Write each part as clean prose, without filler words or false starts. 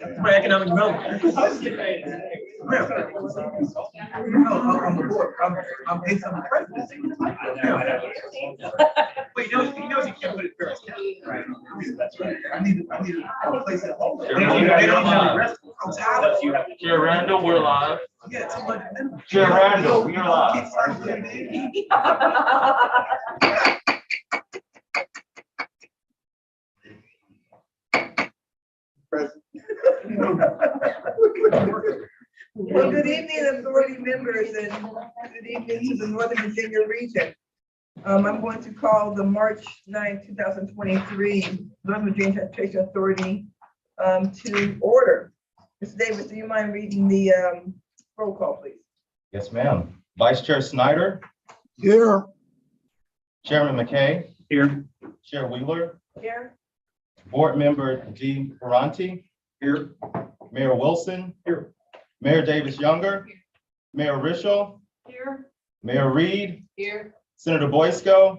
For economic development. I'm the board. I'm based on the presidency. But he knows he can't put it first. Right. That's right. I need a place at home. They don't have a rest. Chair Randall, we're live. Yeah, too much. Chair Randall, we are live. Well, good evening, authority members, and good evening to the Northern Virginia region. I'm going to call the March 9, 2023 Northern Virginia Transportation Authority to order. Mr. Davis, do you mind reading the roll call, please? Yes, ma'am. Vice Chair Snyder, Here. Chairman McKay, Here. Chair Wheeler, Here. Board Member G. Ferranti, Here. Mayor Wilson, Here. Mayor Davis Younger, Mayor Rischel, Here. Mayor Reed, Here. Senator Boysko,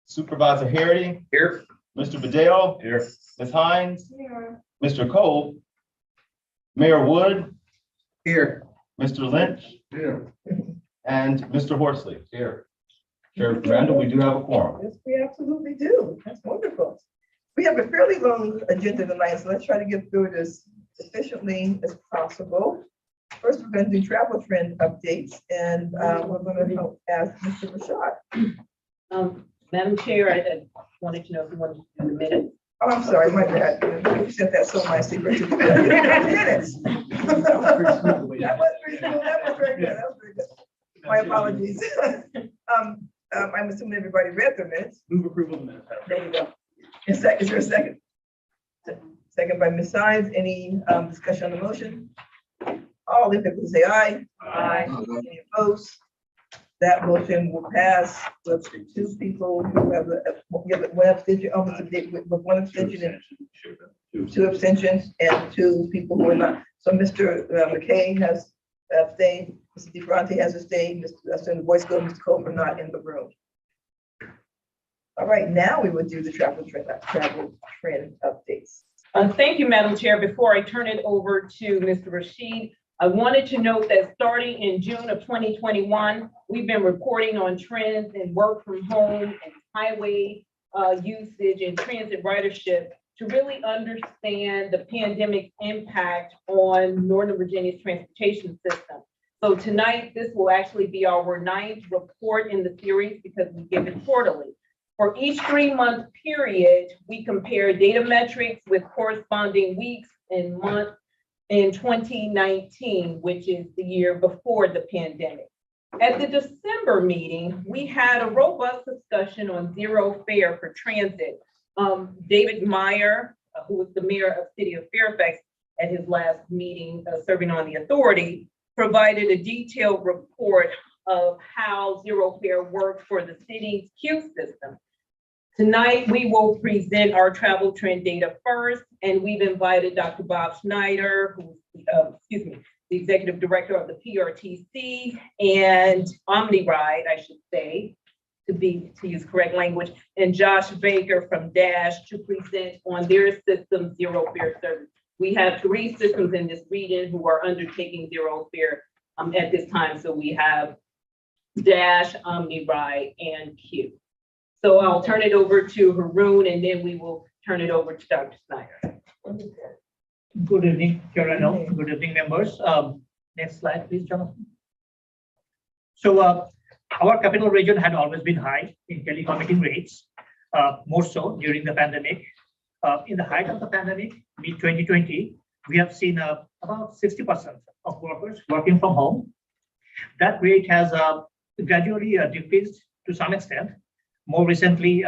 Supervisor Harity, Here. Mr. Bedell, Here. Ms. Hines, Here. Mr. Cole, Mayor Wood, Here. Mr. Lynch, Here. and Mr. Horsley. Here. Chair Randall, we do have a quorum. Yes, we absolutely do. That's wonderful. We have a fairly long agenda tonight, so let's try to get through it as efficiently as possible. First, we're going to do travel trend updates, and we're going to ask Mr. Rashad. Madam Chair, I wanted to know if you wanted to do the minutes. Oh, I'm sorry, my bad. You said that so nicely. Richard. Minutes. That was pretty smooth. That was very good. That was very good. My apologies. I'm assuming everybody read the minutes. Move approval of the minutes. There you go. Is there a second? Second by Ms. Sines. Any discussion on the motion? All in favor, say aye. Aye. Any opposed? That motion will pass with two people who have one abstention, with one abstention and two abstentions, and two people who are not. So Mr. McKay has abstained, Mr. DeFronte has abstained, Mr. Boysko, Mr. Cole are not in the room. All right, now we will do the travel trend updates. Thank you, Madam Chair. Before I turn it over to Mr. Rashid, I wanted to note that starting in June of 2021, we've been reporting on trends in work from home and highway usage and transit ridership to really understand the pandemic's impact on Northern Virginia's transportation system. So tonight, this will actually be our 9th report in the series because we give it quarterly. For each 3-month period, we compare data metrics with corresponding weeks and months in 2019, which is the year before the pandemic. At the December meeting, we had a robust discussion on zero fare for transit. David Meyer, who was the mayor of City of Fairfax at his last meeting serving on the authority, provided a detailed report of how zero fare worked for the city's queue system. Tonight, we will present our travel trend data first, and we've invited Dr. Bob Schneider, who's the executive director of the PRTC and OmniRide, I should say, to use correct language, and Josh Baker from Dash to present on their system zero fare service. We have 3 systems in this region who are undertaking zero fare at this time. So we have Dash, OmniRide, and Q. So I'll turn it over to Haroon, and then we will turn it over to Dr. Snyder. Good evening, Chair Randall. Good evening, members. Next slide, please, Jonathan. So our capital region had always been high in telecommuting rates, more so during the pandemic. In the height of the pandemic, mid-2020, we have seen about 60% of workers working from home. That rate has gradually decreased to some extent. More recently,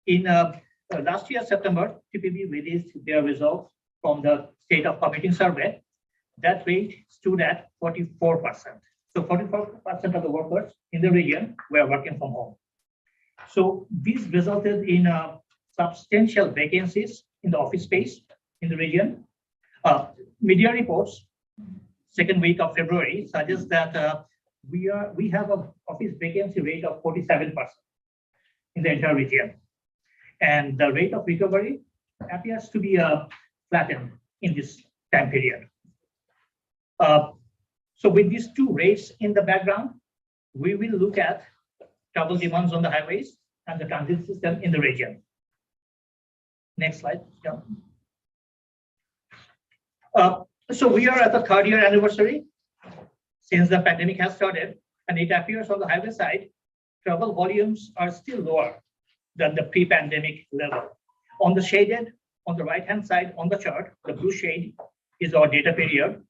in last year, September, TPB released their results from the State of Commuting Survey. That rate stood at 44%. So 44% of the workers in the region were working from home. So this resulted in substantial vacancies in the office space in the region. Media reports, second week of February, suggest that we have an office vacancy rate of 47% in the entire region. And the rate of recovery appears to be flattened in this time period. So with these two rates in the background, we will look at travel demands on the highways and the transit system in the region. Next slide. Yeah. So we are at the 3rd year anniversary since the pandemic has started, and it appears on the highway side, travel volumes are still lower than the pre-pandemic level. On the shaded, on the right-hand side on the chart, the blue shade is our data period,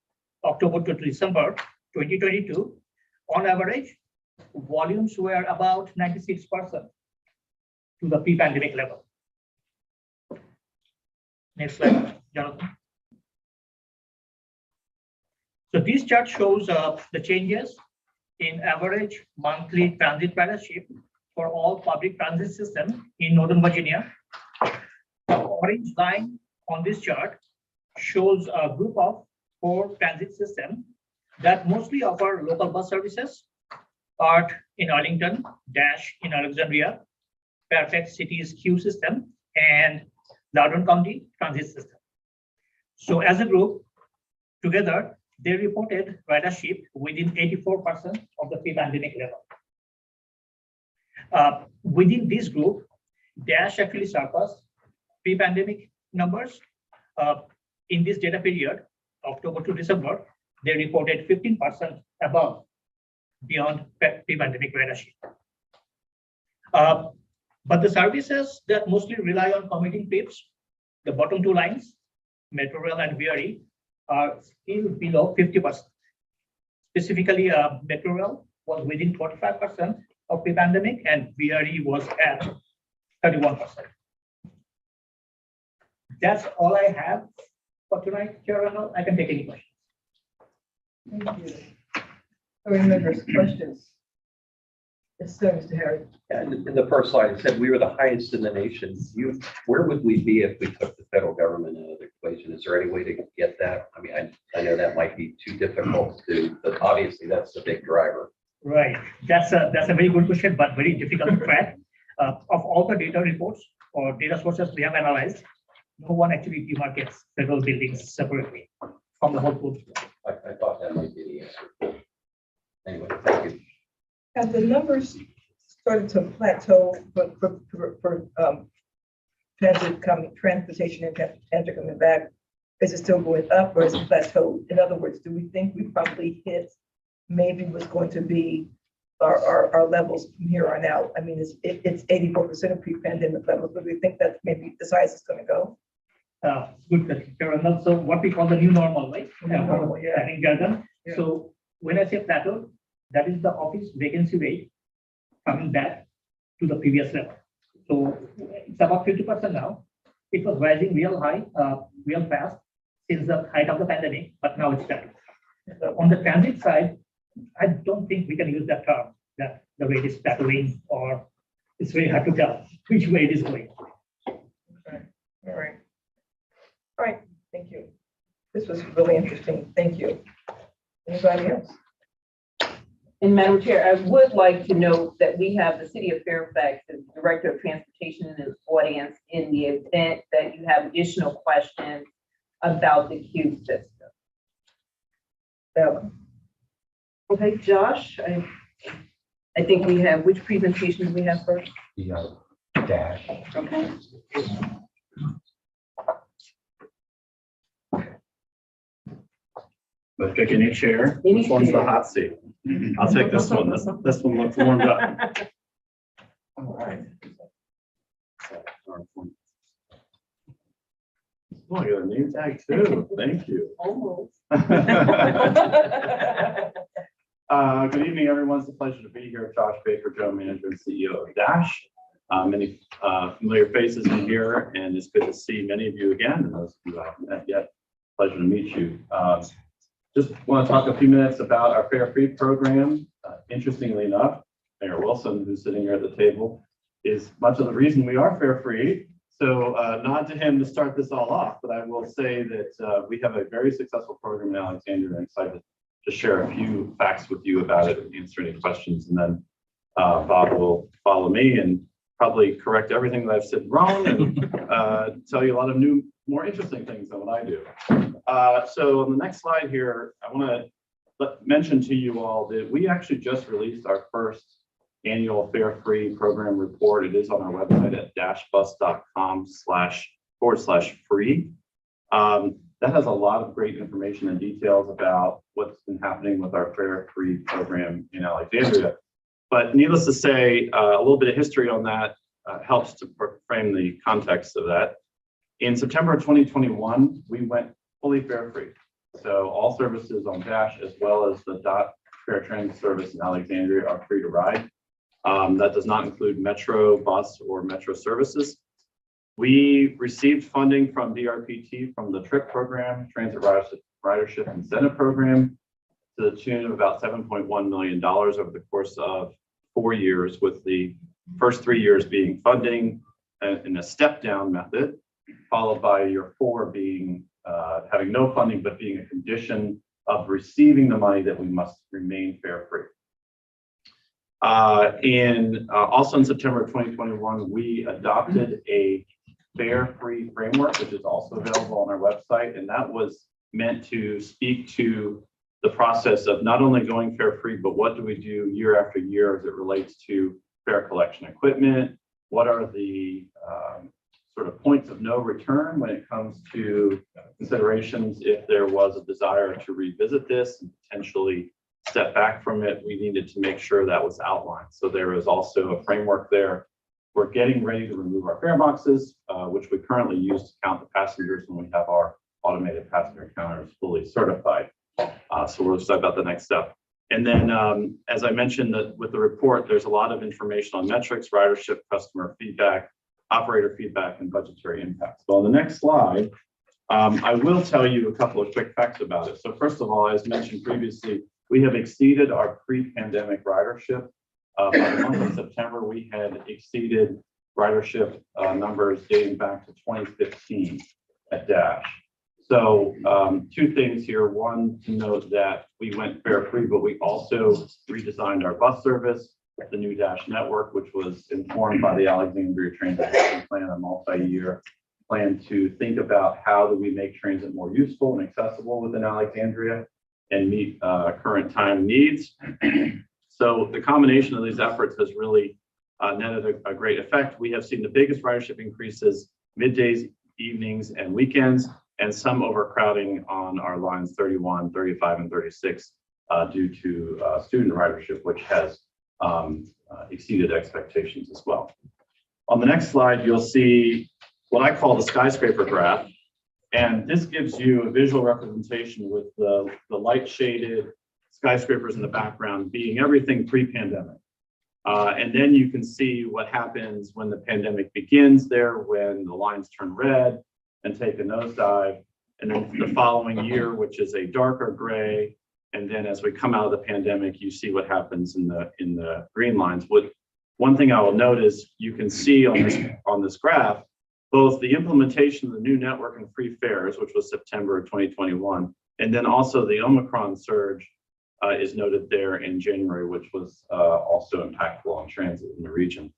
October to December 2022. On average, volumes were about 96% to the pre-pandemic level. Next slide, Jonathan. So this chart shows the changes in average monthly transit ridership for all public transit systems in Northern Virginia. The orange line on this chart shows a group of 4 transit systems that mostly offer local bus services: BART in Arlington, Dash in Alexandria, Fairfax City's Q system, and Loudoun County Transit System. So as a group, together, they reported ridership within 84% of the pre-pandemic level. Within this group, Dash actually surpassed pre-pandemic numbers. In this data period, October to December, they reported 15% above beyond pre-pandemic ridership. But the services that mostly rely on commuting trips, the bottom 2 lines, Metrorail and VRE, are still below 50%. Specifically, Metrorail was within 45% of pre-pandemic, and VRE was at 31%. That's all I have for tonight, Chair Arnold. I can take any questions. Thank you. Members, questions? Yes, sir, Mr. Harry. In the first slide, it said we were the highest in the nation. Where would we be if we took the federal government out of the equation? Is there any way to get that? I mean, I know that might be too difficult to do, but obviously that's the big driver. Right. That's a very good question, but very difficult to track. Of all the data reports or data sources we have analyzed, no one actually demarcates federal buildings separately from the whole pool. I thought that might be the answer. Anyway, thank you. Have the numbers started to plateau for transportation and transit coming back? Is it still going up or is it plateaued? In other words, do we think we probably hit maybe what's going to be our levels from here on out? I mean, it's 84% of pre-pandemic levels, but we think that maybe the size is going to go. Good question, Karen. So what we call the new normal, right? Normal, yeah. Having gathered. Yeah. So when I say plateau, that is the office vacancy rate coming back to the previous level. So it's about 50% now. It was rising real high, real fast since the height of the pandemic, but now it's plateau. On the transit side, I don't think we can use that term, that the rate is plateauing, or it's very hard to tell which way it is going. Okay. All right. All right. Thank you. This was really interesting. Thank you. Anybody else? And Madam Chair, I would like to note that we have the City of Fairfax as Director of Transportation in the audience in the event that you have additional questions about the Q system. Okay, Josh, I think we have, which presentation do we have first? The Dash. Okay. But pick any chair. Any Which one's the chair. hot seat? I'll take this one. This one looks warmed up. All right. Oh, you got a name tag too. Thank you. Almost. Good evening, everyone. It's a pleasure to be here. Josh Baker, General Manager and CEO of Dash. Many familiar faces in here, and it's good to see many of you again. And those of you I haven't met yet, pleasure to meet you. Just want to talk a few minutes about our Fare Free program. Interestingly enough, Mayor Wilson, who's sitting here at the table, is much of the reason we are Fare Free. So nod to him to start this all off. But I will say that we have a very successful program in Alexandria, and I'm excited to share a few facts with you about it and answer any questions. And then Bob will follow me and probably correct everything that I've said wrong and tell you a lot of new more interesting things than what I do. So on the next slide here, I want to mention to you all that we actually just released our first annual Fare Free program report. It is on our website at dashbus.com/free. That has a lot of great information and details about what's been happening with our Fare Free program in Alexandria. But needless to say, a little bit of history on that helps to frame the context of that. In September of 2021, we went fully fare free. So all services on Dash as well as the DOT fare transit service in Alexandria are free to ride. That does not include Metro bus or Metro services. We received funding from DRPT from the TRIP program, Transit Ridership Incentive Program, to the tune of about $7.1 million over the course of 4 years, with the first 3 years being funding in a step down method, followed by year 4 being having no funding, but being a condition of receiving the money that we must remain fare free. Also in September of 2021, we adopted a fare free framework, which is also available on our website. And that was meant to speak to the process of not only going fare free, but what do we do year after year as it relates to fare collection equipment? What are the sort of points of no return when it comes to considerations if there was a desire to revisit this and potentially step back from it? We needed to make sure that was outlined. So there is also a framework there. We're getting ready to remove our fare boxes, which we currently use to count the passengers when we have our automated passenger counters fully certified. So we're excited about the next step. And then, as I mentioned, with the report, there's a lot of information on metrics, ridership, customer feedback, operator feedback, and budgetary impacts. So on the next slide, I will tell you a couple of quick facts about it. So first of all, as mentioned previously, we have exceeded our pre-pandemic ridership. By the month of September, we had exceeded ridership numbers dating back to 2015 at Dash. So 2 things here. One, to note that we went fare free, but we also redesigned our bus service, the new Dash network, which was informed by the Alexandria Transit Plan, a multi-year plan to think about how do we make transit more useful and accessible within Alexandria and meet current time needs. So the combination of these efforts has really netted a great effect. We have seen the biggest ridership increases middays, evenings, and weekends, and some overcrowding on our lines 31, 35, and 36 due to student ridership, which has exceeded expectations as well. On the next slide, you'll see what I call the skyscraper graph. And this gives you a visual representation with the light shaded skyscrapers in the background being everything pre-pandemic. And then you can see what happens when the pandemic begins there, when the lines turn red and take a nosedive. And then the following year, which is a darker gray. And then as we come out of the pandemic, you see what happens in the green lines. One thing I will note is you can see on this graph, both the implementation of the new network and free fares, which was September of 2021, and then also the Omicron surge is noted there in January, which was also impactful on transit in the region.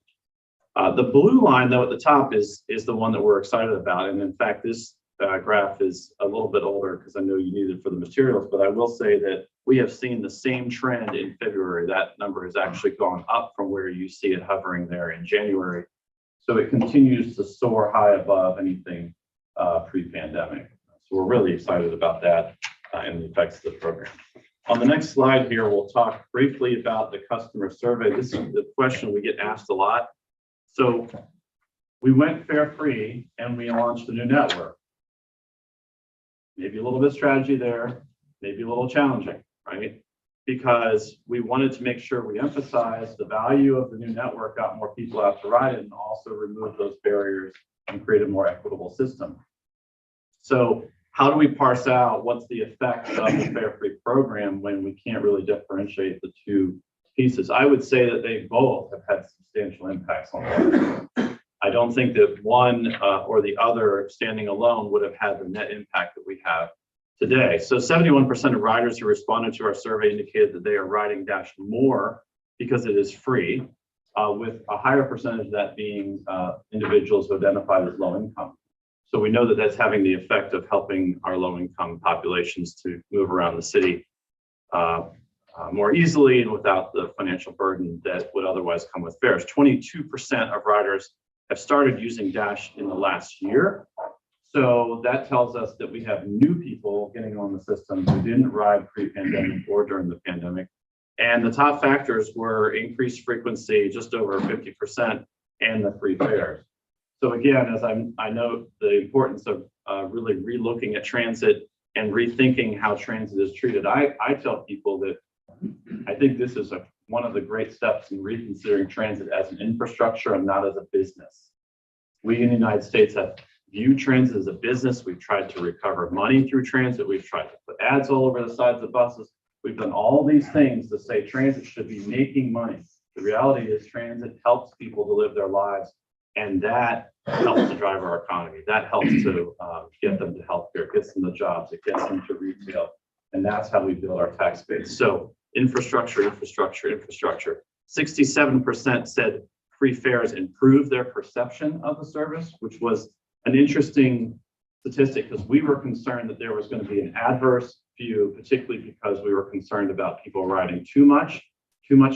The blue line, though, at the top is the one that we're excited about. And in fact, this graph is a little bit older because I know you need it for the materials, but I will say that we have seen the same trend in February. That number has actually gone up from where you see it hovering there in January. So it continues to soar high above anything pre-pandemic. So we're really excited about that and the effects of the program. On the next slide here, we'll talk briefly about the customer survey. This is the question we get asked a lot. So we went fare free and we launched a new network. Maybe a little bit of strategy there, maybe a little challenging, right? Because we wanted to make sure we emphasize the value of the new network, got more people out to ride it, and also remove those barriers and create a more equitable system. So how do we parse out what's the effect of the fare free program when we can't really differentiate the 2 pieces? I would say that they both have had substantial impacts on us. I don't think that one or the other standing alone would have had the net impact that we have today. So 71% of riders who responded to our survey indicated that they are riding Dash more because it is free, with a higher percentage of that being individuals who identified as low income. So we know that that's having the effect of helping our low-income populations to move around the city more easily and without the financial burden that would otherwise come with fares. 22% of riders have started using Dash in the last year. So that tells us that we have new people getting on the system who didn't ride pre-pandemic or during the pandemic. And the top factors were increased frequency, just over 50%, and the free fares. So again, as I note the importance of really relooking at transit and rethinking how transit is treated, I tell people that I think this is one of the great steps in reconsidering transit as an infrastructure and not as a business. We in the United States have viewed transit as a business. We've tried to recover money through transit. We've tried to put ads all over the sides of buses. We've done all these things to say transit should be making money. The reality is transit helps people to live their lives, and that helps to drive our economy. That helps to get them to healthcare, gets them the jobs, it gets them to retail, and that's how we build our tax base. So infrastructure, infrastructure, infrastructure. 67% said free fares improve their perception of the service, which was an interesting statistic because we were concerned that there was going to be an adverse view, particularly because we were concerned about people riding too much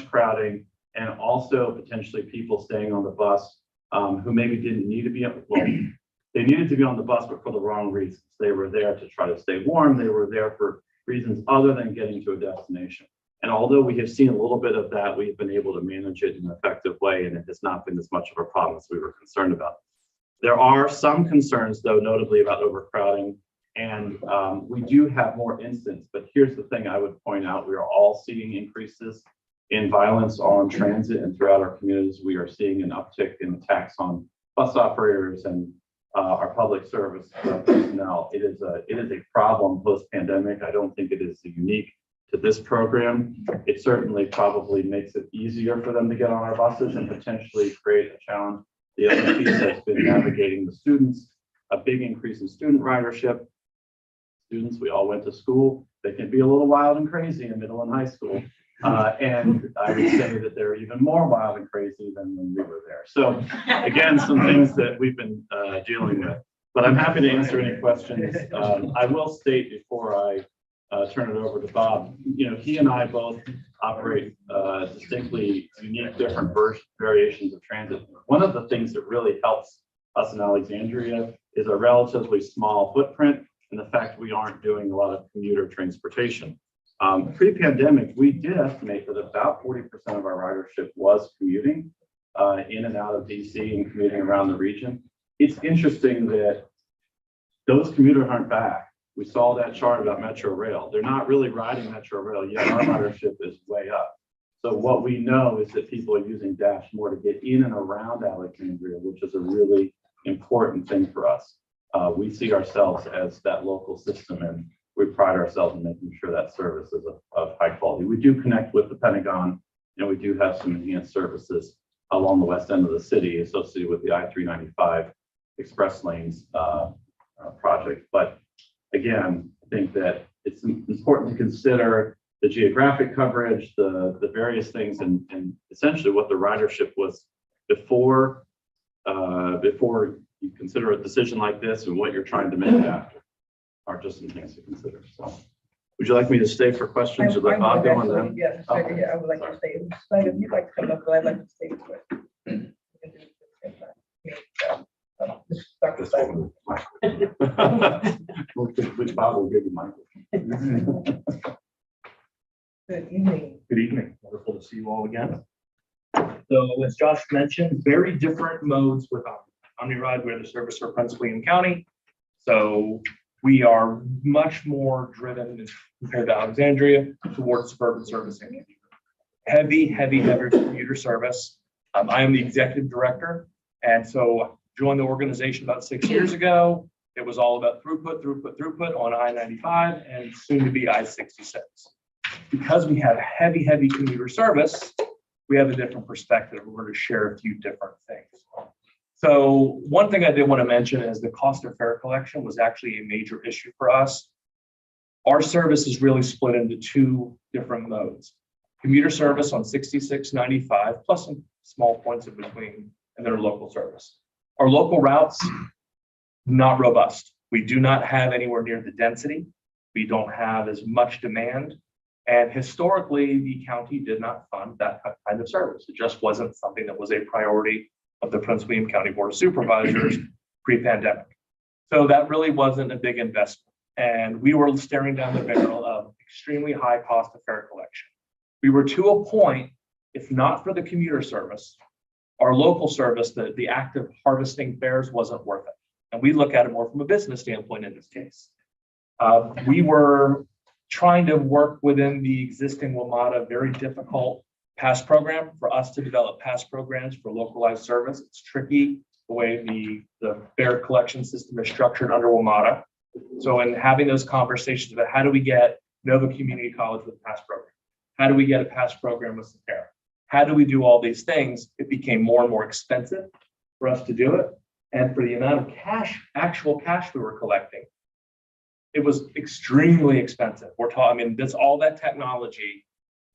crowding, and also potentially people staying on the bus who maybe didn't need to be, well, they needed to be on the bus, but for the wrong reasons. They were there to try to stay warm. They were there for reasons other than getting to a destination. And although we have seen a little bit of that, we've been able to manage it in an effective way, and it has not been as much of a problem as we were concerned about. There are some concerns, though, notably about overcrowding, and we do have more incidents. But here's the thing I would point out. We are all seeing increases in violence on transit and throughout our communities. We are seeing an uptick in attacks on bus operators and our public service personnel. It is a problem post-pandemic. I don't think it is unique to this program. It certainly probably makes it easier for them to get on our buses and potentially create a challenge. The other piece has been navigating the students, a big increase in student ridership. Students, we all went to school. They can be a little wild and crazy in middle and high school. And I would say that they're even more wild and crazy than when we were there. So again, some things that we've been dealing with, but I'm happy to answer any questions. I will state before I turn it over to Bob, you know, he and I both operate distinctly unique, different variations of transit. One of the things that really helps us in Alexandria is a relatively small footprint and the fact we aren't doing a lot of commuter transportation. Pre-pandemic, we did estimate that about 40% of our ridership was commuting in and out of DC and commuting around the region. It's interesting that those commuters aren't back. We saw that chart about Metro Rail. They're not really riding Metro Rail yet. Our ridership is way up. So what we know is that people are using Dash more to get in and around Alexandria, which is a really important thing for us. We see ourselves as that local system, and we pride ourselves in making sure that service is of high quality. We do connect with the Pentagon, and we do have some enhanced services along the west end of the city associated with the I-395 express lanes project. But again, I think that it's important to consider the geographic coverage, the various things, and essentially what the ridership was before you consider a decision like this and what you're trying to make after are just some things to consider. So would you like me to stay for questions or let Bob go on them? Yeah, I would like to stay. But if you'd like to come up, but I'd like to stay with Dr. Simon. Which Bob will give you Michael. Good evening. Good evening. Wonderful to see you all again. So as Josh mentioned, very different modes with OmniRide. We're the service for Prince William County. So we are much more driven compared to Alexandria towards suburban servicing. Heavy commuter service. I am the executive director. And so joined the organization about 6 years ago. It was all about throughput on I-95 and soon to be I-66. Because we have heavy commuter service, we have a different perspective. We're going to share a few different things. So one thing I did want to mention is the cost of fare collection was actually a major issue for us. Our service is really split into two different modes. Commuter service on 6695 plus some small points in between, and then our local service. Our local routes not robust. We do not have anywhere near the density. We don't have as much demand. And historically, the county did not fund that kind of service. It just wasn't something that was a priority of the Prince William County Board of Supervisors pre-pandemic. So that really wasn't a big investment. And we were staring down the barrel of extremely high cost of fare collection. We were to a point, if not for the commuter service, our local service, the act of harvesting fares wasn't worth it. And we look at it more from a business standpoint in this case. We were trying to work within the existing WMATA, very difficult pass program for us to develop pass programs for localized service. It's tricky the way the fare collection system is structured under WMATA. So in having those conversations about how do we get Nova Community College with a pass program? How do we get a pass program with Sotera? How do we do all these things? It became more and more expensive for us to do it. And for the amount of cash, actual cash we were collecting, it was extremely expensive. We're talking, I mean, that's all that technology.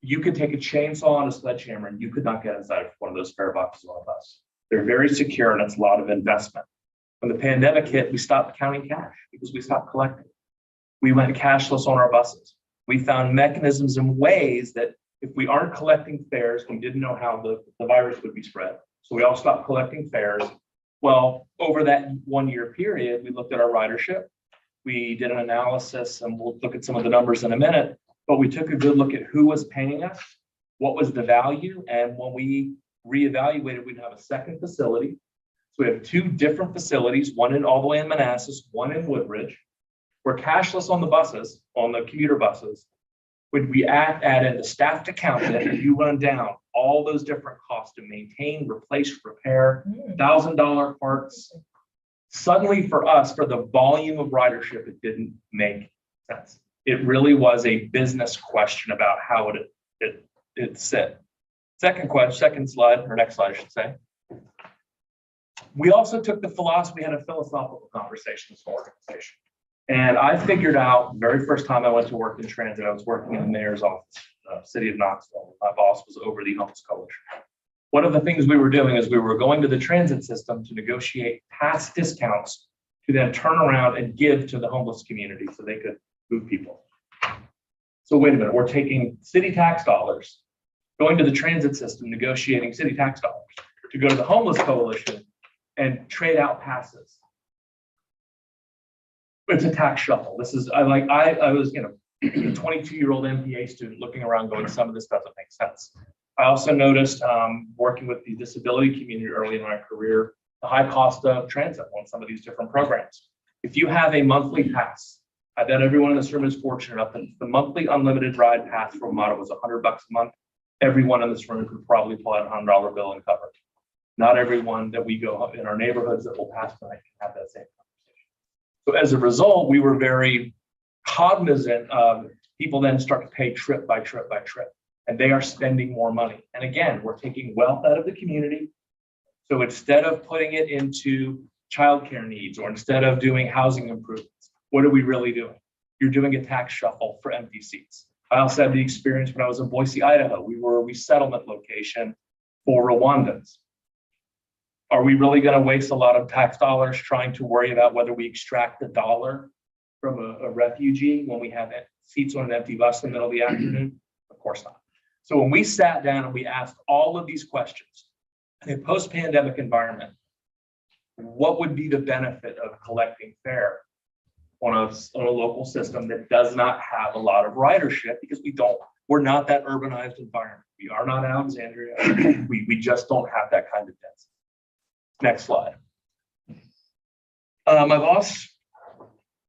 You could take a chainsaw and a sledgehammer and you could not get inside of one of those fare boxes on a bus. They're very secure and it's a lot of investment. When the pandemic hit, we stopped counting cash because we stopped collecting. We went cashless on our buses. We found mechanisms and ways that if we aren't collecting fares, we didn't know how the virus would be spread. So we all stopped collecting fares. Well, over that 1 year period, we looked at our ridership. We did an analysis and we'll look at some of the numbers in a minute, but we took a good look at who was paying us, what was the value. And when we reevaluated, we'd have a second facility. So we have two different facilities, one in all the way in Manassas, one in Woodbridge. We're cashless on the buses, on the commuter buses. Would we add in the staff to count it, and you run down all those different costs to maintain, replace, repair, $1,000 parts. Suddenly for us, for the volume of ridership, it didn't make sense. It really was a business question about how it sit. Second slide, or next slide, I should say. We also took the philosophy, had a philosophical conversation with the organization. And I figured out the very first time I went to work in transit, I was working in the mayor's office, city of Knoxville. My boss was over the Homeless Coalition. One of the things we were doing is we were going to the transit system to negotiate pass discounts to then turn around and give to the homeless community so they could move people. So wait a minute, we're taking city tax dollars, going to the transit system, negotiating city tax dollars to go to the Homeless Coalition and trade out passes. It's a tax shuffle. This is, I was, a 22-year-old MPA student looking around going, some of this doesn't make sense. I also noticed working with the disability community early in my career, the high cost of transit on some of these different programs. If you have a monthly pass, I bet everyone in this room is fortunate enough that the monthly unlimited ride pass for WMATA was $100 a month. Everyone in this room could probably pull out a $100 bill and cover it. Not everyone that we go in our neighborhoods that will pass tonight can have that same conversation. So as a result, we were very cognizant of people then start to pay trip by trip by trip, and they are spending more money. And again, we're taking wealth out of the community. So instead of putting it into childcare needs or instead of doing housing improvements, what are we really doing? You're doing a tax shuffle for empty seats. I also had the experience when I was in Boise, Idaho. We were a resettlement location for Rwandans. Are we really going to waste a lot of tax dollars trying to worry about whether we extract the dollar from a refugee when we have seats on an empty bus in the middle of the afternoon? Of course not. So when we sat down and we asked all of these questions in a post-pandemic environment, what would be the benefit of collecting fare on a local system that does not have a lot of ridership, because we're not that urbanized environment. We are not Alexandria. We just don't have that kind of density. Next slide. My boss,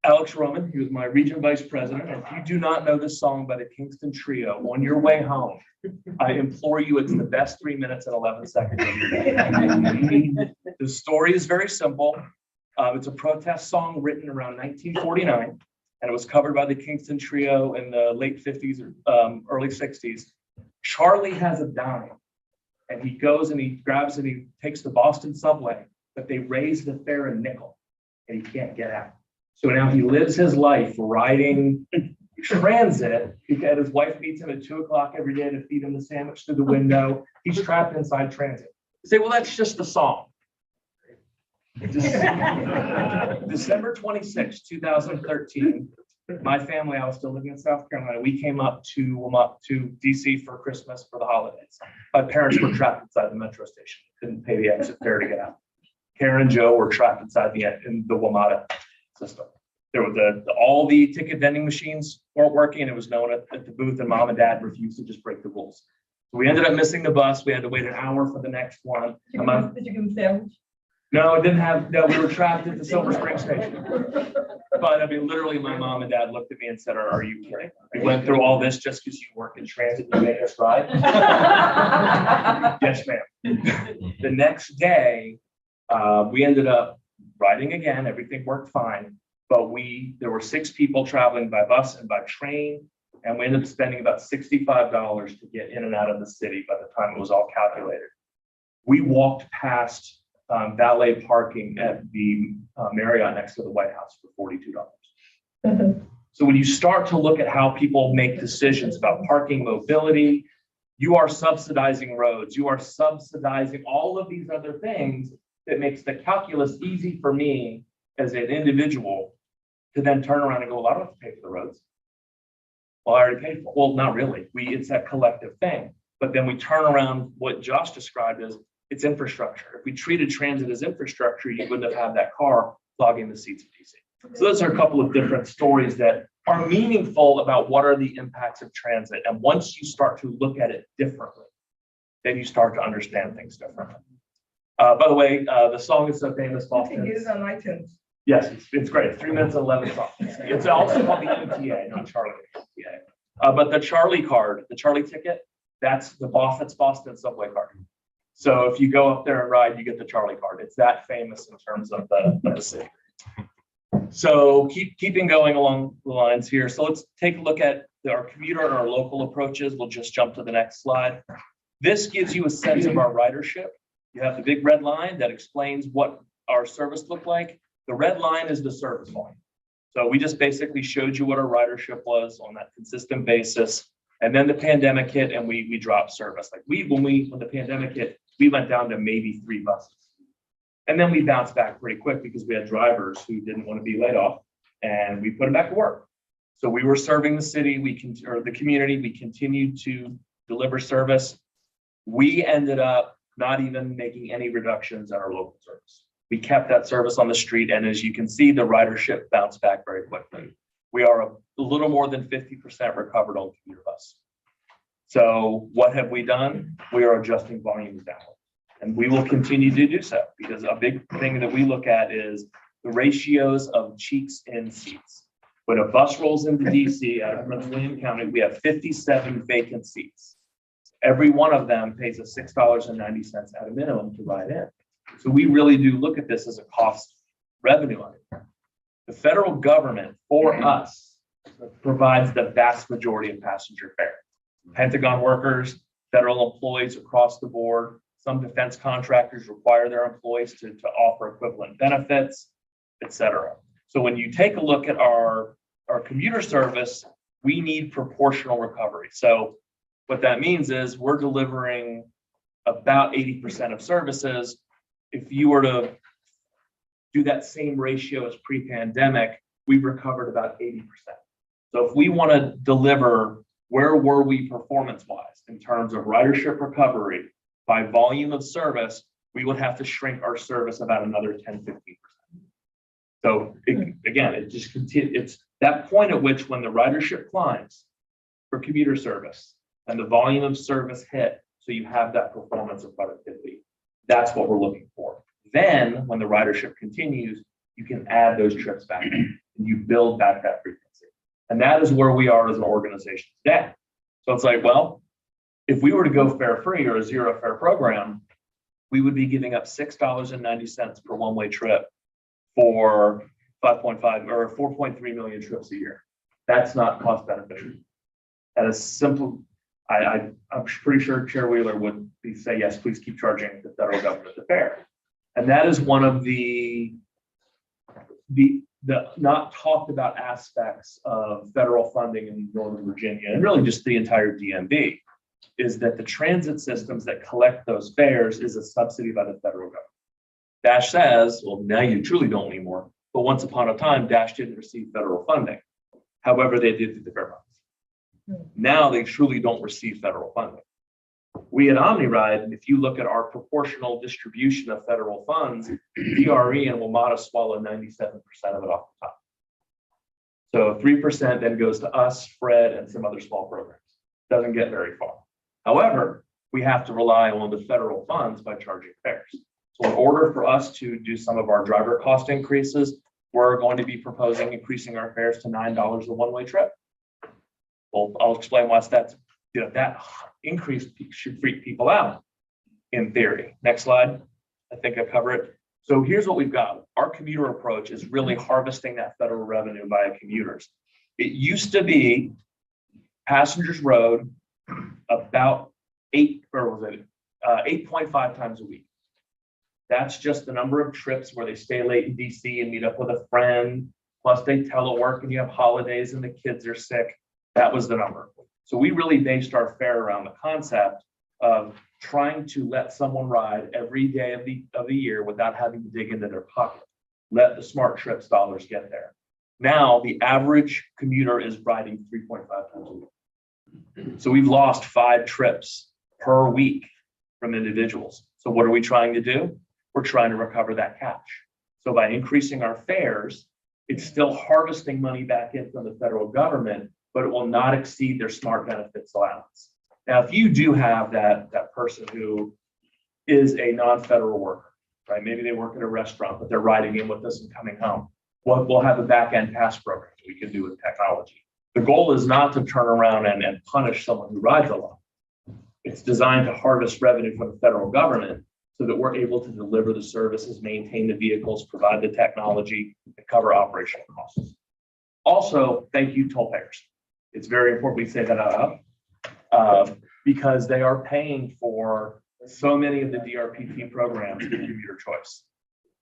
Alex Roman, he was my region vice president. And if you do not know this song by the Kingston Trio, on your way home, I implore you, it's the best 3 minutes and 11 seconds of your day. The story is very simple. It's a protest song written around 1949, and it was covered by the Kingston Trio in the late 50s or early 60s. Charlie has a dime. And he goes and he grabs and he takes the Boston subway, but they raise the fare a nickel and he can't get out. So now he lives his life riding transit because his wife meets him at 2 o'clock every day to feed him the sandwich through the window. He's trapped inside transit. You say, well, that's just the song. December 26, 2013, my family, I was still living in South Carolina, we came up to DC for Christmas for the holidays. My parents were trapped inside the metro station, couldn't pay the exit fare to get out. Karen and Joe were trapped inside in the WMATA system. There were all the ticket vending machines weren't working. It was known at the booth, and mom and dad refused to just break the rules. So we ended up missing the bus. We had to wait an hour for the next one. Did you give them sandwich? No, it didn't have, no, we were trapped at the Silver Spring station. But I mean, literally, my mom and dad looked at me and said, are you kidding? We went through all this just because you work in transit and you make us ride? Yes, ma'am. The next day, we ended up riding again. Everything worked fine. But there were 6 people traveling by bus and by train. And we ended up spending about $65 to get in and out of the city by the time it was all calculated. We walked past valet parking at the Marriott next to the White House for $42. So when you start to look at how people make decisions about parking, mobility, you are subsidizing roads, you are subsidizing all of these other things that makes the calculus easy for me as an individual to then turn around and go, well, I don't have to pay for the roads. Well, I already paid for it. Well, not really. It's that collective thing. But then we turn around what Josh described as it's infrastructure. If we treated transit as infrastructure, you wouldn't have had that car clogging the seats of DC. So those are a couple of different stories that are meaningful about what are the impacts of transit. And once you start to look at it differently, then you start to understand things differently. By the way, the song is so famous, Boston. It is on iTunes. Yes, it's great. 3 minutes and 11 songs. It's also called the MTA, not Charlie MTA. But the Charlie card, the Charlie ticket, that's the Boston subway card. So if you go up there and ride, you get the Charlie card. It's that famous in terms of the city. So keeping going along the lines here. So let's take a look at our commuter and our local approaches. We'll just jump to the next slide. This gives you a sense of our ridership. You have the big red line that explains what our service looked like. The red line is the service volume. So we just basically showed you what our ridership was on that consistent basis. And then the pandemic hit and we dropped service. Like when the pandemic hit, we went down to maybe 3 buses. And then we bounced back pretty quick because we had drivers who didn't want to be laid off and we put them back to work. So we were serving the city, or the community, we continued to deliver service. We ended up not even making any reductions in our local service. We kept that service on the street. And as you can see, the ridership bounced back very quickly. We are a little more than 50% recovered on commuter bus. So what have we done? We are adjusting volumes down. And we will continue to do so because a big thing that we look at is the ratios of cheeks in seats. When a bus rolls into DC out of Prince William County, we have 57 vacant seats. Every one of them pays a $6.90 at a minimum to ride in. So we really do look at this as a cost revenue item. The federal government, for us, provides the vast majority of passenger fare. Pentagon workers, federal employees across the board, some defense contractors require their employees to offer equivalent benefits, et cetera. So when you take a look at our commuter service, we need proportional recovery. So what that means is we're delivering about 80% of services. If you were to do that same ratio as pre-pandemic, we've recovered about 80%. So if we want to deliver, where were we performance-wise in terms of ridership recovery by volume of service, we would have to shrink our service about another 10-15%. So again, it just continues. It's that point at which when the ridership climbs for commuter service and the volume of service hit, so you have that performance of productivity. That's what we're looking for. Then when the ridership continues, you can add those trips back and you build back that frequency. And that is where we are as an organization today. So it's like, well, if we were to go fare free or a zero fare program, we would be giving up $6.90 per one-way trip for 5.5 or 4.3 million trips a year. That's not cost beneficial. At a simple, I'm pretty sure Chair Wheeler would say, yes, please keep charging the federal government the fare. And that is one of the not talked about aspects of federal funding in Northern Virginia and really just the entire DMV is that the transit systems that collect those fares is a subsidy by the federal government. Dash says, well, now you truly don't anymore. But once upon a time, Dash didn't receive federal funding. However, they did through the fair funds. Now they truly don't receive federal funding. We at OmniRide, if you look at our proportional distribution of federal funds, DRE and WMATA swallow 97% of it off the top. So 3% then goes to us, Fred, and some other small programs. Doesn't get very far. However, we have to rely on the federal funds by charging fares. So in order for us to do some of our driver cost increases, we're going to be proposing increasing our fares to $9 a one-way trip. Well, I'll explain why that's, that increase should freak people out in theory. Next slide. I think I cover it. So here's what we've got. Our commuter approach is really harvesting that federal revenue via commuters. It used to be passengers rode about 8.5 times a week. That's just the number of trips where they stay late in DC and meet up with a friend, plus they telework and you have holidays and the kids are sick. That was the number. So we really based our fare around the concept of trying to let someone ride every day of the year without having to dig into their pocket. Let the Smart Trips dollars get there. Now the average commuter is riding 3.5 times a week. So we've lost 5 trips per week from individuals. So what are we trying to do? We're trying to recover that cash. So by increasing our fares, it's still harvesting money back in from the federal government, but it will not exceed their smart benefits allowance. Now, if you do have that person who is a non-federal worker, right? Maybe they work at a restaurant, but they're riding in with us and coming home. We'll have a back-end pass program we can do with technology. The goal is not to turn around and punish someone who rides a lot. It's designed to harvest revenue from the federal government so that we're able to deliver the services, maintain the vehicles, provide the technology, and cover operational costs. Also, thank you, toll payers. It's very important we say that out loud because they are paying for so many of the DRPT programs with commuter choice.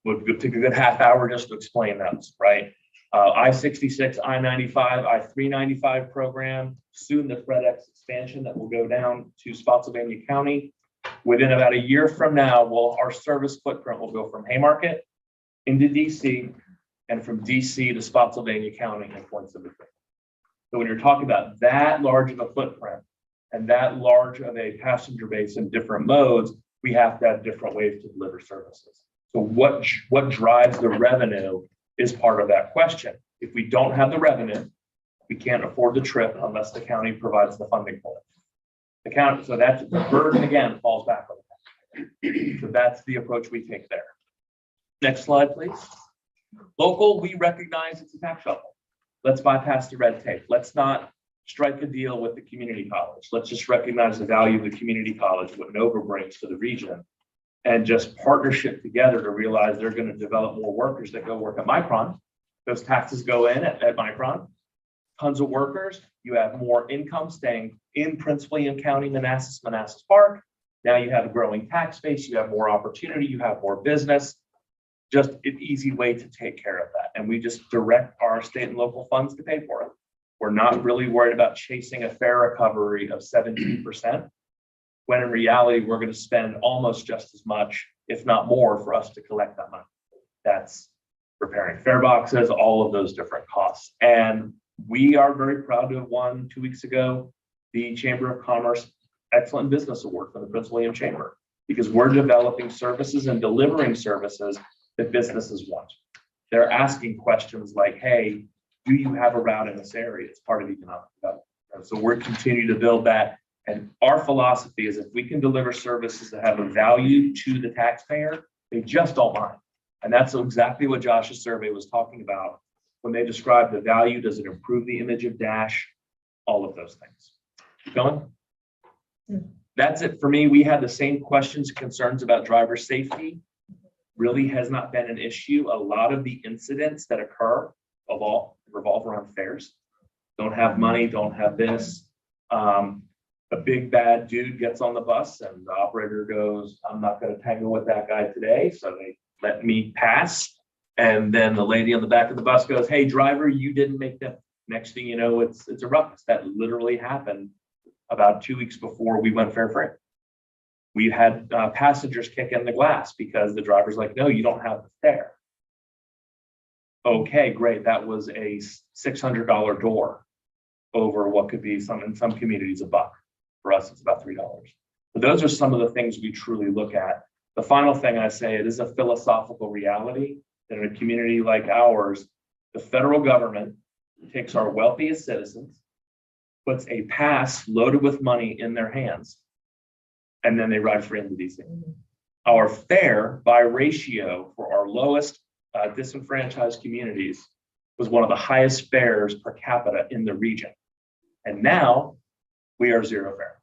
We'll take a good half hour just to explain those, right? I-66, I-95, I-395 program, soon the FredEx expansion that will go down to Spotsylvania County. Within about a year from now, our service footprint will go from Haymarket into DC and from DC to Spotsylvania County and points of difference. So when you're talking about that large of a footprint and that large of a passenger base in different modes, we have to have different ways to deliver services. So what drives the revenue is part of that question. If we don't have the revenue, we can't afford the trip unless the county provides the funding for it. The county, so that's the burden again falls back on the county. So that's the approach we take there. Next slide, please. Local, we recognize it's a tax shuffle. Let's bypass the red tape. Let's not strike a deal with the community college. Let's just recognize the value of the community college, what Nova brings to the region, and just partnership together to realize they're going to develop more workers that go work at Micron. Those taxes go in at Micron. Tons of workers. You have more income staying in Prince William County, Manassas Park. Now you have a growing tax base. You have more opportunity. You have more business. Just an easy way to take care of that. And we just direct our state and local funds to pay for it. We're not really worried about chasing a fare recovery of 17%, when in reality, we're going to spend almost just as much, if not more, for us to collect that money. That's repairing fare boxes, all of those different costs. And we are very proud to have won 2 weeks ago the Chamber of Commerce Excellent Business Award from the Prince William Chamber, because we're developing services and delivering services that businesses want. They're asking questions like, hey, do you have a route in this area? It's part of economic development. And so we're continuing to build that. And our philosophy is if we can deliver services that have a value to the taxpayer, they just don't mind. And that's exactly what Josh's survey was talking about when they described the value. Does it improve the image of Dash? All of those things. Keep going. That's it for me. We had the same questions and concerns about driver safety. Really has not been an issue. A lot of the incidents that occur revolve around fares. Don't have money, don't have this. A big bad dude gets on the bus and the operator goes, I'm not going to tangle with that guy today. So they let me pass. And then the lady on the back of the bus goes, hey, driver, you didn't make that. Next thing you know, it's a ruckus. That literally happened about 2 weeks before we went fare free. We had passengers kick in the glass because the driver's like, no, you don't have the fare. Okay, great. That was a $600 door over what could be in some communities $1. For us, it's about $3. But those are some of the things we truly look at. The final thing I say, it is a philosophical reality that in a community like ours, the federal government takes our wealthiest citizens, puts a pass loaded with money in their hands, and then they ride free into DC. Our fare by ratio for our lowest disenfranchised communities was one of the highest fares per capita in the region. And now we are zero fare.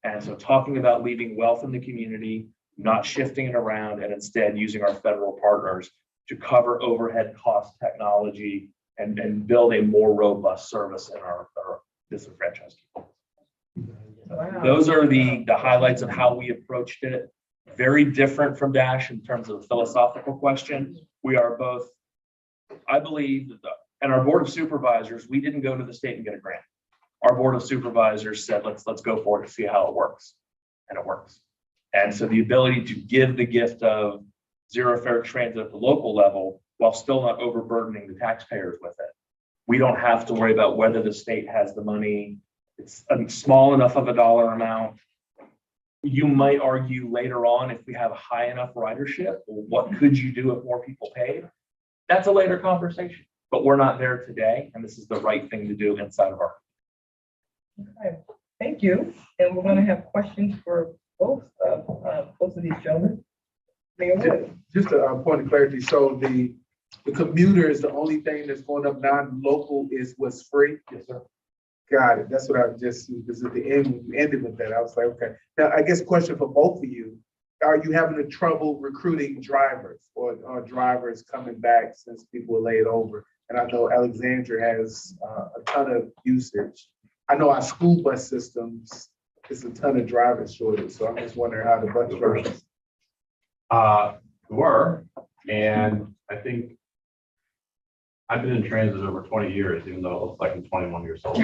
And so talking about leaving wealth in the community, not shifting it around, and instead using our federal partners to cover overhead cost technology and build a more robust service in our disenfranchised people. Wow. Those are the highlights of how we approached it. Very different from Dash in terms of the philosophical question. We are both, I believe, and our board of supervisors, we didn't go to the state and get a grant. Our board of supervisors said, let's go for it to see how it works. And it works. And so the ability to give the gift of zero fare transit at the local level while still not overburdening the taxpayers with it. We don't have to worry about whether the state has the money. It's small enough of a dollar amount. You might argue later on, if we have a high enough ridership, what could you do if more people paid? That's a later conversation, but we're not there today. And this is the right thing to do inside of our. Okay, thank you. And we're going to have questions for both of these gentlemen. Mayor Wood. Just a point of clarity. So the commuter is the only thing that's going up, non-local is what's free? Yes, sir. Got it. That's what I just, because at the end, when you ended with that, I was like, okay. Now, I guess question for both of you, are you having a trouble recruiting drivers or drivers coming back since people were laid over? And I know Alexandria has a ton of usage. I know our school bus systems, it's a ton of driver shortage. So I'm just wondering how the bus drivers. And I think I've been in transit over 20 years, even though it looks like I'm 21 years old.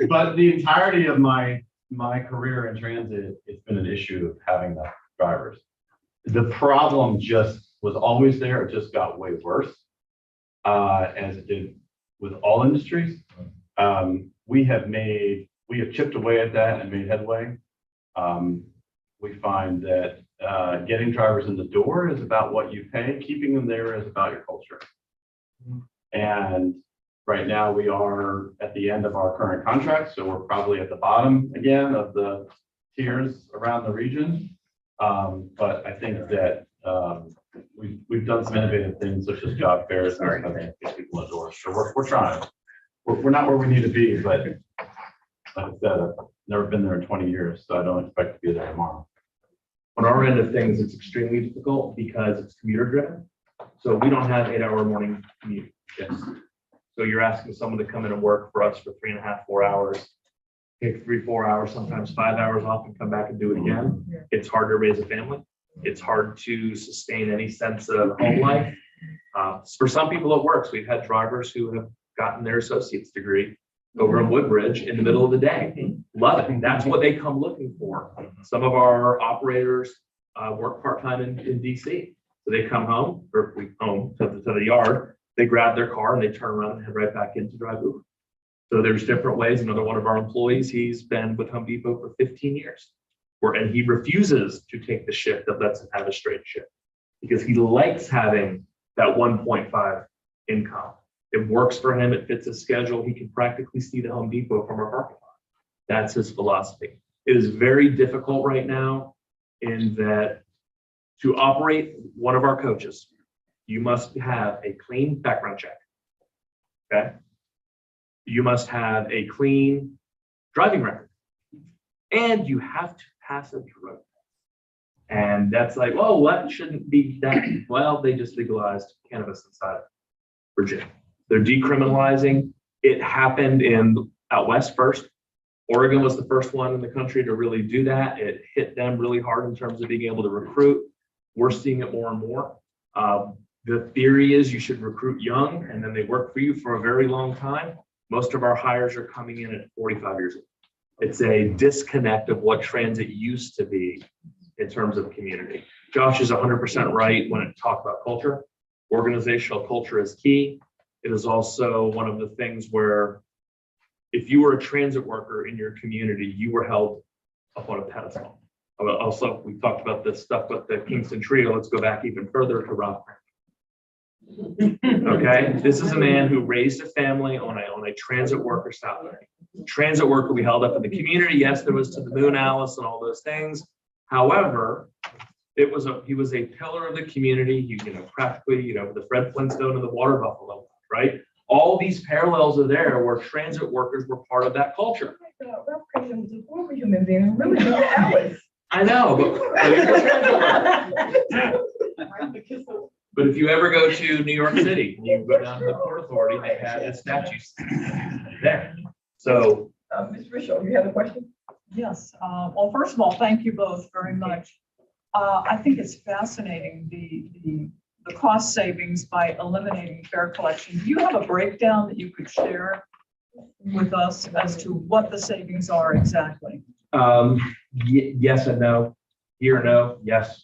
But the entirety of my career in transit, it's been an issue of having the drivers. The problem just was always there. It just got way worse, as it did with all industries. We have chipped away at that and made headway. We find that getting drivers in the door is about what you pay. Keeping them there is about your culture. And right now we are at the end of our current contract. So we're probably at the bottom again of the tiers around the region. But I think that we've done some innovative things such as job fairs and get people in the door. So we're trying. We're not where we need to be, but like I said, I've never been there in 20 years, so I don't expect to be there tomorrow. On our end of things, it's extremely difficult because it's commuter driven. So we don't have 8-hour morning commute shifts. So you're asking someone to come in and work for us for 3.5, 4 hours, take 3, 4 hours, sometimes 5 hours off and come back and do it again. It's hard to raise a family. It's hard to sustain any sense of home life. For some people it works. We've had drivers who have gotten their associate's degree over in Woodbridge in the middle of the day. Love it. That's what they come looking for. Some of our operators work part-time in DC. So they come home, or we home to the yard, they grab their car and they turn around and head right back in to drive Uber. So there's different ways. Another one of our employees, he's been with Home Depot for 15 years. And he refuses to take the shift that lets him have a straight shift because he likes having that 1.5 income. It works for him. It fits his schedule. He can practically see the Home Depot from our parking lot. That's his philosophy. It is very difficult right now in that to operate one of our coaches, you must have a clean background check. Okay. You must have a clean driving record and you have to pass a drug test. And that's like, oh, what shouldn't be that? Well, they just legalized cannabis inside Virginia. They're decriminalizing. It happened out west first. Oregon was the first one in the country to really do that. It hit them really hard in terms of being able to recruit. We're seeing it more and more. The theory is you should recruit young and then they work for you for a very long time. Most of our hires are coming in at 45 years old. It's a disconnect of what transit used to be in terms of community. Josh is 100% right when it talks about culture. Organizational culture is key. It is also one of the things where if you were a transit worker in your community, you were held up on a pedestal. Also, we talked about this stuff with the Kingston Trio. Let's go back even further to Rob. Okay, this is a man who raised a family on a transit worker salary. Transit worker we held up in the community. Yes, there was To the Moon Alice and all those things. However, he was a pillar of the community. Practically, the Fred Flintstone and the Water Buffalo, right? All these parallels are there where transit workers were part of that culture. Ralph Craven was a former human being who really did the hours. I know, but if you ever go to New York City, and you go down to the Port Authority, they have the statues there. So, Ms. Rischel, you have a question? Yes, well, first of all, thank you both very much. I think it's fascinating, the cost savings by eliminating fare collection. Do you have a breakdown that you could share with us as to what the savings are exactly? yes and no. Here, no, yes.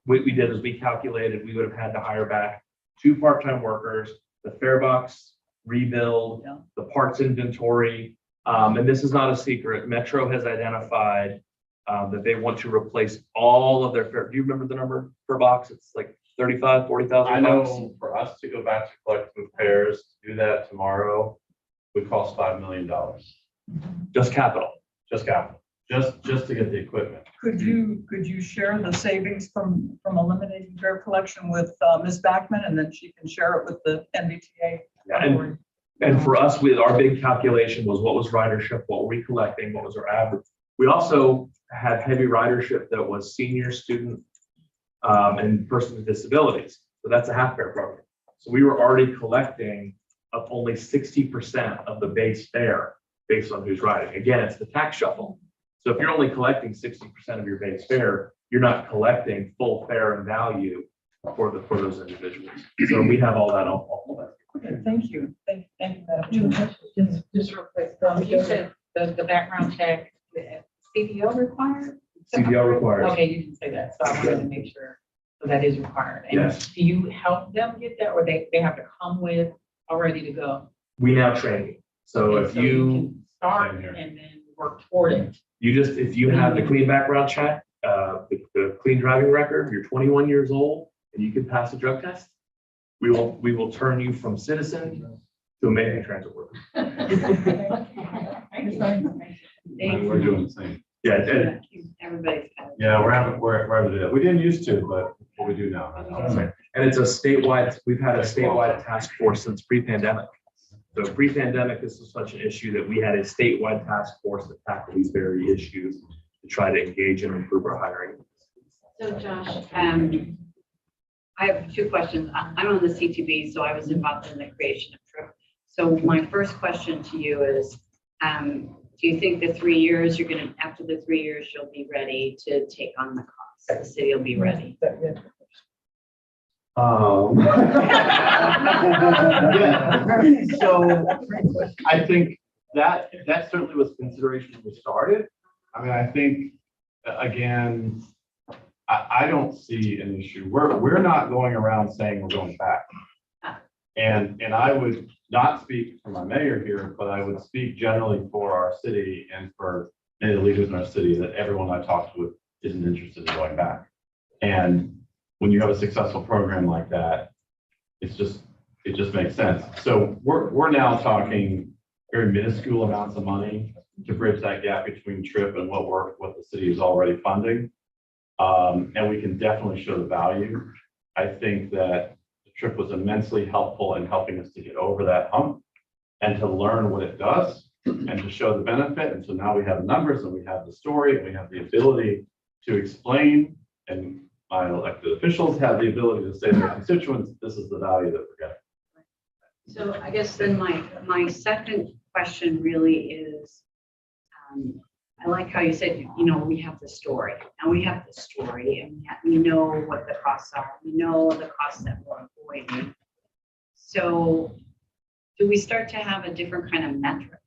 What we did is we calculated we would have had to hire back 2 part-time workers, the fare box rebuild, Yeah. the parts inventory. And this is not a secret. Metro has identified that they want to replace all of their fare. Do you remember the number per box? It's like 35, 40,000. I know for us to go back to collecting fares, to do that tomorrow would cost $5 million. Just capital. Just capital, just to get the equipment. Could you share the savings from eliminating fare collection with Ms. Backman, and then she can share it with the NVTA? And for us, our big calculation was what was ridership, what were we collecting, what was our average. We also had heavy ridership that was senior, student, and person with disabilities. So that's a half fare program. So we were already collecting up only 60% of the base fare based on who's riding. Again, it's the tax shuffle. So if you're only collecting 60% of your base fare, you're not collecting full fare and value for those individuals. So we have all that all. Okay, thank you. Thank you, Madam Chair. Just real quick, you said the background check, CDL required? CDL requires. Okay, you can say that, so I wanted to make sure, so that is required. And Yes. do you help them get that, or they have to come with already to go? We now train you. So And if you can start Same here. and then work toward it. if you have the clean background check, the clean driving record, you're 21 years old and you can pass a drug test, we will turn you from citizen to amazing transit worker. We're doing the same. Yeah, and Everybody's. Yeah, we're having to do that. We didn't used to, but we do now. it's a statewide, we've had a statewide task force since pre-pandemic. So pre-pandemic, this was such an issue that we had a statewide task force to tackle these very issues to try to engage and improve our hiring. So Josh, I have 2 questions. I'm on the CTB, so I was involved in the creation of TRIP. So my first question to you is, do you think the 3 years after the 3 years, you'll be ready to take on the cost? The city will be ready. Yeah. So I think that certainly was consideration when we started. I mean, I think, again, I don't see an issue. We're not going around saying we're going back. And I would not speak for my mayor here, but I would speak generally for our city and for many of the leaders in our city that everyone I talked with isn't interested in going back. And when you have a successful program like that, it just makes sense. So we're now talking very minuscule amounts of money to bridge that gap between TRIP and what the city is already funding. And we can definitely show the value. I think that the TRIP was immensely helpful in helping us to get over that hump and to learn what it does and to show the benefit. And so now we have numbers and we have the story and we have the ability to explain, and my elected officials have the ability to say to their constituents, this is the value that we're getting. So I guess then my second question really is, I like how you said, we have the story, and we have the story, and we know what the costs are. We know the costs that we're avoiding. So do we start to have a different kind of metric?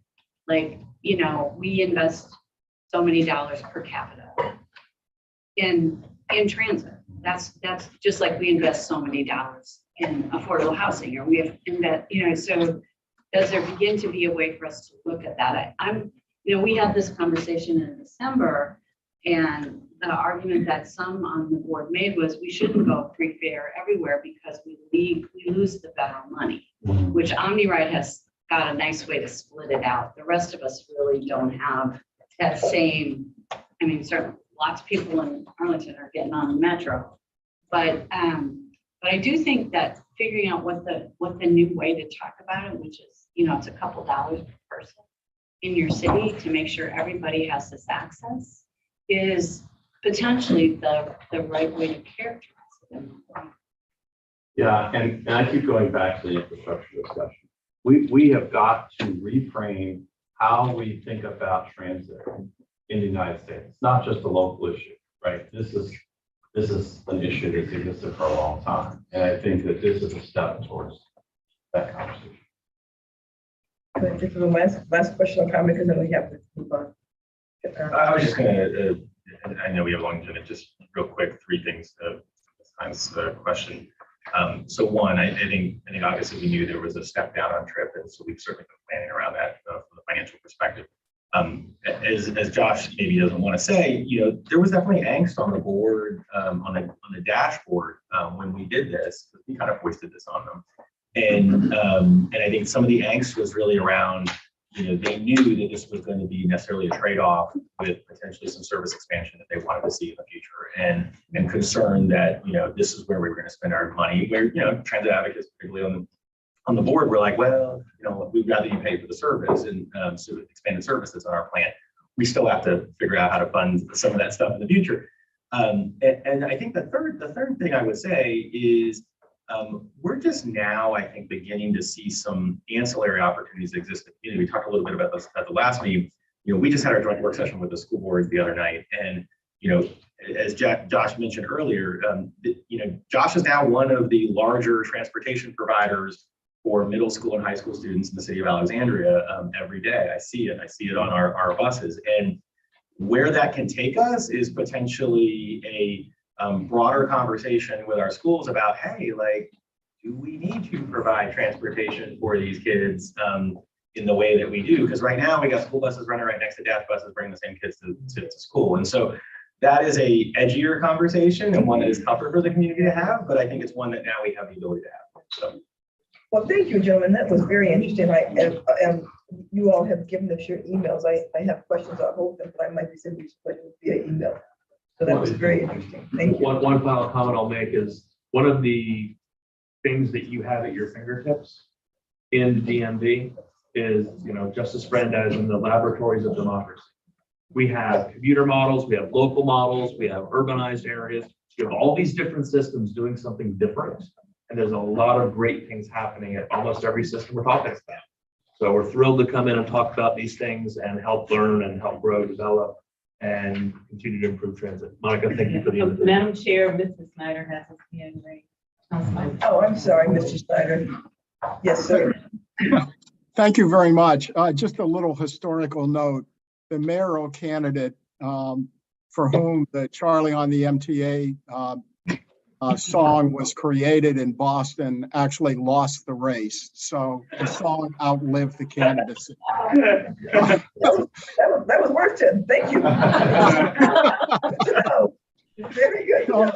Like, we invest so many dollars per capita in transit. That's just like we invest so many dollars in affordable housing, or we have invest, so does there begin to be a way for us to look at that? We had this conversation in December, and the argument that some on the board made was we shouldn't go free fare everywhere because we lose the federal money, which OmniRide has got a nice way to split it out. The rest of us really don't have that same, certainly lots of people in Arlington are getting on the metro. But I do think that figuring out what the new way to talk about it, which is, it's a couple dollars per person in your city to make sure everybody has this access, is potentially the right way to characterize it. Yeah, and I keep going back to the infrastructure discussion. We have got to reframe how we think about transit in the United States. It's not just a local issue, right? This is an issue that's existed for a long time. And I think that this is a step towards that conversation. This is the last question or comment, because then we have to move on. I was just gonna, I know we have long agenda, just real quick, 3 things this time's question. So one, I think obviously we knew there was a step down on trip, and so we've certainly been planning around that from the financial perspective. As Josh maybe doesn't want to say, there was definitely angst on the board, on the dashboard when we did this, because we kind of foisted this on them. And I think some of the angst was really around, they knew that this was going to be necessarily a trade-off with potentially some service expansion that they wanted to see in the future, and concerned that, this is where we were going to spend our money, where, transit advocates, particularly on the board, we're like, well, we'd rather you pay for the service and so expanded services on our plan. We still have to figure out how to fund some of that stuff in the future. And I think the third thing I would say is, we're just now, I think, beginning to see some ancillary opportunities that exist. We talked a little bit about this at the last meeting. We just had our joint work session with the school boards the other night, and as Josh mentioned earlier, Josh is now one of the larger transportation providers for middle school and high school students in the city of Alexandria every day. I see it on our buses, and where that can take us is potentially a broader conversation with our schools about, hey, do we need to provide transportation for these kids in the way that we do? Because right now we got school buses running right next to dash buses bringing the same kids to school. And so that is a edgier conversation and one that is tougher for the community to have, but I think it's one that now we have the ability to have. So. Well, thank you, gentlemen. That was very interesting. You all have given us your emails. I have questions. I hope that I might be sending these questions via email. So that was very interesting. Thank you. One final comment I'll make is one of the things that you have at your fingertips in the DMV is, Justice Brandeis in the laboratories of democracy. We have commuter models, we have local models, we have urbanized areas. We have all these different systems doing something different. And there's a lot of great things happening at almost every system we're talking about. So we're thrilled to come in and talk about these things and help learn and help grow, develop, and continue to improve transit. Monica, thank you for the invitation. Madam Chair, Mr. Snyder has his hand raised. Oh, I'm sorry, Mr. Snyder. Yes, sir. Thank you very much. Just a little historical note. The mayoral candidate for whom the Charlie on the MTA song was created in Boston actually lost the race. So the song outlived the candidacy. That was worth it. Thank you. Very good.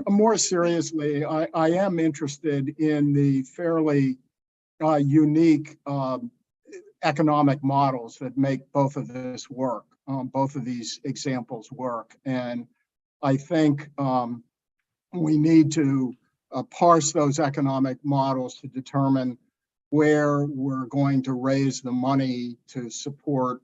More seriously, I am interested in the fairly unique economic models that make both of this work, both of these examples work. And I think we need to parse those economic models to determine where we're going to raise the money to support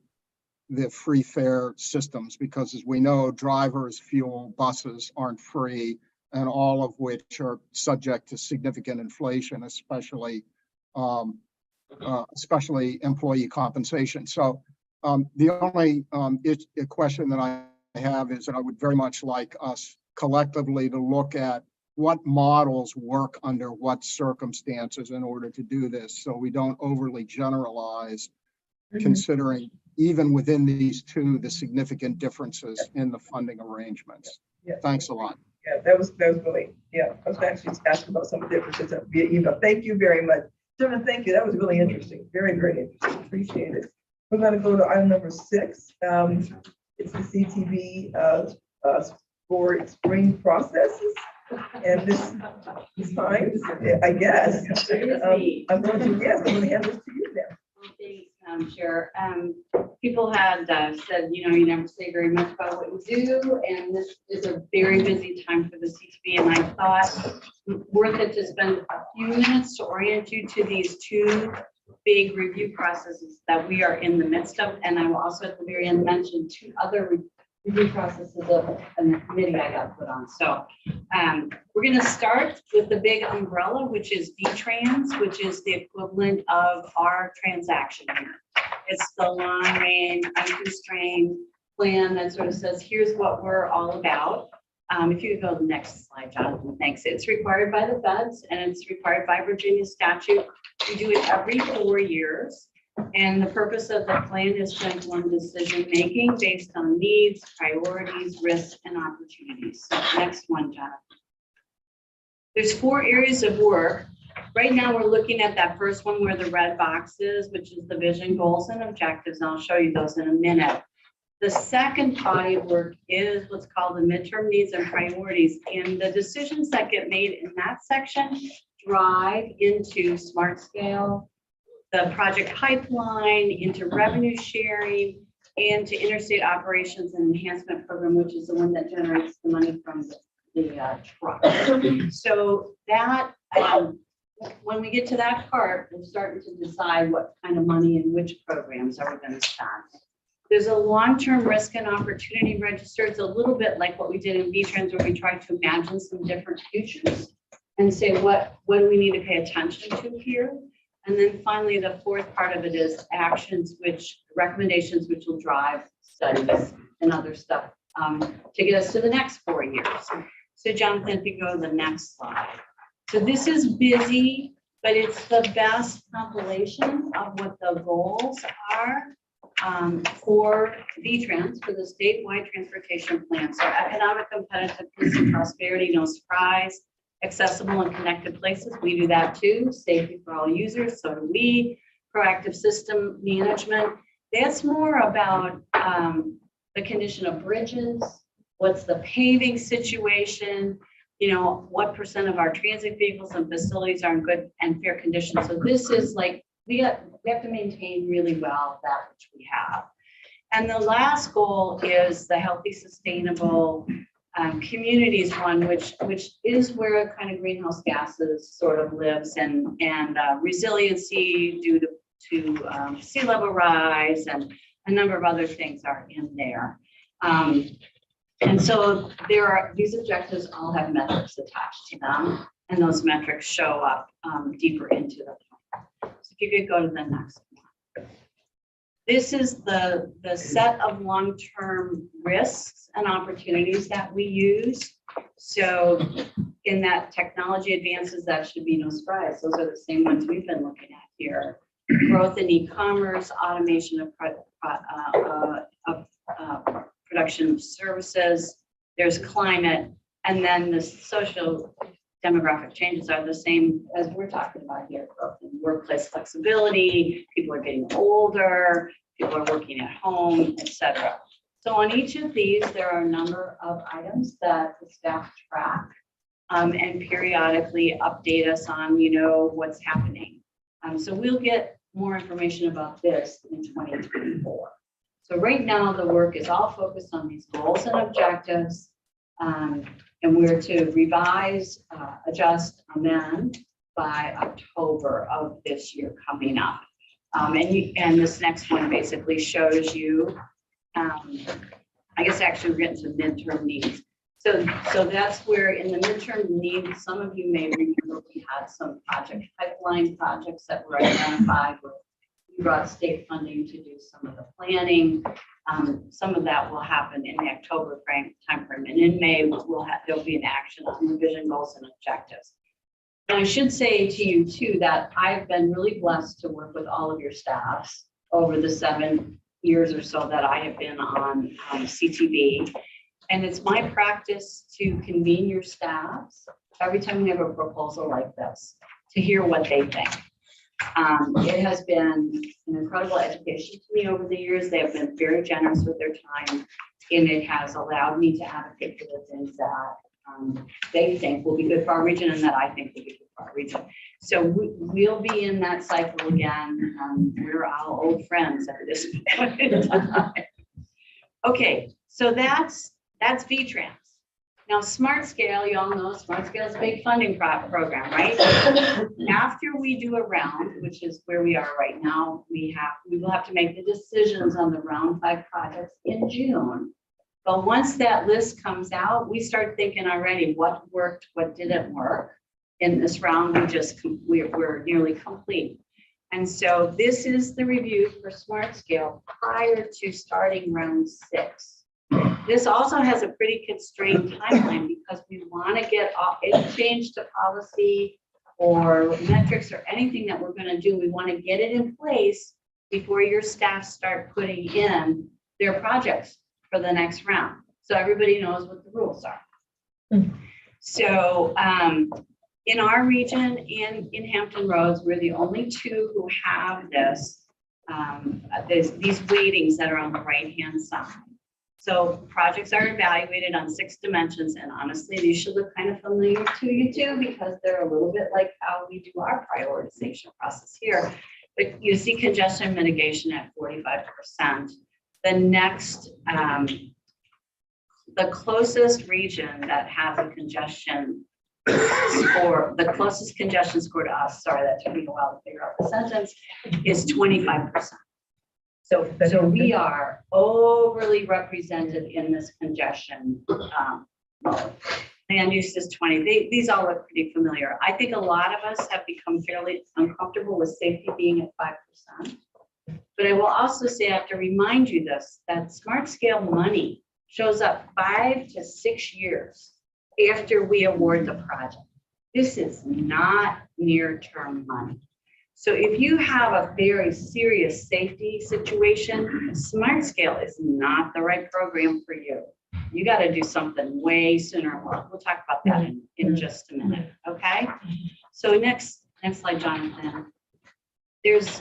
the free fare systems, because as we know, drivers, fuel, buses aren't free, and all of which are subject to significant inflation, especially employee compensation. So the only question that I have is that I would very much like us collectively to look at what models work under what circumstances in order to do this, so we don't overly generalize, considering even within these two, the significant differences in the funding arrangements. Yeah. Thanks a lot. Yeah, that was really, yeah, I was actually asking about some of the differences via email. Thank you very much. Gentlemen, thank you. That was really interesting. Very, very interesting. Appreciate it. We're gonna go to item number 6. It's the CTV for spring processes. And this time, I guess, I'm going to hand this to you now. Thanks, Madam Chair. People had said, you never say very much about what you do, and this is a very busy time for the CTV, and I thought worth it to spend a few minutes to orient you to these two big review processes that we are in the midst of, and I will also at the very end mention 2 other review processes of a committee I got put on. So we're going to start with the big umbrella, which is VTrans, which is the equivalent of our transaction here. It's the long range, unconstrained plan that sort of says, here's what we're all about. If you could go to the next slide, Jonathan, thanks. It's required by the feds and it's required by Virginia statute. We do it every 4 years. And the purpose of the plan is to inform decision-making based on needs, priorities, risks, and opportunities. So next one, Jonathan. There's 4 areas of work. Right now, we're looking at that first one where the red box is, which is the vision, goals, and objectives. And I'll show you those in a minute. The second body of work is what's called the midterm needs and priorities. And the decisions that get made in that section drive into smart scale, the project pipeline, into revenue sharing, and to interstate operations and enhancement program, which is the one that generates the money from the truck. So that, when we get to that part, we're starting to decide what kind of money and which programs are we going to spend. There's a long-term risk and opportunity register. It's a little bit like what we did in VTrans, where we tried to imagine some different futures and say, what do we need to pay attention to here? And then finally, the 4th part of it is actions, recommendations, which will drive studies and other stuff to get us to the next 4 years. So Jonathan, if you go to the next slide. So this is busy, but it's the best compilation of what the goals are for VTrans, for the statewide transportation plan. So economic competitiveness and prosperity, no surprise. Accessible and connected places, we do that too. Safety for all users, so do we. Proactive system management, that's more about the condition of bridges. What's the paving situation? What % of our transit vehicles and facilities are in good and fair condition. So this is like, we have to maintain really well that which we have. And the last goal is the healthy, sustainable communities one, which is where kind of greenhouse gases sort of lives, and resiliency due to sea level rise and a number of other things are in there. And so these objectives all have metrics attached to them, and those metrics show up deeper into the plan. So if you could go to the next one. This is the set of long-term risks and opportunities that we use. So in that technology advances, that should be no surprise. Those are the same ones we've been looking at here. Growth in e-commerce, automation of production of services. There's climate, and then the social demographic changes are the same as we're talking about here. Growth in workplace flexibility, people are getting older, people are working at home, etc. So on each of these, there are a number of items that the staff track and periodically update us on, what's happening. So we'll get more information about this in 2024. So right now, the work is all focused on these goals and objectives, and we're to revise, adjust, amend by October of this year coming up. And this next one basically shows you, I guess actually we're getting to midterm needs. So that's where in the midterm needs, some of you may remember we had some project pipeline projects that were identified where we brought state funding to do some of the planning. Some of that will happen in the October timeframe, and in May there'll be an action on the vision, goals, and objectives. And I should say to you too that I've been really blessed to work with all of your staffs over the 7 years or so that I have been on CTV. And it's my practice to convene your staffs every time we have a proposal like this, to hear what they think. It has been an incredible education to me over the years. They have been very generous with their time, and it has allowed me to advocate for the things that they think will be good for our region and that I think will be good for our region. So we'll be in that cycle again. We're all old friends at this point in time. Okay, so that's VTrans. Now, Smart Scale, you all know Smart Scale is a big funding program, right? After we do a round, which is where we are right now, we will have to make the decisions on the round 5 projects in June. But once that list comes out, we start thinking already what worked, what didn't work. In this round, we're nearly complete. And so this is the review for Smart Scale prior to starting round 6. This also has a pretty constrained timeline because we want to get any change to policy or metrics or anything that we're going to do. We want to get it in place before your staff start putting in their projects for the next round. So everybody knows what the rules are. So in our region, in Hampton Roads, we're the only 2 who have this. There's these weightings that are on the right-hand side. So projects are evaluated on 6 dimensions, and honestly, these should look kind of familiar to you too, because they're a little bit like how we do our prioritization process here. But you see congestion mitigation at 45%. The next, the closest region that has a congestion score, the closest congestion score to us, sorry, that took me a while to figure out the sentence, is 25%. So we are overly represented in this congestion mode. Land use is 20. These all look pretty familiar. I think a lot of us have become fairly uncomfortable with safety being at 5%. But I will also say, I have to remind you this, that Smart Scale money shows up 5 to 6 years after we award the project. This is not near-term money. So if you have a very serious safety situation, Smart Scale is not the right program for you. You got to do something way sooner. We'll talk about that in just a minute, okay? So next slide, Jonathan. There's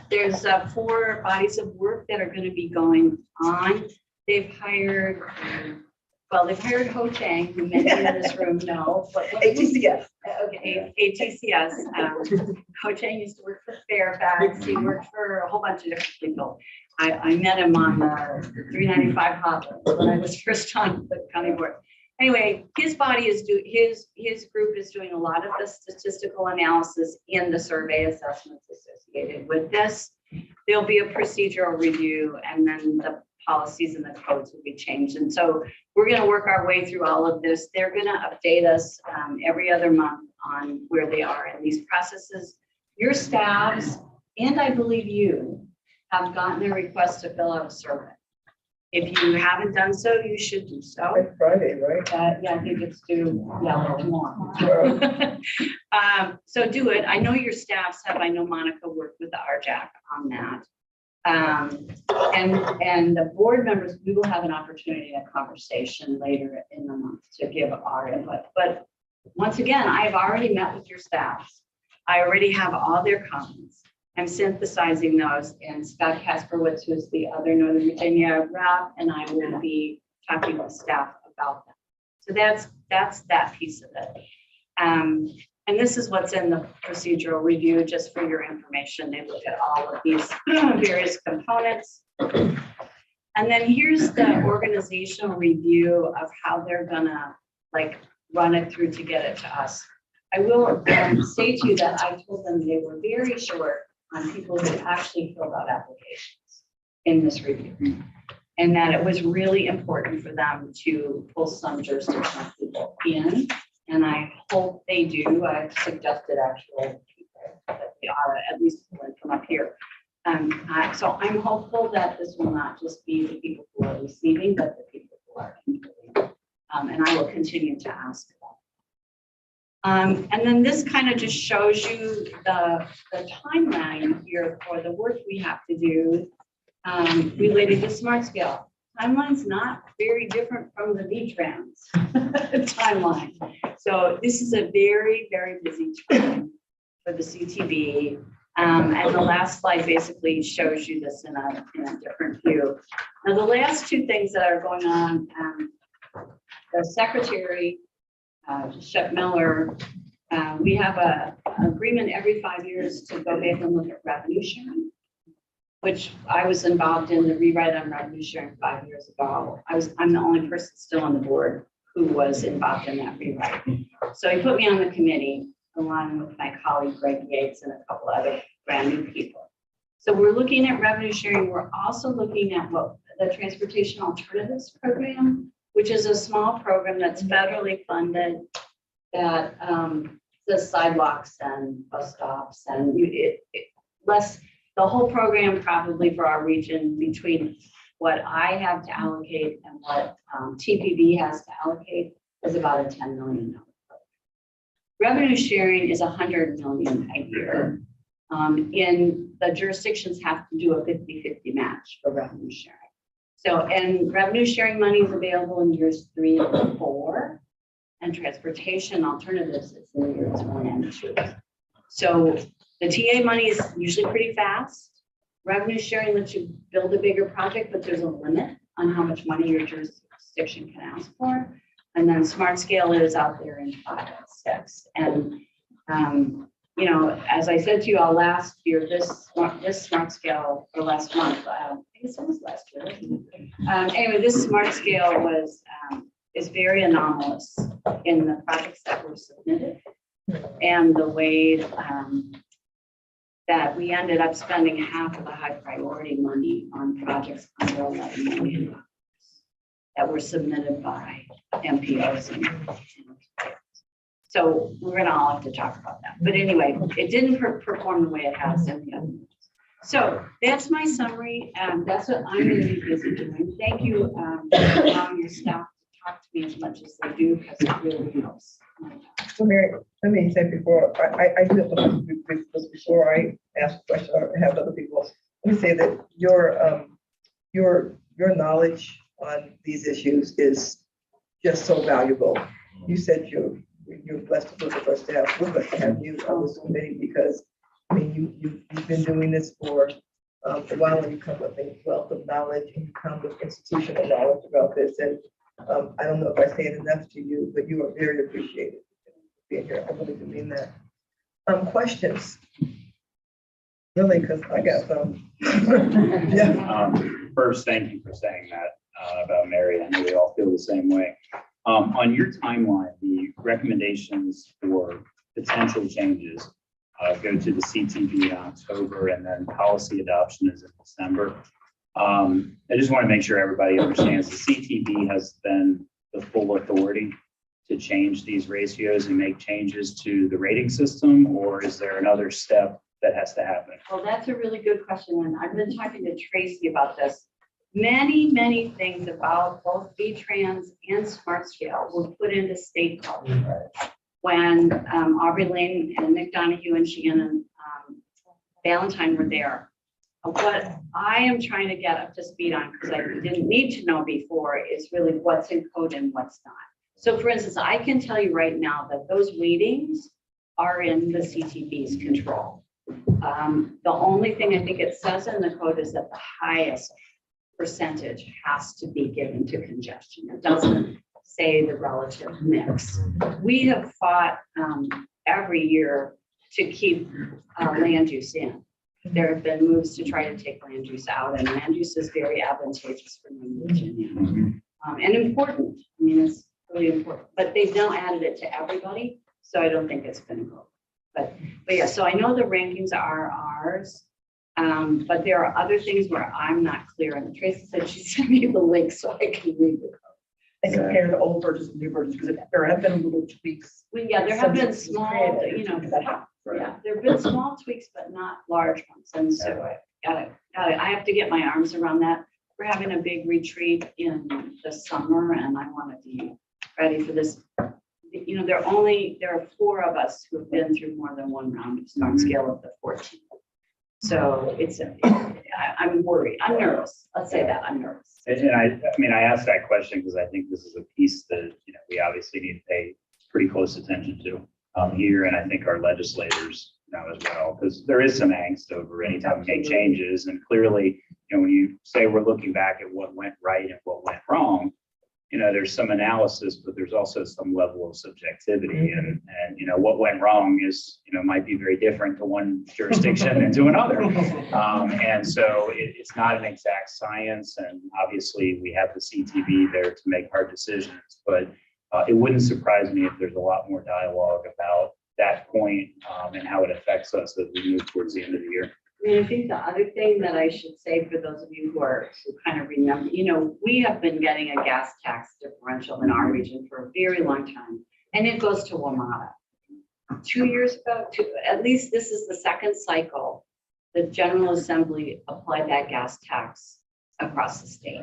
4 bodies of work that are going to be going on. They've hired, they've hired Ho Chang, who many in this room know. But ATCS. Okay, ATCS. Ho Chang used to work for Fairfax. He worked for a whole bunch of different people. I met him on the 395 hotline when I was first on the county board. Anyway, his group is doing a lot of the statistical analysis and the survey assessments associated with this. There'll be a procedural review, and then the policies and the codes will be changed. And so we're going to work our way through all of this. They're going to update us every other month on where they are in these processes. Your staffs, and I believe you, have gotten a request to fill out a survey. If you haven't done so, you should do so. It's Friday, right? Yeah, I think it's due, tomorrow. So do it. I know your staffs have, I know Monica worked with the RJAC on that. And the board members, we will have an opportunity, a conversation later in the month to give our input. But once again, I have already met with your staffs. I already have all their comments. I'm synthesizing those, and Scott Kasperwitz, who's the other Northern Virginia rep, and I will be talking with staff about that. So that's that piece of it. And this is what's in the procedural review, just for your information. They look at all of these various components. And then here's the organizational review of how they're gonna run it through to get it to us. I will say to you that I told them they were very short on people who actually filled out applications in this review. And that it was really important for them to pull some jurisdictional people in. And I hope they do. I've suggested actual people that they are at least pulling from up here. So I'm hopeful that this will not just be the people who are receiving, but the people who are including. And I will continue to ask them. And then this kind of just shows you the timeline here for the work we have to do. related to Smart Scale. Timeline's not very different from the V-Trans timeline. So this is a very, very busy time for the CTV. And the last slide basically shows you this in a different view. Now, the last two things that are going on, the secretary, Shep Miller, we have an agreement every 5 years to go back and look at revenue sharing, which I was involved in the rewrite on revenue sharing 5 years ago. I'm the only person still on the board who was involved in that rewrite. So he put me on the committee along with my colleague Greg Yates and a couple other brand new people. So we're looking at revenue sharing. We're also looking at what the Transportation Alternatives Program, which is a small program that's federally funded that does sidewalks and bus stops and the whole program probably for our region between what I have to allocate and what TPV has to allocate is about a $10 million program. Revenue sharing is $100 million a year. In the jurisdictions have to do a 50-50 match for revenue sharing. So, and revenue sharing money is available in years 3 and 4, and transportation alternatives is in years 1 and 2. So the TA money is usually pretty fast. Revenue sharing lets you build a bigger project, but there's a limit on how much money your jurisdiction can ask for. And then Smart Scale is out there in 5 and 6. And you know, as I said to you all last year, this Smart Scale, or last month, I think it was last year. Anyway, this Smart Scale is very anomalous in the projects that were submitted and the way that we ended up spending half of the high priority money on projects under $11 million that were submitted by MPOs. So we're gonna all have to talk about that. But anyway, it didn't perform the way it has in the other ones. So that's my summary, and that's what I'm gonna be busy doing. Thank you for allowing your staff to talk to me as much as they do, because it really helps. So Mary, let me say before, I do have to, before I ask a question or have other people, let me say that your knowledge on these issues is just so valuable. You said you're blessed to look at us to have, we're blessed to have you on this committee because, I mean, you've been doing this for a while, and you come with a wealth of knowledge and you come with institutional knowledge about this. And I don't know if I say it enough to you, but you are very appreciated being here. I really do mean that. Questions? Really, because I got some. Yeah. First, thank you for saying that about Mary. I know we all feel the same way. On your timeline, the recommendations for potential changes go to the CTV in October, and then policy adoption is in December. I just want to make sure everybody understands the CTV has then the full authority to change these ratios and make changes to the rating system, or is there another step that has to happen? Well, that's a really good question, and I've been talking to Tracy about this. Many things about both V-Trans and Smart Scale were put into state policy when Aubrey Lane and Nick Donahue and Shannon Valentine were there. What I am trying to get up to speed on, because I didn't need to know before, is really what's in code and what's not. So for instance, I can tell you right now that those weightings are in the CTV's control. The only thing I think it says in the code is that the highest percentage has to be given to congestion. It doesn't say the relative mix. We have fought every year to keep land use in. There have been moves to try to take land use out, and land use is very advantageous for New Virginia and important. I mean, it's really important, but they've now added it to everybody, so I don't think it's been good. But yeah, so I know the rankings are ours. But there are other things where I'm not clear, and Tracy said she sent me the link so I can read the code. And compare the old versions and new versions, because there have been little tweaks. Well, yeah, there have been small, you know, yeah, there have been small tweaks, but not large ones. And so I got it. I have to get my arms around that. We're having a big retreat in the summer, and I want to be ready for this. You know, there are 4 of us who have been through more than one round of Smart Scale of the 14. So it's I'm worried. I'm nervous. Let's say that, I'm nervous. And I mean, I asked that question because I think this is a piece that, we obviously need to pay pretty close attention to here. And I think our legislators now as well, because there is some angst over anytime we make changes. And clearly, when you say we're looking back at what went right and what went wrong, there's some analysis, but there's also some level of subjectivity. And what went wrong is, might be very different to one jurisdiction than to another. And so it's not an exact science. And obviously we have the CTV there to make hard decisions, but it wouldn't surprise me if there's a lot more dialogue about that point and how it affects us as we move towards the end of the year. I think the other thing that I should say for those of you who kind of remember, we have been getting a gas tax differential in our region for a very long time, and it goes to WMATA. 2 years ago, at least this is the second cycle, the General Assembly applied that gas tax across the state.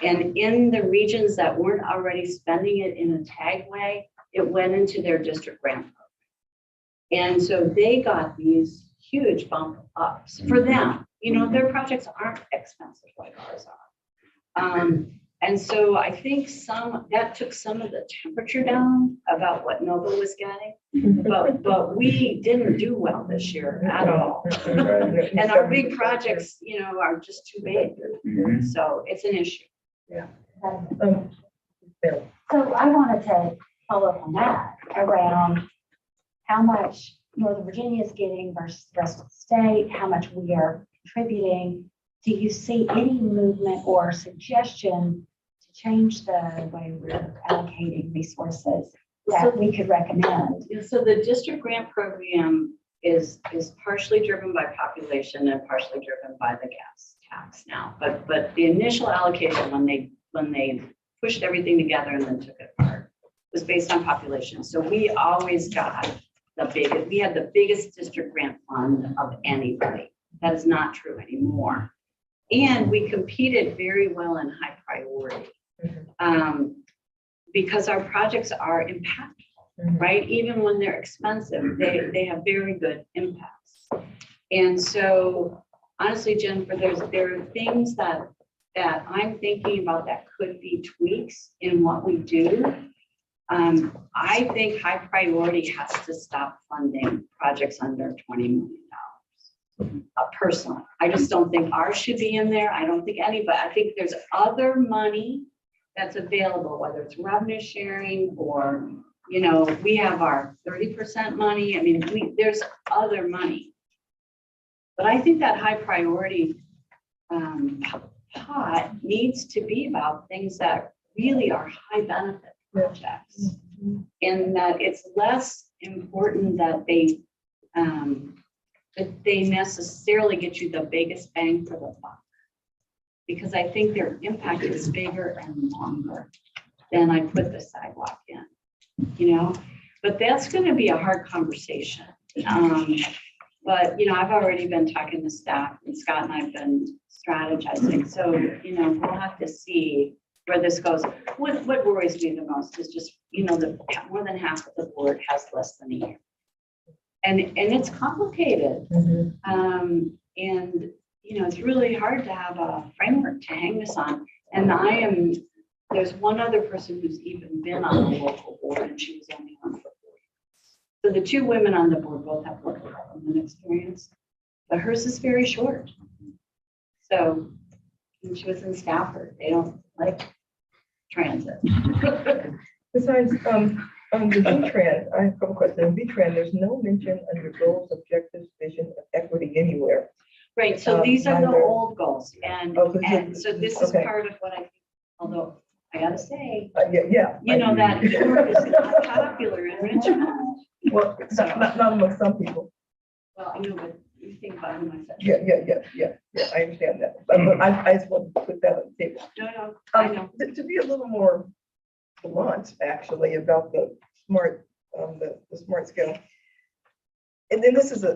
And in the regions that weren't already spending it in a tag way, it went into their district grant program. And so they got these huge bump ups for them. Their projects aren't expensive like ours are. And so I think that took some of the temperature down about what Nova was getting, but we didn't do well this year at all. And our big projects, are just too big. So it's an issue. Yeah. So I wanted to follow up on that around how much Northern Virginia is getting versus the rest of the state, how much we are contributing. Do you see any movement or suggestion to change the way we're allocating resources that we could recommend? So the district grant program is partially driven by population and partially driven by the gas tax now. But the initial allocation when they pushed everything together and then took it apart was based on population. So we always got we had the biggest district grant fund of anybody. That is not true anymore. And we competed very well in high priority because our projects are impactful, right? Even when they're expensive, they have very good impacts. And so honestly, Jennifer, there are things that I'm thinking about that could be tweaks in what we do. I think high priority has to stop funding projects under $20 million. Personally, I just don't think ours should be in there. I don't think anybody, I think there's other money that's available, whether it's revenue sharing or, we have our 30% money. I mean, there's other money. But I think that high priority pot needs to be about things that really are high benefit projects, and that it's less important that they necessarily get you the biggest bang for the buck, because I think their impact is bigger and longer than I put the sidewalk in, but that's going to be a hard conversation. But I've already been talking to staff, and Scott and I've been strategizing, so we'll have to see where this goes. What worries me the most is just, more than half of the board has less than a year. And it's complicated. And, it's really hard to have a framework to hang this on. And there's one other person who's even been on the local board, and she was only on for 4 years. So the two women on the board both have local government experience, but hers is very short. So and she was in Stafford. They don't like transit. Besides, on the V-Trans, I have a couple questions. In V-Trans, there's no mention under goals, objectives, vision of equity anywhere. Right, so these are the neither- old goals, and so this is okay. part of what I think, although I gotta say, Yeah. that York is not popular in Richmond. Well, not among some people. Well, I know, but you think about who I said. Yeah, I understand that. But I just want to put that on the table. No, I know. To be a little more blunt, actually, about the smart, the smart scale. And then this is a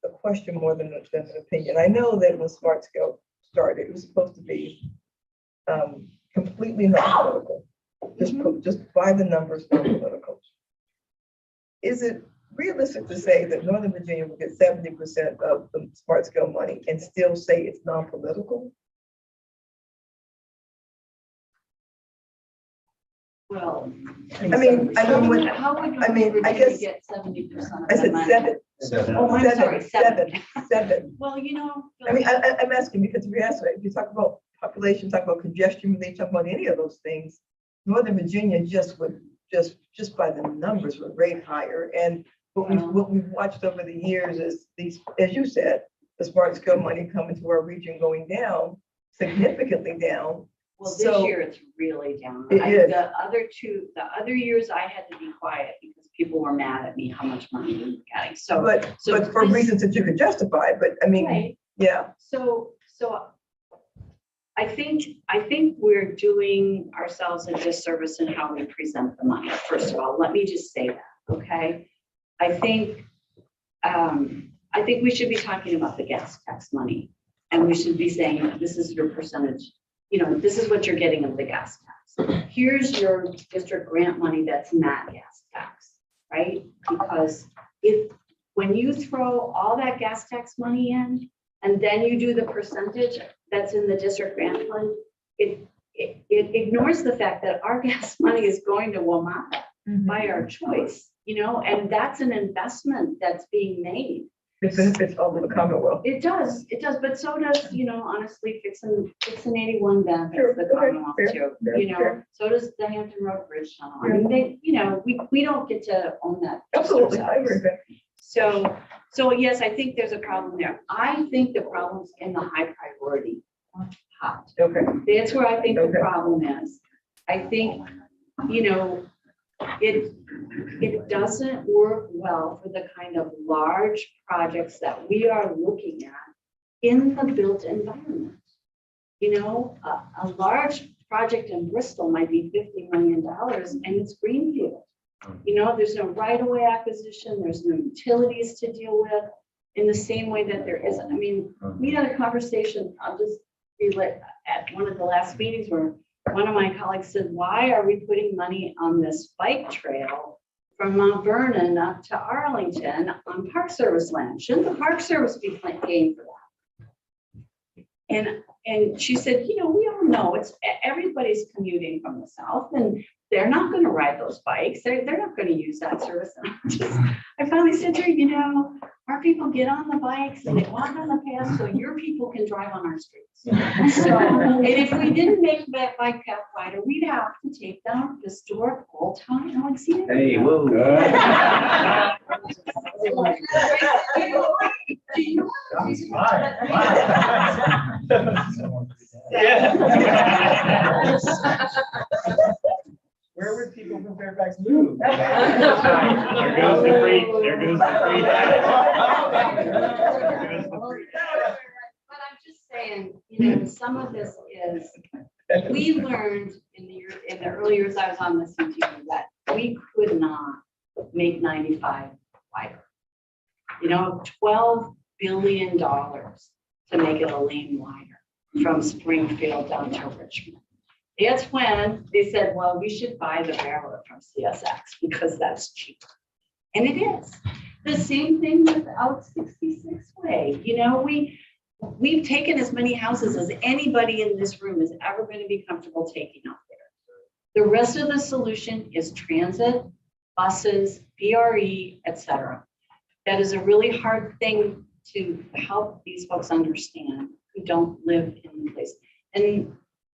question more than an opinion. I know that when Smart Scale started, it was supposed to be completely non-political, just by the numbers, non-political. Is it realistic to say that Northern Virginia will get 70% of the smart scale money and still say it's non-political? Well. I mean, when, How would I mean, I Virginia guess- get 70% I of the said money? Seven. Oh, I'm sorry, seven. Seven. Well, I mean, I'm asking because if you ask, if you talk about population, talk about congestion, they talk about any of those things, Northern Virginia just would, just by the numbers would rate higher. And what we've watched over the years is these, as you said, the smart skill money coming to our region going down, significantly down. Well, So- this year it's really down. It is. The other years I had to be quiet because people were mad at me how much money we were getting. So, But for this- reasons that you could justify, but I mean, Right. yeah. So I think we're doing ourselves a disservice in how we present the money. First of all, let me just say that, okay? I think we should be talking about the gas tax money, and we should be saying, this is your percentage, this is what you're getting of the gas tax. Here's your district grant money that's not gas tax, right? Because when you throw all that gas tax money in, and then you do the percentage that's in the district grant fund, it ignores the fact that our gas money is going to WMATA by our choice, and that's an investment that's being made. It benefits all of the Commonwealth. It does, but so does, honestly, fixing 81 benefits Sure, the okay, Commonwealth fair, too, fair. so does the Hampton Road Bridge Tunnel. I mean, we don't get to own that. just Absolutely, I ourselves. agree. So yes, I think there's a problem there. I think the problem's in the high priority pot. Okay. That's where I think the Okay. problem is. I think, it doesn't work well for the kind of large projects that we are looking at in the built environment. A large project in Bristol might be $50 million and it's greenfield. There's no right-of-way acquisition, there's no utilities to deal with in the same way that there isn't. I mean, we had a conversation, I'll just be at one of the last meetings where one of my colleagues said, why are we putting money on this bike trail from Mount Vernon up to Arlington on Park Service land? Shouldn't the Park Service be paying for that? And she said, we all know everybody's commuting from the south and they're not going to ride those bikes. They're not going to use that service. And I finally said to her, our people get on the bikes and they walk on the path so your people can drive on our streets. So, and if we didn't make that bike path wider, we'd have to take down historic Old Town Alexandria. Hey, whoa. Where would people from Fairfax move? There goes the free, there goes the free. But I'm just saying, some of this is, we learned in the early years I was on the CTV that we could not make 95 wider. $12 billion to make it a lane wider from Springfield down to Richmond. That's when they said, well, we should buy the railroad from CSX because that's cheaper. And it is. The same thing with Out 66 Way. We've taken as many houses as anybody in this room is ever going to be comfortable taking out there. The rest of the solution is transit, buses, BRE, etc. That is a really hard thing to help these folks understand who don't live in the place. And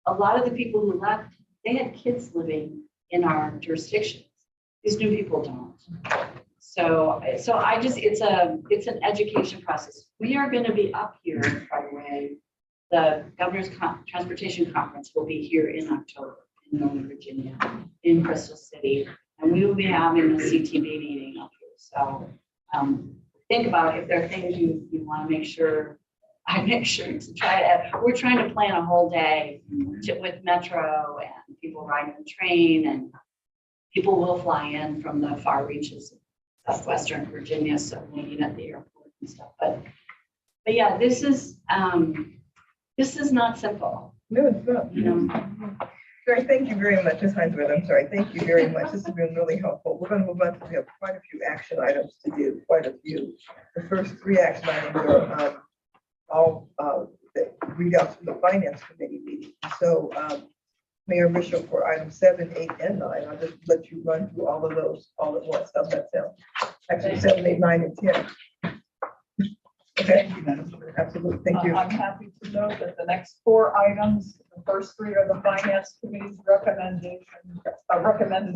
a lot of the people who left, they had kids living in our jurisdictions. These new people don't. So I just, it's an education process. We are going to be up here, by the way. The Governor's Transportation Conference will be here in October in Northern Virginia, in Crystal City, and we will be having a CTV meeting up here. So think about if there are things you want to make sure. I make sure to try to, we're trying to plan a whole day with Metro and people riding the train, and people will fly in from the far reaches of southwestern Virginia, so we'll meet at the airport and stuff. But yeah, this is not simple. No, it's not. Great, thank you very much, Ms. Heinz, I'm sorry, thank you very much, this has been really helpful. We're gonna move on, we have quite a few action items to do, quite a few. The first three action items are all that read out from the Finance Committee meeting. So Mayor Bishop, for items 7, 8, and 9, I'll just let you run through all of those all at once. How's that sound? Actually, 7, 8, 9, and 10. Okay, Thank you, Madam Chair. absolutely, thank you. I'm happy to note that the next 4 items, the first 3 are the Finance Committee's recommended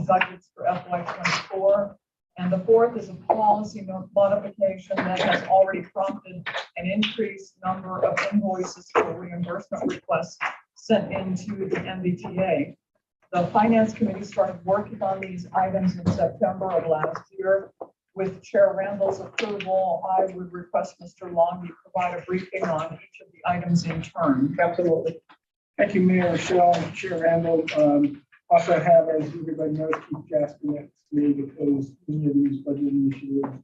budgets for FY '24. And the 4th is a policy modification that has already prompted an increased number of invoices for reimbursement requests sent into the MBTA. The Finance Committee started working on these items in September of last year. With Chair Randall's approval, I would request Mr. Longy provide a briefing on each of the items in turn. Absolutely. Thank you, Mayor Michelle, Chair Randall. Also have, as everybody knows, Chief Jasper next to me because many of these budget initiatives.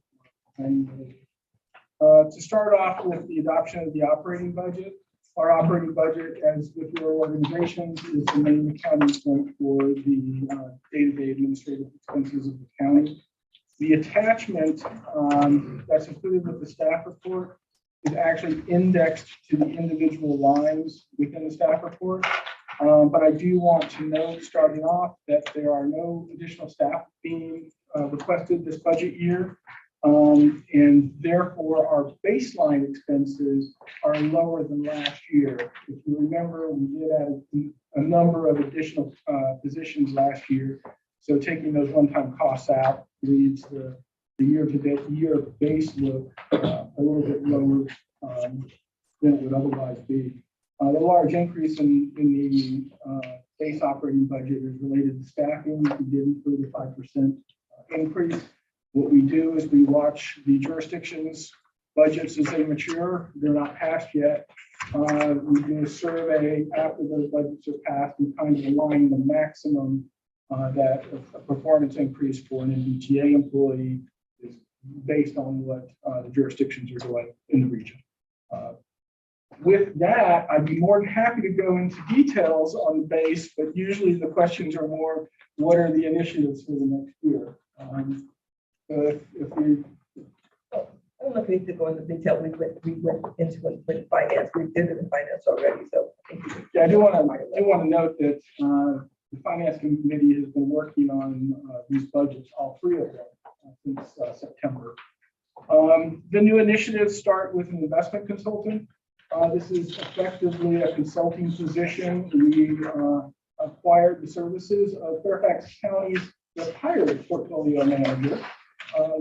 To start off with the adoption of the operating budget. Our operating budget, as with your organizations, is the main accounting point for the day-to-day administrative expenses of the county. The attachment that's included with the staff report is actually indexed to the individual lines within the staff report. But I do want to note, starting off, that there are no additional staff being requested this budget year. And therefore, our baseline expenses are lower than last year. If you remember, we did add a number of additional positions last year. So taking those one-time costs out leaves the year base look a little bit lower than it would otherwise be. The large increase in the base operating budget is related to staffing. We did include a 5% increase. What we do is we watch the jurisdictions' budgets as they mature. They're not passed yet. We do a survey after those budgets are passed and kind of align the maximum that a performance increase for an MBTA employee is based on what the jurisdictions are doing in the region. With that, I'd be more than happy to go into details on the base, but usually the questions are more, what are the initiatives for the next year? If we, I don't know if we need to go into detail. We went into it with finance. We did it in finance already, so. yeah, I do want to note that the Finance Committee has been working on these budgets, all 3 of them, since September. The new initiatives start with an investment consultant. This is effectively a consulting position. We acquired the services of Fairfax County's retired portfolio manager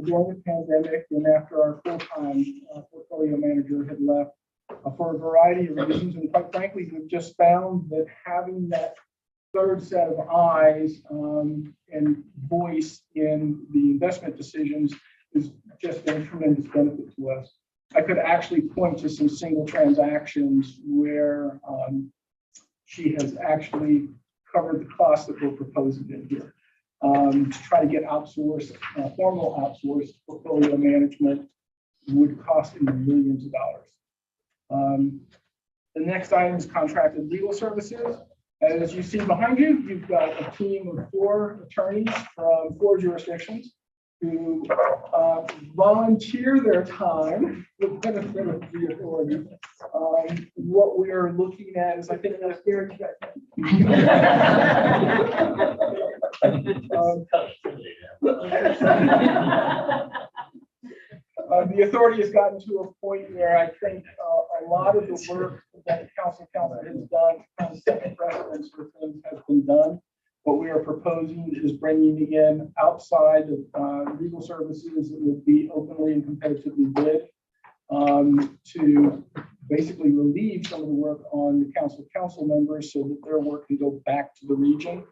during the pandemic and after our full-time portfolio manager had left for a variety of reasons. And quite frankly, we've just found that having that 3rd set of eyes and voice in the investment decisions is just a tremendous benefit to us. I could actually point to some single transactions where she has actually covered the costs that we're proposing in here. To try to get outsourced, formal outsourced portfolio management would cost in the millions of dollars. The next item is contracted legal services. As you see behind you, you've got a team of 4 attorneys from 4 jurisdictions who volunteer their time for the benefit of the authority. What we are looking at is, I think that's Gary. The authority has gotten to a point where I think a lot of the work that the council has done on second precedence for things has been done. What we are proposing is bringing in outside of legal services that would be openly and competitively bid to basically relieve some of the work on the council members so that their work can go back to the region.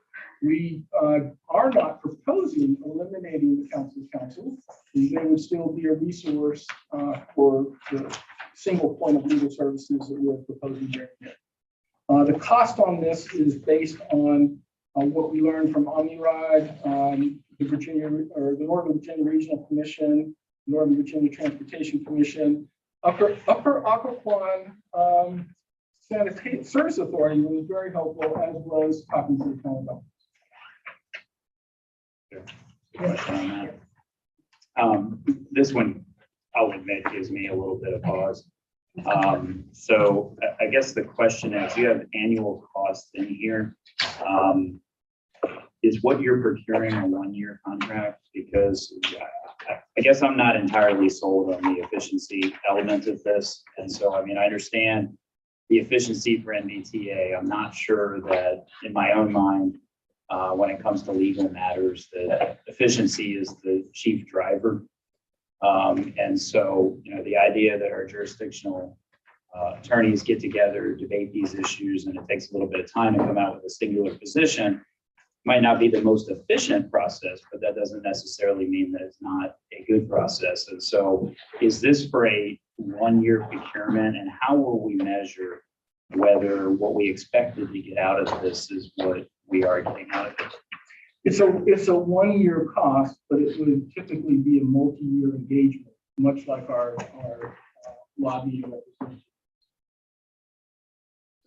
We are not proposing eliminating the council. They would still be a resource for the single point of legal services that we're proposing here. The cost on this is based on what we learned from OmniRide, the Northern Virginia Regional Commission, Northern Virginia Transportation Commission, Upper Occoquan Sanitation Service Authority was very helpful, as was Hopkins County. Question on that. This one, I'll admit, gives me a little bit of pause. So I guess the question is, you have annual costs in here. Is what you're procuring a one-year contract? Because I guess I'm not entirely sold on the efficiency element of this. And so, I mean, I understand the efficiency for NVTA. I'm not sure that in my own mind, when it comes to legal matters, that efficiency is the chief driver. And so, you know, the idea that our jurisdictional attorneys get together, debate these issues, and it takes a little bit of time to come out with a singular position might not be the most efficient process, but that doesn't necessarily mean that it's not a good process. And so is this for a one-year procurement, and how will we measure whether what we expected to get out of this is what we are getting out of it? It's a one-year cost, but it would typically be a multi-year engagement, much like our lobbying representation.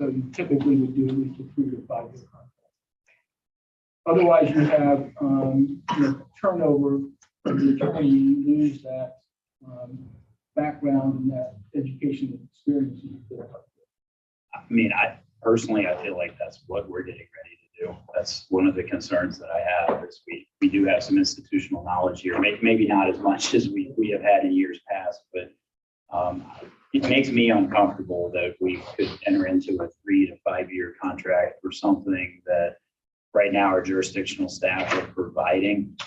So you typically would do at least a 3 to 5 year contract. Otherwise, you have turnover of the attorney, you lose that background and that education and experience. I mean, I personally feel like that's what we're getting ready to do. That's one of the concerns that I have, is we do have some institutional knowledge here, maybe not as much as we have had in years past, but it makes me uncomfortable that we could enter into a 3 to 5 year contract for something that right now our jurisdictional staff are providing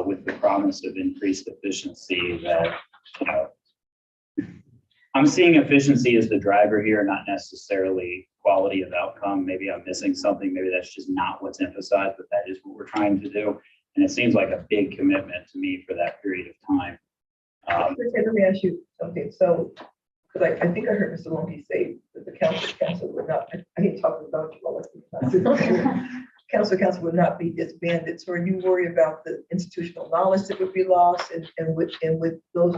with the promise of increased efficiency. That, you know, I'm seeing efficiency as the driver here, not necessarily quality of outcome. Maybe I'm missing something. Maybe that's just not what's emphasized, but that is what we're trying to do. And it seems like a big commitment to me for that period of time. Let me ask you something. So, because I think I heard Mr. Lumpy say that the council would not, I hate talking about you, council would not be disbanded. So are you worried about the institutional knowledge that would be lost, and with those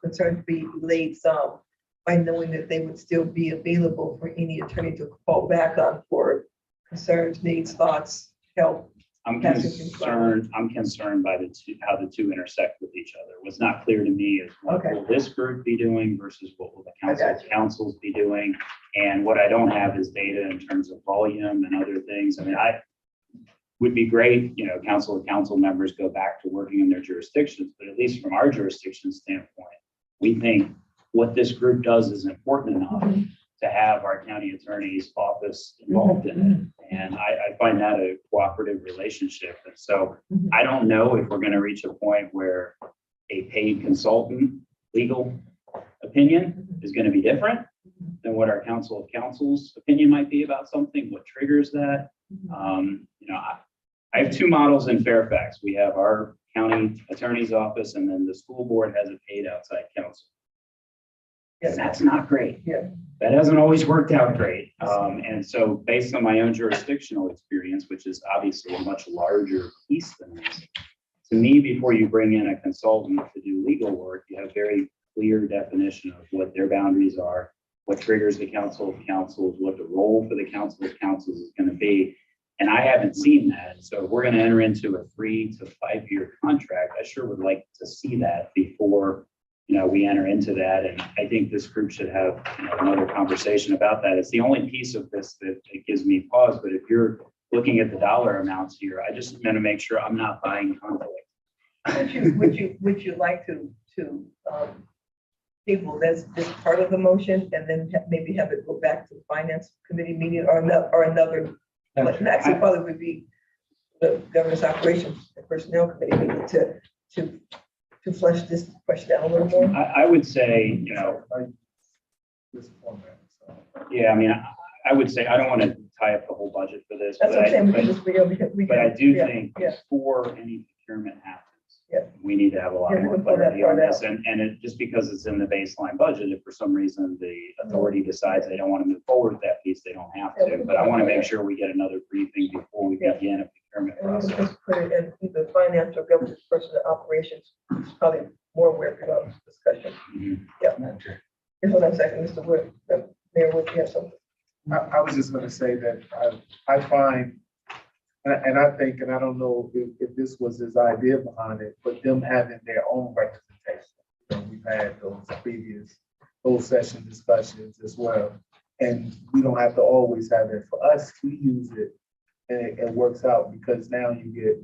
concerns be laid some by knowing that they would still be available for any attorney to fall back on for concerns, needs, thoughts, help? I'm concerned by how the two intersect with each other. What's not clear to me is what will this group be doing versus what will the councils be doing? And what I don't have is data in terms of volume and other things. I mean, I would be great, you know, council members go back to working in their jurisdictions, but at least from our jurisdiction standpoint, we think what this group does is important enough to have our county attorney's office involved in it. And I find that a cooperative relationship. And so I don't know if we're going to reach a point where a paid consultant legal opinion is going to be different than what our council of councils opinion might be about something, what triggers that. You know, I have two models in Fairfax. We have our county attorney's office, and then the school board has a paid outside counsel. And that's not great. That hasn't always worked out great. And so based on my own jurisdictional experience, which is obviously a much larger piece than this, to me, before you bring in a consultant to do legal work, you have very clear definition of what their boundaries are, what triggers the council of councils, what the role for the council of councils is going to be. And I haven't seen that. So if we're going to enter into a 3 to 5 year contract, I sure would like to see that before, you know, we enter into that. And I think this group should have, you know, another conversation about that. It's the only piece of this that it gives me pause. But if you're looking at the dollar amounts here, I just want to make sure I'm not buying conflict. Would you like to table this part of the motion and then maybe have it go back to the finance committee meeting or another? But next, it probably would be the governance operations and personnel committee meeting to flesh this question out a little more. I would say, you know, yeah, I mean, I would say I don't want to tie up the whole budget for this. That's what I'm saying. But I do think before any procurement happens, we need to have a lot more clarity on this. And it, just because it's in the baseline budget, if for some reason the authority decides they don't want to move forward with that piece, they don't have to. But I want to make sure we get another briefing before we begin a procurement process. Just put it in either finance or governance personnel operations. It's probably more aware of discussion. Yeah. Hold on a second, Mr. Wood. Mayor, would you have something? I was just gonna say that I find, and I think, and I don't know if this was his idea behind it, but them having their own representation. You know, we've had those previous closed session discussions as well. And we don't have to always have it. For us, we use it and it works out because now you get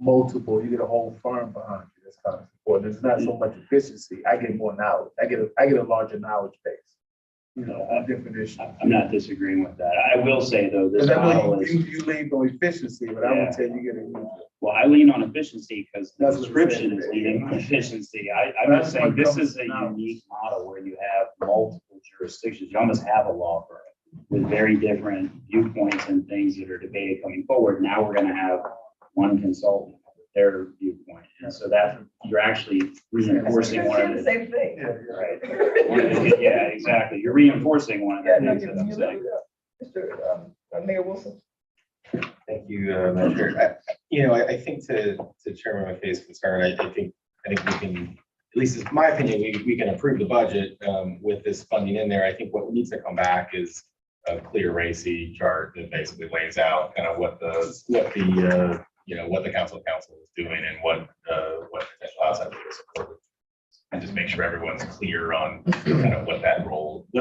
multiple, you get a whole firm behind you. That's kind of important. It's not so much efficiency. I get more knowledge. I get a larger knowledge base. You know, on different issues. I'm not disagreeing with that. I will say though, this Because I model know is. you lean on efficiency, but I Yeah. would tell you get it. Well, I lean on efficiency because the That's what it description is. is leaning on efficiency. I'm That's just saying what this comes is a now. unique model where you have multiple jurisdictions. You almost have a law firm with very different viewpoints and things that are debated coming forward. Now we're gonna have one consultant, with their viewpoint. And so that you're actually reinforcing one of The the. same thing. Right. Yeah, exactly. You're reinforcing one of Yeah, the no, things that I'm you saying. Mr. Mayor Wilson. Thank you, Madam Chair. You know, I think to Chairman McKay's concern, I think we can, at least in my opinion, we can approve the budget with this funding in there. I think what needs to come back is a clear RACI chart that basically lays out kind of what the council is doing and what potential outside support would. And just make sure everyone's clear on kind of what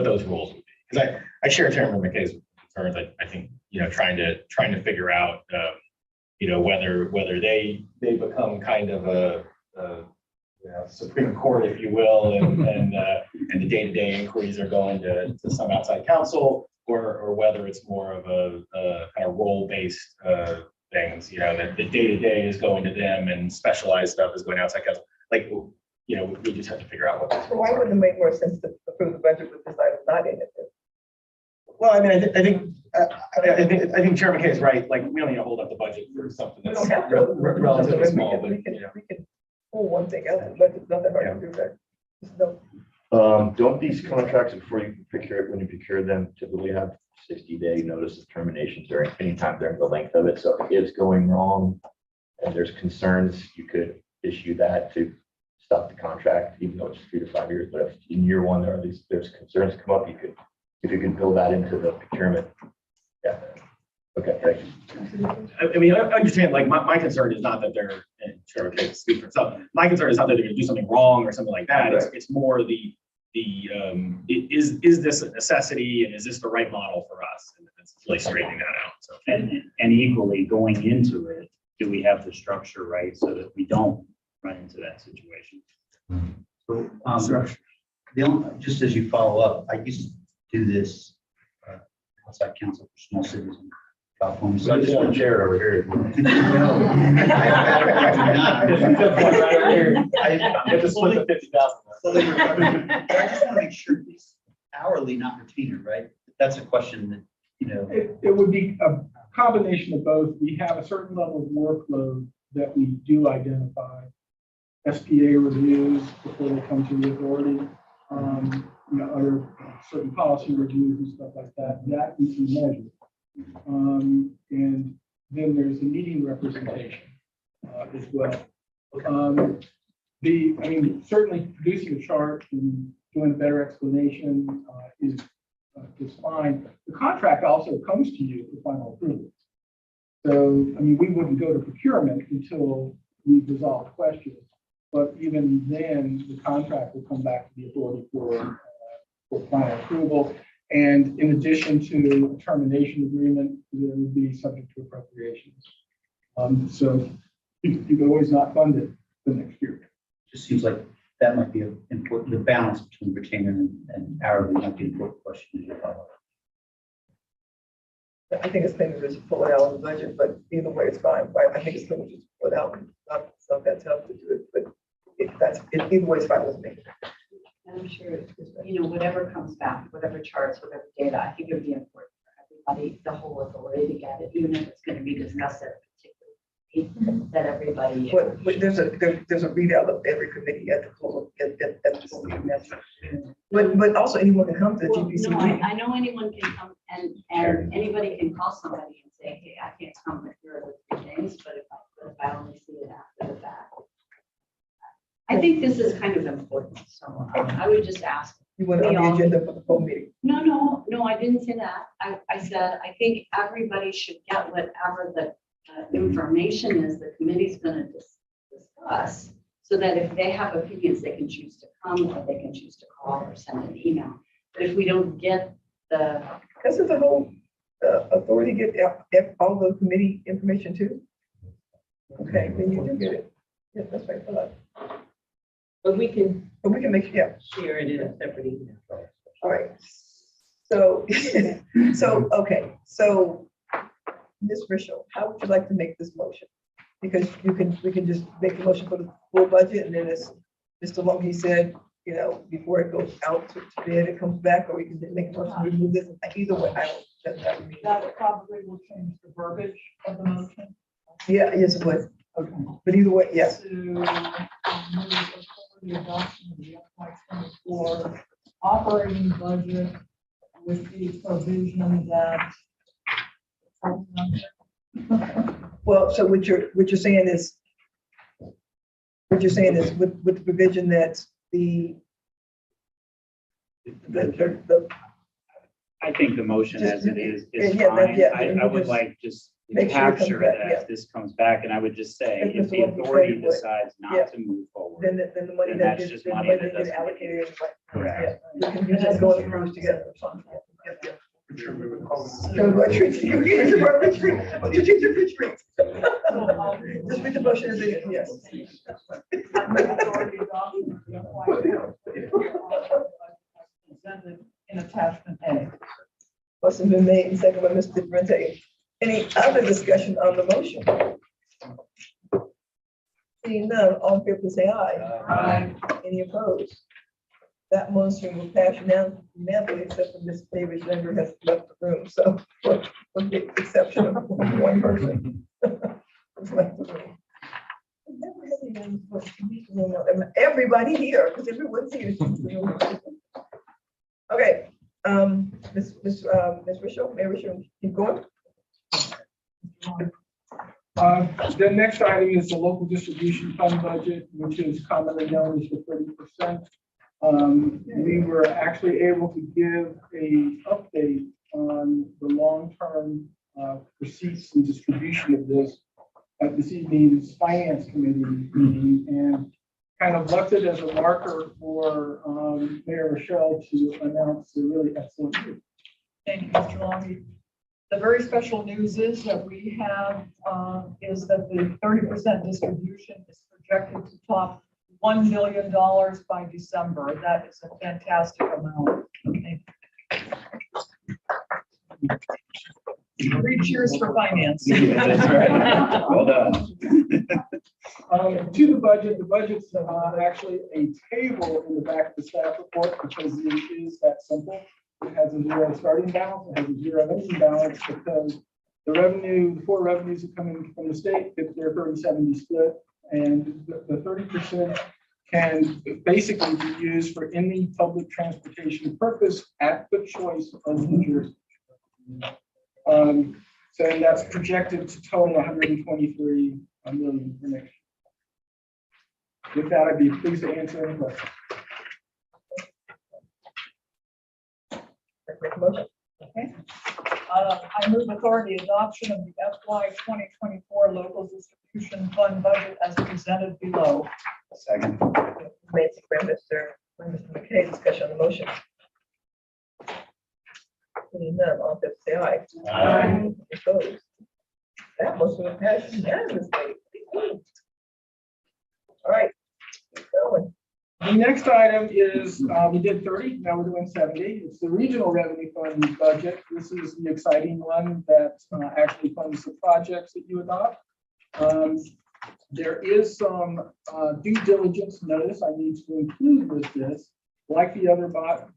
those roles would be. Because I share Chairman McKay's concerns. I think, you know, trying to figure out, you know, whether they become kind of a Supreme Court, if you will, and the day-to-day inquiries are going to some outside counsel, or whether it's more of a kind of role-based things, you know, that the day-to-day is going to them and specialized stuff is going outside counsel. Like, you know, we just have to figure out what those So roles why are. wouldn't it make more sense to approve the budget with this item not in it? Well, I mean, I think Chair McKay is right. Like, we don't need to hold up the budget for something We that's don't have to. relatively small, but, We can, you know. we can pull one thing out of the budget, not that hard to do that. Just no. Don't these contracts, before you procure it, when you procure them, typically have 60-day notice of terminations or any time during the length of it? So if it's going wrong and there's concerns, you could issue that to stop the contract, even though it's 3 to 5 years. But if in year one, there's concerns come up, if you can build that into the procurement. Yeah. Okay, thank you. I mean, I understand, like, my concern is not that they're, and Chair McKay can speak for himself. My concern is not that they're gonna do something wrong or something like that. It's more is this a necessity and is this the right model for us? And it's really straightening that out, so. And equally, going into it, do we have the structure right so that we don't run into that situation? So, just as you follow up, I used to do this outside council for small cities in California. So I just want to share it over here. I get to split the 50,000. I just want to make sure it's hourly, not retainer, right? That's a question that, you know. It would be a combination of both. We have a certain level of workload that we do identify. SPA reviews before they come to the authority, you know, other certain policy reviews and stuff like that. That we can measure. And then there's the meeting representation as well. I mean, certainly producing a chart and doing a better explanation is fine. The contract also comes to you for final approval. So, I mean, we wouldn't go to procurement until we've resolved questions. But even then, the contract will come back to the authority for final approval. And in addition to a termination agreement, that would be subject to appropriations. So you could always not fund it the next year. Just seems like that might be important. The balance between retainer and hourly might be an important question as you follow. I think it's clean to just pull it out of the budget, but either way, it's fine. I think it's clean to just pull it out. It's not that tough to do it, but either way, it's fine with me. And I'm sure, you know, whatever comes back, whatever charts, whatever data, I think it would be important for everybody, the whole authority to get it, even if it's going to be discussed at a particular meeting, that everybody. But there's a readout of every committee at the full, at the full meeting. But also anyone can come to the Well, GBC no, meeting. I know anyone can come and anybody can call somebody and say, hey, I can't come if you're the three things, but if I only see it after the fact. I think this is kind of important, so I would just ask. You want it on the agenda for the full meeting? No, no, I didn't say that. I said, I think everybody should get whatever the information is the committee's gonna discuss. So that if they have opinions, they can choose to come, or they can choose to call or send an email. But if we don't get the, Doesn't the whole authority get all the committee information too? Okay, then you do get it. Yes, that's right. Hold on. But we can But we can make, yeah, share it in a separate email. all right. So, okay, so Ms. Rischel, how would you like to make this motion? Because we can just make a motion for the full budget, and then as Mr. Longy said, you know, before it goes out to bid, it comes back, or we can make a motion to remove this. Either way, I don't, that would mean. That probably will change the verbiage of the motion. Yeah, yes, it would. Okay. But either way, yes. To move the adoption of the FY 24 operating budget with the provision that. Well, so what you're saying is, with the provision that the I think the motion as it is Yeah, fine. yeah, I would like just make sure it comes capture back, that yeah. if this comes back, and I would just say, If if Mr. the Wilkie authority said he would. decides Yeah. not to move forward, then the money Then that that's gets, just then the money money that that gets doesn't- allocated anyway. correct. Yeah, we can just go and cruise together. Yep, yep. Sure, we would call it- So what you get to our retreat, you get your retreat. Just read the motion as it is, yes. Presented in attachment A. Motion been made and second by Mr. Durante. Any other discussion on the motion? Seeing none, all in favor, please say aye. Aye. Any opposed? That motion will pass unanimously, except for Ms. Davis Linder has left the room, so with the exception of one person. Who's left the room. I never had anyone who was- Everybody here, because everyone's here. Okay, Ms. Rischel, Mayor Rischel, keep going. The next item is the local distribution fund budget, which is commonly known as the 30%. We were actually able to give a update on the long-term receipts and distribution of this at this evening's finance committee meeting, and kind of left it as a marker for Mayor Rochelle to announce a really excellent year. Thank you, Mr. Longy. The very special news is that we have, is that the 30% distribution is projected to top $1 million by December. That is a fantastic amount. Okay. 3 cheers for finance. Yeah, that's right. Well done. To the budget's actually a table in the back of the staff report, because it is that simple. It has a 0 starting balance, it has a 0 ending balance, because the revenue, the 4 revenues are coming from the state, it's their 30-70 split, and the 30% can basically be used for any public transportation purpose at the choice of New Jersey. So that's projected to total 123 million for next year. With that, I'd be pleased to answer any questions. Make a motion. Okay. I move authority adoption of the FY 2024 local distribution fund budget as presented below. Second. Made by Mr. McKay, discussion on the motion. Seeing none, all in favor, say aye. Aye. Opposed? That motion will pass unanimously. All right. Keep going. The next item is, we did 30, now we're doing 70. It's the regional revenue fund budget. This is the exciting one that actually funds the projects that you adopt. There is some due diligence notice I need to include with this. Like the other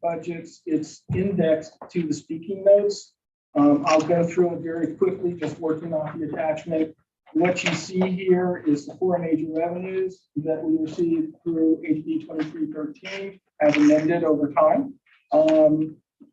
budgets, it's indexed to the speaking notes. I'll go through it very quickly, just working off the attachment. What you see here is the 4 major revenues that we received through HB 2313 as amended over time.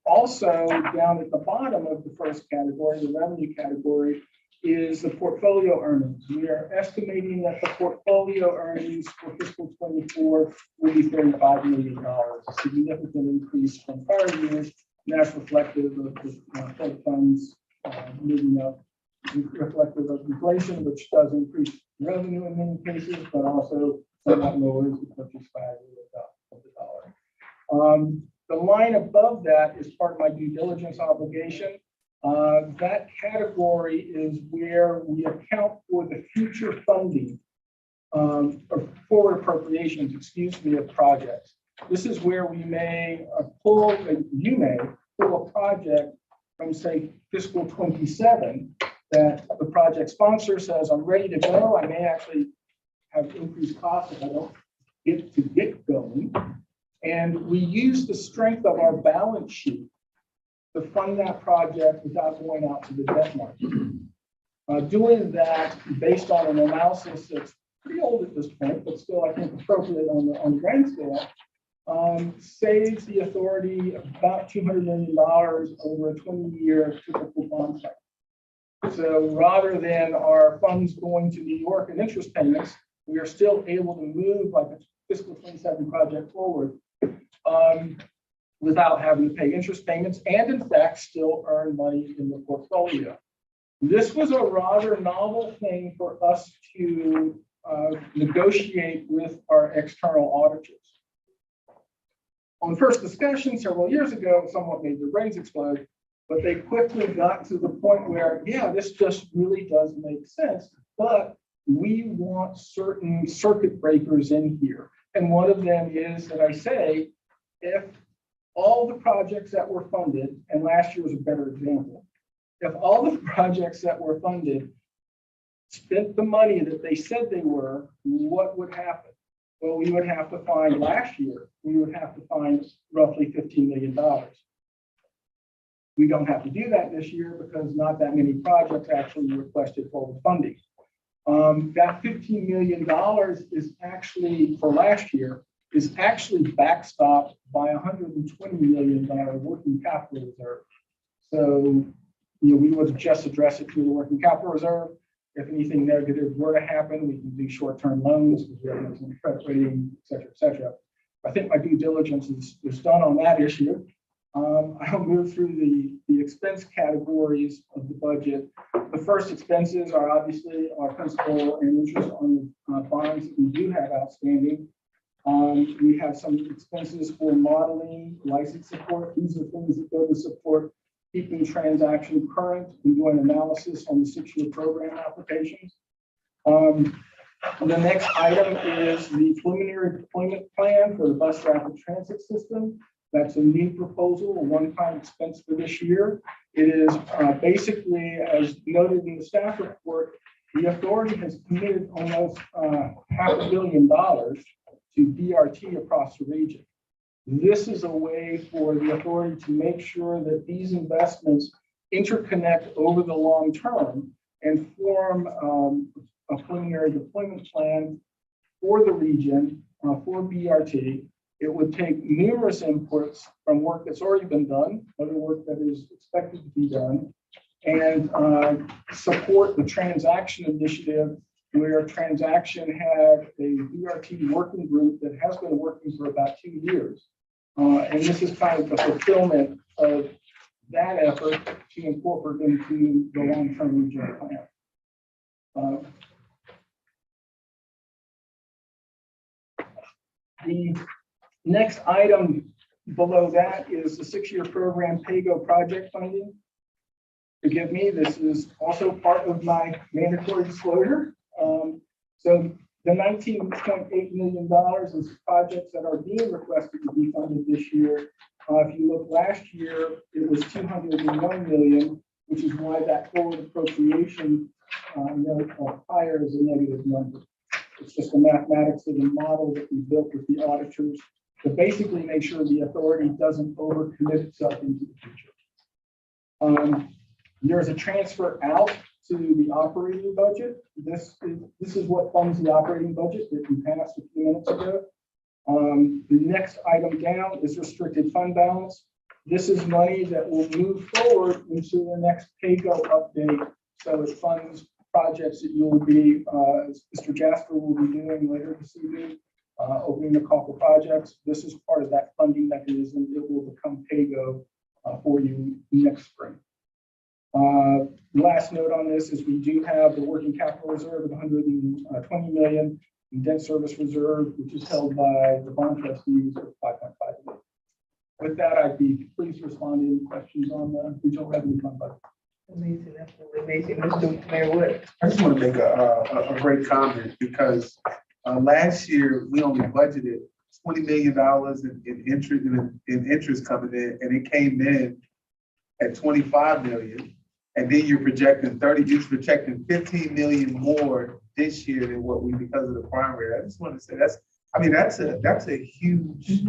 Also, down at the bottom of the first category, the revenue category, is the portfolio earnings. We are estimating that the portfolio earnings for fiscal 24 will be $35 million, a significant increase from prior years, that's reflective of the Fed funds moving up, reflective of inflation, which does increase revenue in many cases, but also somewhat lowers the purchase value of the dollar. The line above that is part of my due diligence obligation. That category is where we account for the future funding or forward appropriations, excuse me, of projects. This is where we may you may pull a project from, say, fiscal 27 that the project sponsor says, I'm ready to go. I may actually have increased costs if I don't get going. And we use the strength of our balance sheet to fund that project without going out to the debt market. Doing that based on an analysis that's pretty old at this point, but still I think appropriate on the grand scale, saves the authority about $200 million over a 20-year typical bond cycle. So rather than our funds going to New York and interest payments, we are still able to move like a fiscal 27 project forward without having to pay interest payments and in fact still earn money in the portfolio. This was a rather novel thing for us to negotiate with our external auditors. On first discussion several years ago, somewhat made their brains explode, but they quickly got to the point where, yeah, this just really does make sense, but we want certain circuit breakers in here. And one of them is that I say, if all the projects that were funded, and last year was a better example, if all the projects that were funded spent the money that they said they were, what would happen? Well, we would have to find last year, we would have to find roughly $15 million. We don't have to do that this year because not that many projects actually requested forward funding. That $15 million is actually, for last year, is actually backstopped by $120 million working capital reserve. So, we would just address it through the working capital reserve. If anything negative were to happen, we can do short-term loans because we have an credit rating, et cetera, et cetera. I think my due diligence is done on that issue. I'll move through the expense categories of the budget. The first expenses are obviously our principal and interest on bonds that we do have outstanding. We have some expenses for modeling, license support. These are things that go to support keeping transaction current and doing analysis on the 6-year program applications. The next item is the preliminary deployment plan for the bus rapid transit system. That's a new proposal, a one-time expense for this year. It is basically, as noted in the staff report, the authority has committed almost $500 million to BRT across the region. This is a way for the authority to make sure that these investments interconnect over the long term and form a preliminary deployment plan for the region for BRT. It would take numerous inputs from work that's already been done, other work that is expected to be done, and support the transaction initiative where transaction had a BRT working group that has been working for about 2 years. And this is kind of the fulfillment of that effort to incorporate into the long-term regional plan. The next item below that is the 6-year program PAYGO project funding. Forgive me, this is also part of my mandatory disclosure. So the $19.8 million is projects that are being requested to be funded this year. If you look last year, it was $201 million, which is why that forward appropriation note higher is a negative number. It's just the mathematics of the model that we built with the auditors to basically make sure the authority doesn't overcommit itself into the future. There's a transfer out to the operating budget. This is what funds the operating budget that we passed a few minutes ago. The next item down is restricted fund balance. This is money that will move forward into the next PAYGO update. So it funds projects that you will be, Mr. Jasper will be doing later this evening, opening the call for projects. This is part of that funding mechanism. It will become PAYGO for you next spring. Last note on this is we do have the working capital reserve of 120 million and debt service reserve, which is held by the bond trustees of 5.5 million. With that, I'd be pleased to respond to any questions on the regional revenue fund budget. Amazing, absolutely amazing. Mr. Mayor Wood. I just want to make a great comment because last year we only budgeted $20 million in interest coming in, and it came in at 25 million. And then you're projecting 15 million more this year than what we, because of the prime rate. I just want to say that's a huge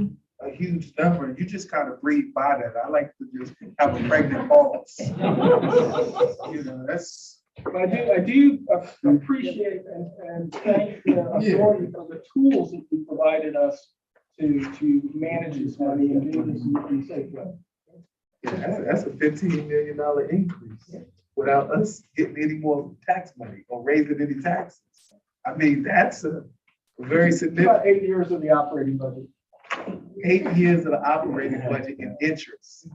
number. You just kind of breathe by that. I like to just have a pregnant pause. You know, that's. But I do appreciate and thank the authority for the tools that you provided us to manage this money and do this in a safe way. Yeah, that's a $15 million increase without us getting any more tax money or raising any taxes. I mean, that's a very significant. About 8 years of the operating budget. 8 years of the operating budget in interest.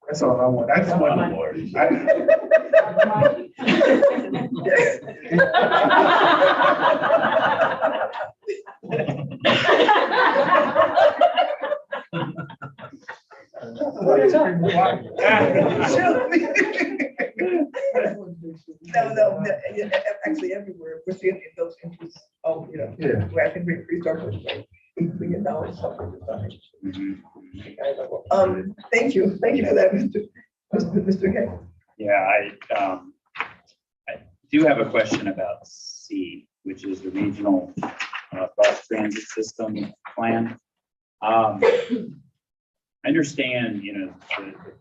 That's all I want. I just want No, actually everywhere, we're seeing those interests, Yeah. where I think we increased our $1 million. Thank you for that, Mr. Hay. Yeah, I do have a question about C, which is the regional bus transit system plan. I understand, the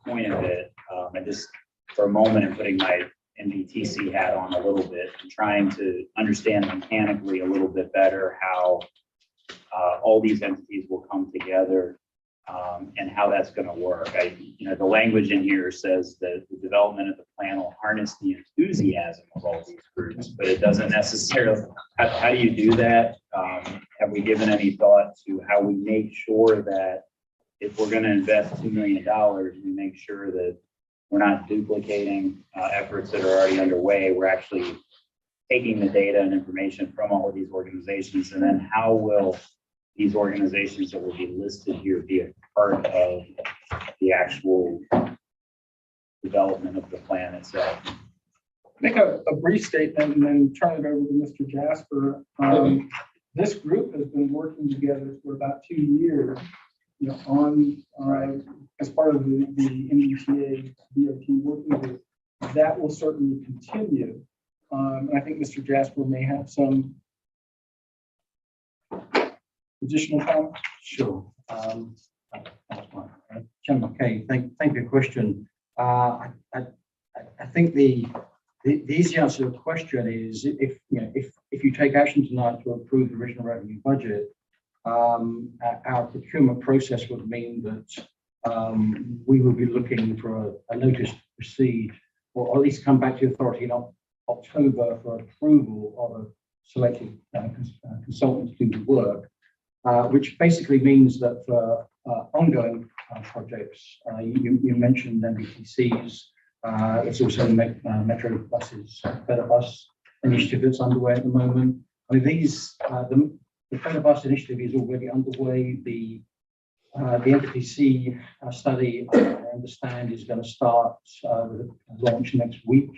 point of it. I just, for a moment, I'm putting my NBTC hat on a little bit and trying to understand mechanically a little bit better how all these entities will come together and how that's going to work. The language in here says that the development of the plan will harness the enthusiasm of all these groups, but it doesn't necessarily. How do you do that? Have we given any thought to how we make sure that if we're going to invest $2 million, we make sure that we're not duplicating efforts that are already underway. We're actually taking the data and information from all of these organizations, and then how will these organizations that will be listed here be a part of the actual development of the plan itself? Make a brief statement and then turn it over to Mr. Jasper. This group has been working together for about 2 years, as part of the NBTA DOT working group. That will certainly continue. And I think Mr. Jasper may have some additional comments. Sure. Chairman McKay, thank you for your question. I think the easy answer to the question is if you take action tonight to approve the original revenue budget, our procurement process would mean that we will be looking for a notice to proceed, or at least come back to the authority in October for approval of a selected consultant to do the work, which basically means that for ongoing projects, you mentioned MBTCs, it's also Metro Buses, Better Bus initiative that's underway at the moment. I mean, the Better Bus initiative is already underway. The MBTC study, I understand, is going to start with a launch next week.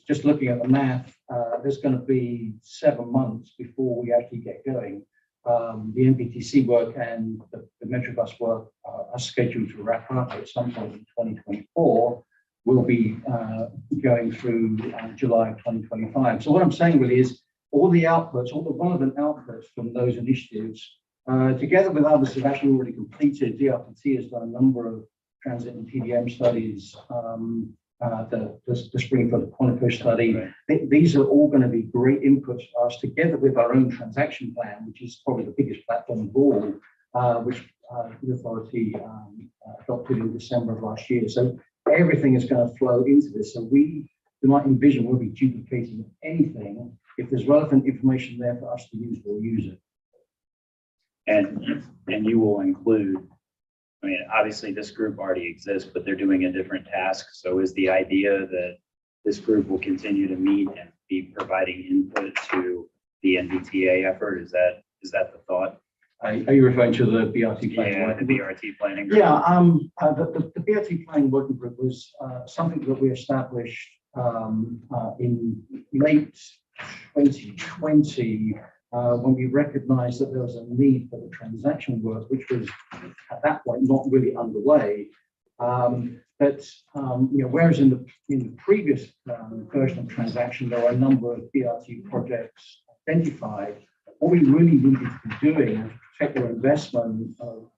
Just looking at the math, there's going to be 7 months before we actually get going. The MBTC work and the Metro Bus work are scheduled to wrap up at some point in 2024. We'll be going through July of 2025. So what I'm saying really is all the outputs, all the relevant outputs from those initiatives, together with others that have actually already completed. DRPT has done a number of transit and TDM studies, the spring for the Quantico study. Right. These are all going to be great inputs for us, together with our own transaction plan, which is probably the biggest platform of all, which the authority adopted in December of last year. So everything is going to flow into this. So we do not envision we'll be duplicating anything. If there's relevant information there for us to use, we'll use it. And you will include, I mean, obviously this group already exists, but they're doing a different task. So is the idea that this group will continue to meet and be providing input to the NBTA effort? Is that the thought? Are you referring to the BRT planning? Yeah, the BRT planning. group. Yeah, the BRT planning working group was something that we established in late 2020 when we recognized that there was a need for the transaction work, which was at that point not really underway. Whereas in the previous version of transaction, there were a number of BRT projects identified. What we really needed to be doing was protect our investment of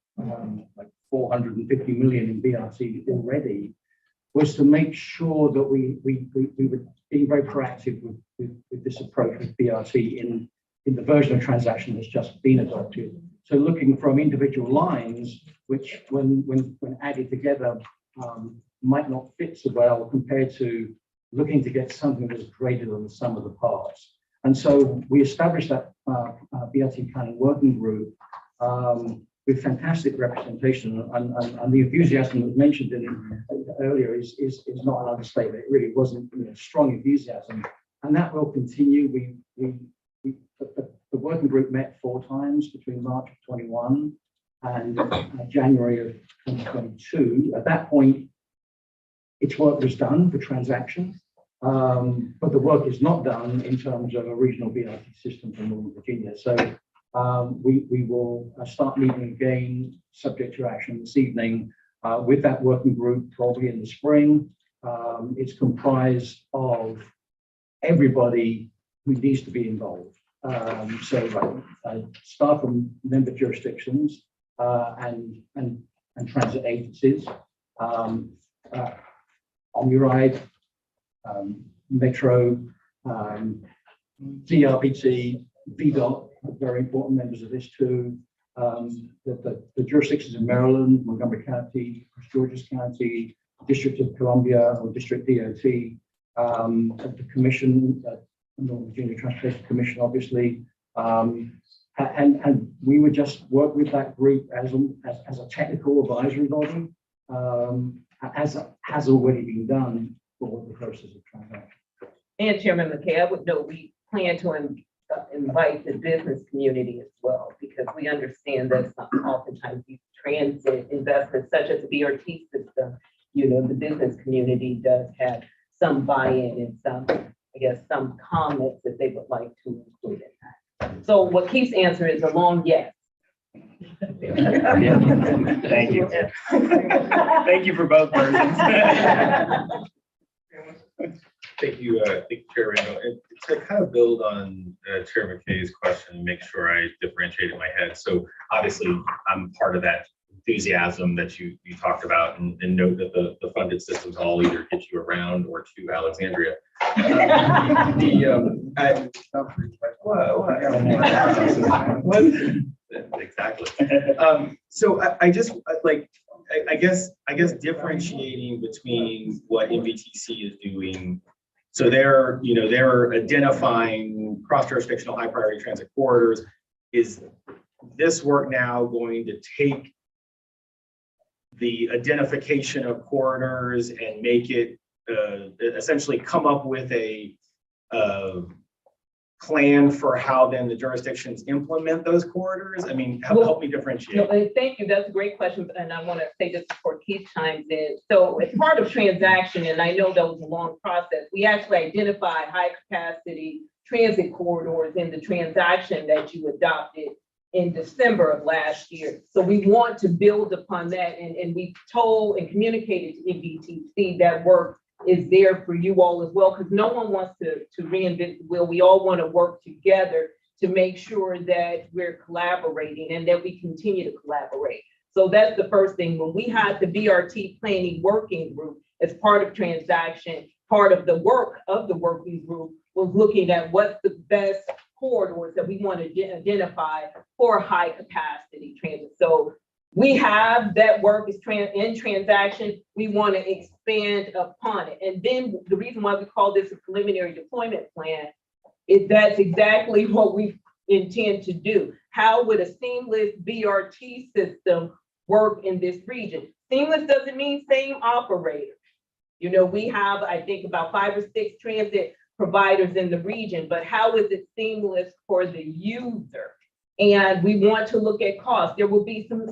like 450 million in BRT already, was to make sure that we were being very proactive with this approach with BRT in the version of transaction that's just been adopted. So looking from individual lines, which when added together might not fit so well compared to looking to get something that's greater than the sum of the parts. And so we established that BRT planning working group with fantastic representation, and the enthusiasm that was mentioned earlier is not an understatement. It really wasn't strong enthusiasm, and that will continue. The working group met 4 times between March of 21 and January of 2022. At that point, its work was done for transaction. But the work is not done in terms of a regional BRT system for Northern Virginia. So we will start meeting again, subject to action this evening, with that working group probably in the spring. It's comprised of everybody who needs to be involved. Staff from member jurisdictions and transit agencies, OmniRide, Metro, DRPT, VDOT, very important members of this too. The jurisdictions in Maryland, Montgomery County, Prince George's County, District of Columbia or District DOT, the Commission, Northern Virginia Transportation Commission, obviously. And we would just work with that group as a technical advisory body, as has already been done for the process of transaction. And Chairman McKay, I would note we plan to invite the business community as well, because we understand that oftentimes these transit investments, such as the BRT system, the business community does have some buy-in and some comments that they would like to include in that. So what Keith's answer is a long yes. Thank you. Thank you for both versions. Thank you, Chair Randall. And to kind of build on Chair McKay's question and make sure I differentiate in my head. So obviously, I'm part of that enthusiasm that you talked about, and note that the funded systems all either get you around or to Alexandria. Exactly. So I just I guess differentiating between what NVTC is doing. So they're identifying cross-jurisdictional high priority transit corridors. Is this work now going to take the identification of corridors and make it essentially come up with a plan for how then the jurisdictions implement those corridors? I mean, help me differentiate. Thank you. That's a great question. And I want to say this before Keith chimes in. So as part of transaction, and I know that was a long process, we actually identified high capacity transit corridors in the transaction that you adopted in December of last year. So we want to build upon that, and we told and communicated to NVTC that work is there for you all as well, because no one wants to reinvent the wheel. We all want to work together to make sure that we're collaborating and that we continue to collaborate. So that's the first thing. When we had the BRT planning working group as part of transaction, part of the work of the working group was looking at what's the best corridors that we want to identify for high capacity transit. So we have that work is in transaction. We want to expand upon it. And then the reason why we call this a preliminary deployment plan is that's exactly what we intend to do. how would a seamless BRT system work in this region? Seamless doesn't mean same operator. You know, we have, I think, about 5 or 6 transit providers in the region, but how is it seamless for the user? And we want to look at costs. There will be some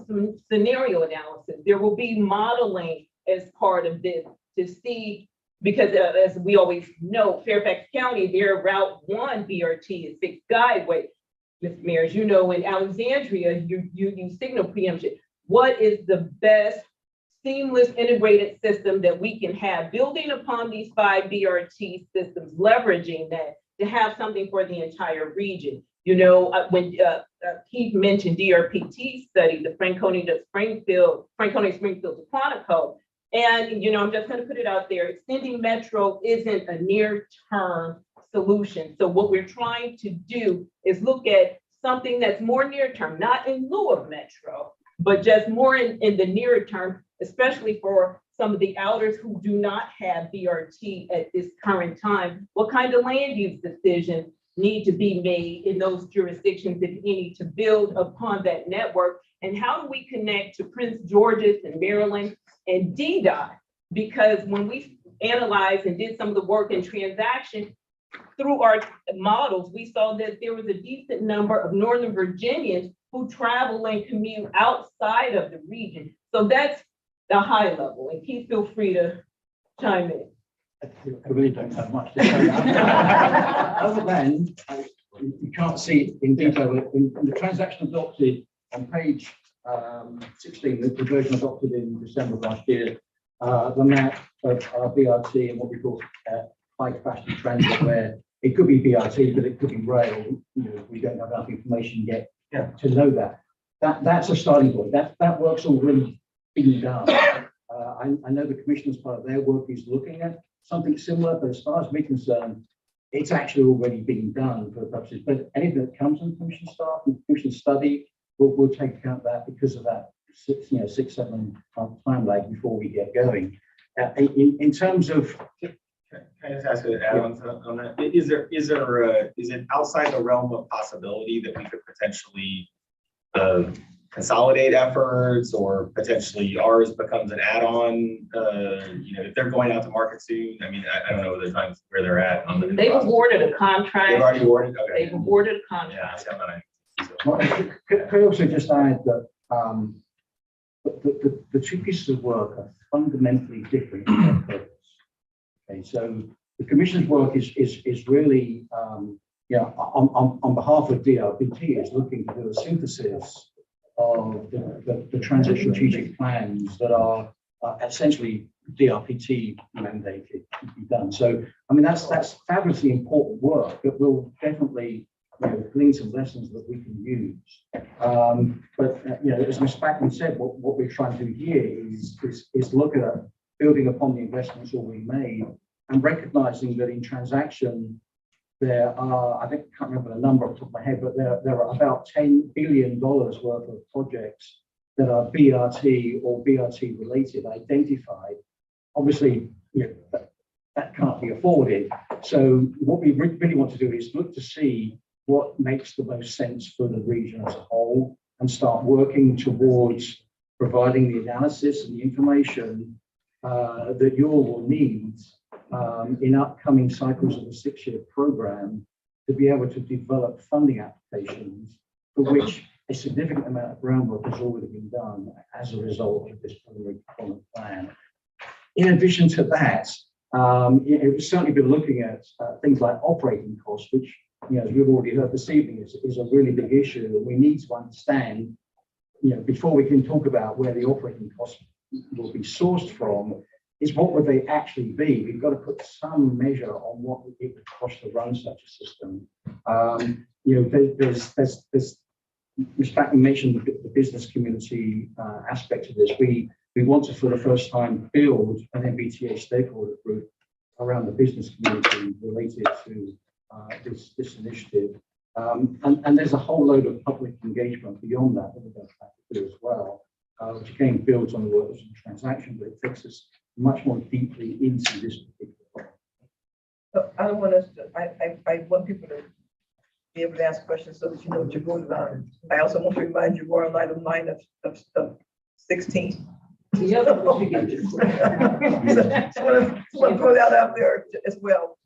scenario analysis. There will be modeling as part of this to see, because as we always know, Fairfax County, their Route 1 BRT is 6 guideway. Mr. Mayor, as you know, in Alexandria, you use signal preemption. What is the best seamless integrated system that we can have, building upon these 5 BRT systems, leveraging that to have something for the entire region? You know, when Keith mentioned DRPT study, the Franconia Springfield to Quantico, and you know, I'm just going to put it out there, extending Metro isn't a near-term solution. So what we're trying to do is look at something that's more near-term, not in lieu of Metro, but just more in the nearer term, especially for some of the outers who do not have BRT at this current time. What kind of land use decisions need to be made in those jurisdictions, if any, to build upon that network? And how do we connect to Prince George's and Maryland and DDOT? Because when we analyzed and did some of the work in transaction, through our models, we saw that there was a decent number of Northern Virginians who travel and commute outside of the region. So that's the high level, and please feel free to chime in. I really don't have much to say. Other than, you can't see in detail, in the transaction adopted on page 16, the version adopted in December last year, the map of our BRT and what we call high capacity transit, where it could be BRT, but it could be rail. You know, we don't have enough information yet to know that. That's a starting point. That work's already being done. I know the commission's part of their work is looking at something similar, but as far as we're concerned, it's actually already being done for the purposes. But anything that comes in commission staff and commission study, we'll take account of that because of that 6-7 month time lag before we get going. In terms of, Can I just ask an add-on on that? Is it outside the realm of possibility that we could potentially consolidate efforts, or potentially ours becomes an add-on? You know, if they're going out to market soon, I mean, I don't know the times where they're at on the. They've awarded a contract. They've already awarded. Okay. They've awarded a contract. well, could I also just add that the 2 pieces of work are fundamentally different in their purpose. Okay, so the commission's work is really, on behalf of DRPT, is looking to do a synthesis of the transit strategic plans that are essentially DRPT mandated to be done. So, I mean, that's fabulously important work that will definitely glean some lessons that we can use. But as Ms. Spackman said, what we're trying to do here is look at building upon the investments already made and recognizing that in transaction, there are, I can't remember the number off the top of my head, but there are about $10 billion worth of projects that are BRT or BRT related identified. Obviously, that can't be afforded. So what we really want to do is look to see what makes the most sense for the region as a whole and start working towards providing the analysis and the information that you all will need in upcoming cycles of the 6-year program to be able to develop funding applications for which a significant amount of groundwork has already been done as a result of this preliminary deployment plan. In addition to that, we've certainly been looking at things like operating costs, which, as we've already heard this evening, is a really big issue that we need to understand, before we can talk about where the operating costs will be sourced from, is what would they actually be? We've got to put some measure on what it would cost to run such a system. There's Ms. Spackman mentioned the business community aspect of this. We want to, for the first time, build an MBTA stakeholder group around the business community related to this initiative. And there's a whole load of public engagement beyond that we're going to have to do as well, which again builds on the work of the transaction, but it takes us much more deeply into this particular problem. So I don't want us to, I want people to be able to ask questions so that you know what you're voting on. I also want to remind you, we're on item 9 of 16. The other one we can Just want to throw that out there as well.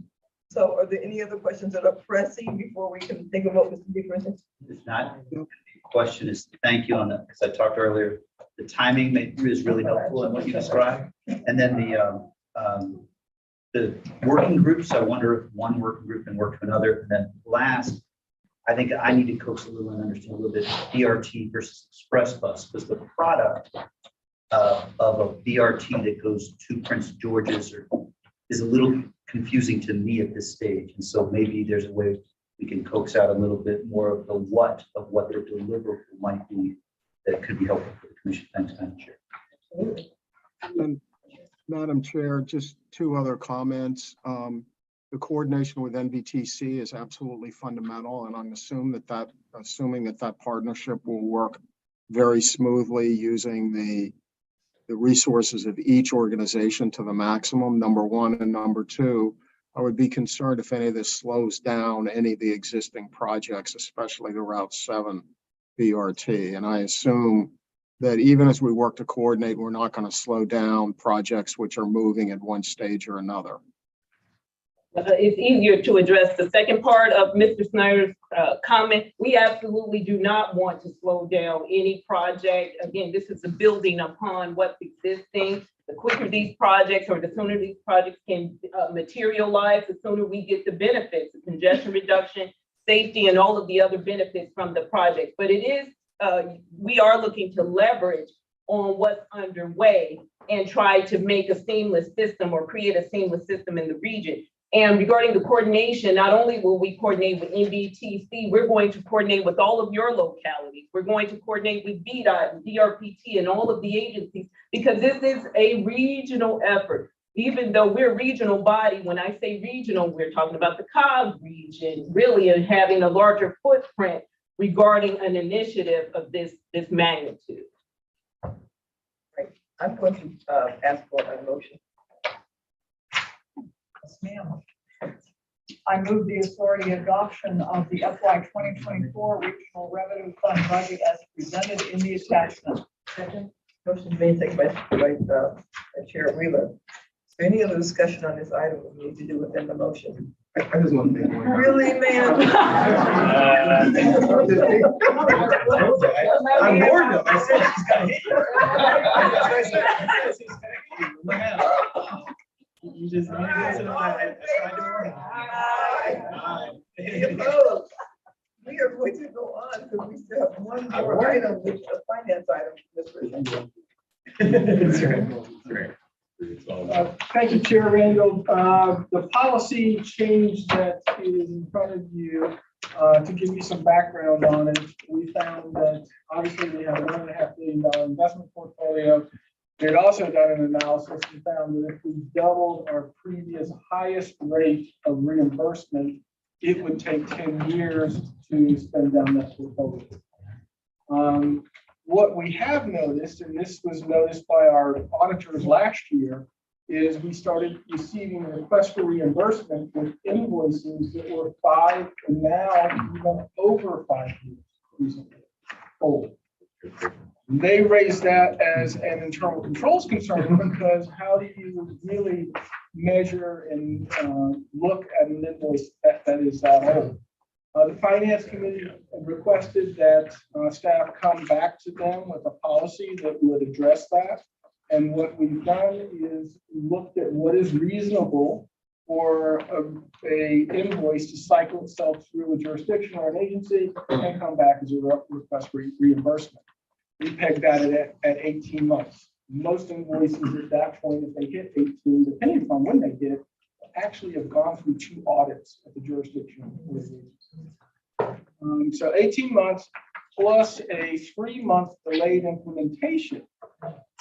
So are there any other questions that are pressing before we can think about Mr. Dickerson? If not, the question is, thank you on that, because I talked earlier, the timing is really helpful in what you described. And then the working groups, I wonder if one working group can work to another. And then last, I think I need to coach a little and understand a little bit BRT versus express bus, because the product of a BRT that goes to Prince George's is a little confusing to me at this stage. And so maybe there's a way we can coax out a little bit more of the what of what their deliverable might be that could be helpful for the commission. Thanks, Madam Chair. And Madam Chair, just two other comments. The coordination with NVTC is absolutely fundamental, and I'm assuming that that partnership will work very smoothly using the resources of each organization to the maximum, number one. And number two, I would be concerned if any of this slows down any of the existing projects, especially the Route 7 BRT. And I assume that even as we work to coordinate, we're not going to slow down projects which are moving at one stage or another. It's easier to address the second part of Mr. Snyder's comment. We absolutely do not want to slow down any project. Again, this is a building upon what's existing. The quicker these projects or the sooner these projects can materialize, the sooner we get the benefits, the congestion reduction, safety, and all of the other benefits from the project. But it is, we are looking to leverage on what's underway and try to make a seamless system or create a seamless system in the region. And regarding the coordination, not only will we coordinate with NVTC, we're going to coordinate with all of your localities. We're going to coordinate with VDOT and DRPT and all of the agencies, because this is a regional effort. Even though we're a regional body, when I say regional, we're talking about the Cobb region, really, and having a larger footprint regarding an initiative of this magnitude. Right. I'm going to ask for a motion. Yes, ma'am. I move the authority adoption of the FY 2024 Regional Revenue Fund budget as presented in the attachment. Second. Motion made, second by Chair Wheeler. Is there any other discussion on this item we need to do within the motion? I just want to make one. Really, man? I'm bored though. I said she's got hit. You just. Any opposed? We are going to go on because we still have one more item, which is a finance item. Thank you, Chair Randall. The policy change that is in front of you, to give you some background on it, we found that obviously we have a $1.5 billion investment portfolio. We had also done an analysis and found that if we doubled our previous highest rate of reimbursement, it would take 10 years to spend down that portfolio. What we have noticed, and this was noticed by our auditors last year, is we started receiving requests for reimbursement with invoices that were 5 and now even over 5 years recently old. They raised that as an internal controls concern because how do you really measure and look at an invoice that is that old? The finance committee requested that staff come back to them with a policy that would address that. And what we've done is looked at what is reasonable for a invoice to cycle itself through a jurisdiction or an agency and come back as a request for reimbursement. We pegged that at 18 months. Most invoices at that point, if they hit 18, depending upon when they hit, actually have gone through 2 audits at the jurisdiction or the agency. So 18 months plus a 3-month delayed implementation.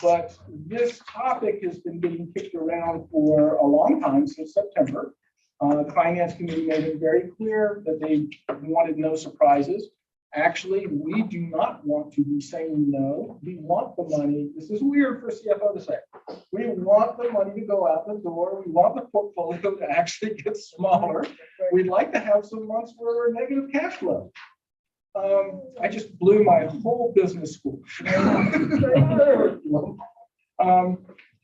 But this topic has been getting kicked around for a long time, since September. The Finance Committee made it very clear that they wanted no surprises. Actually, we do not want to be saying no. We want the money. This is weird for a CFO to say. We want the money to go out the door. We want the portfolio to actually get smaller. We'd like to have some months where we're negative cash flow. I just blew my whole business school.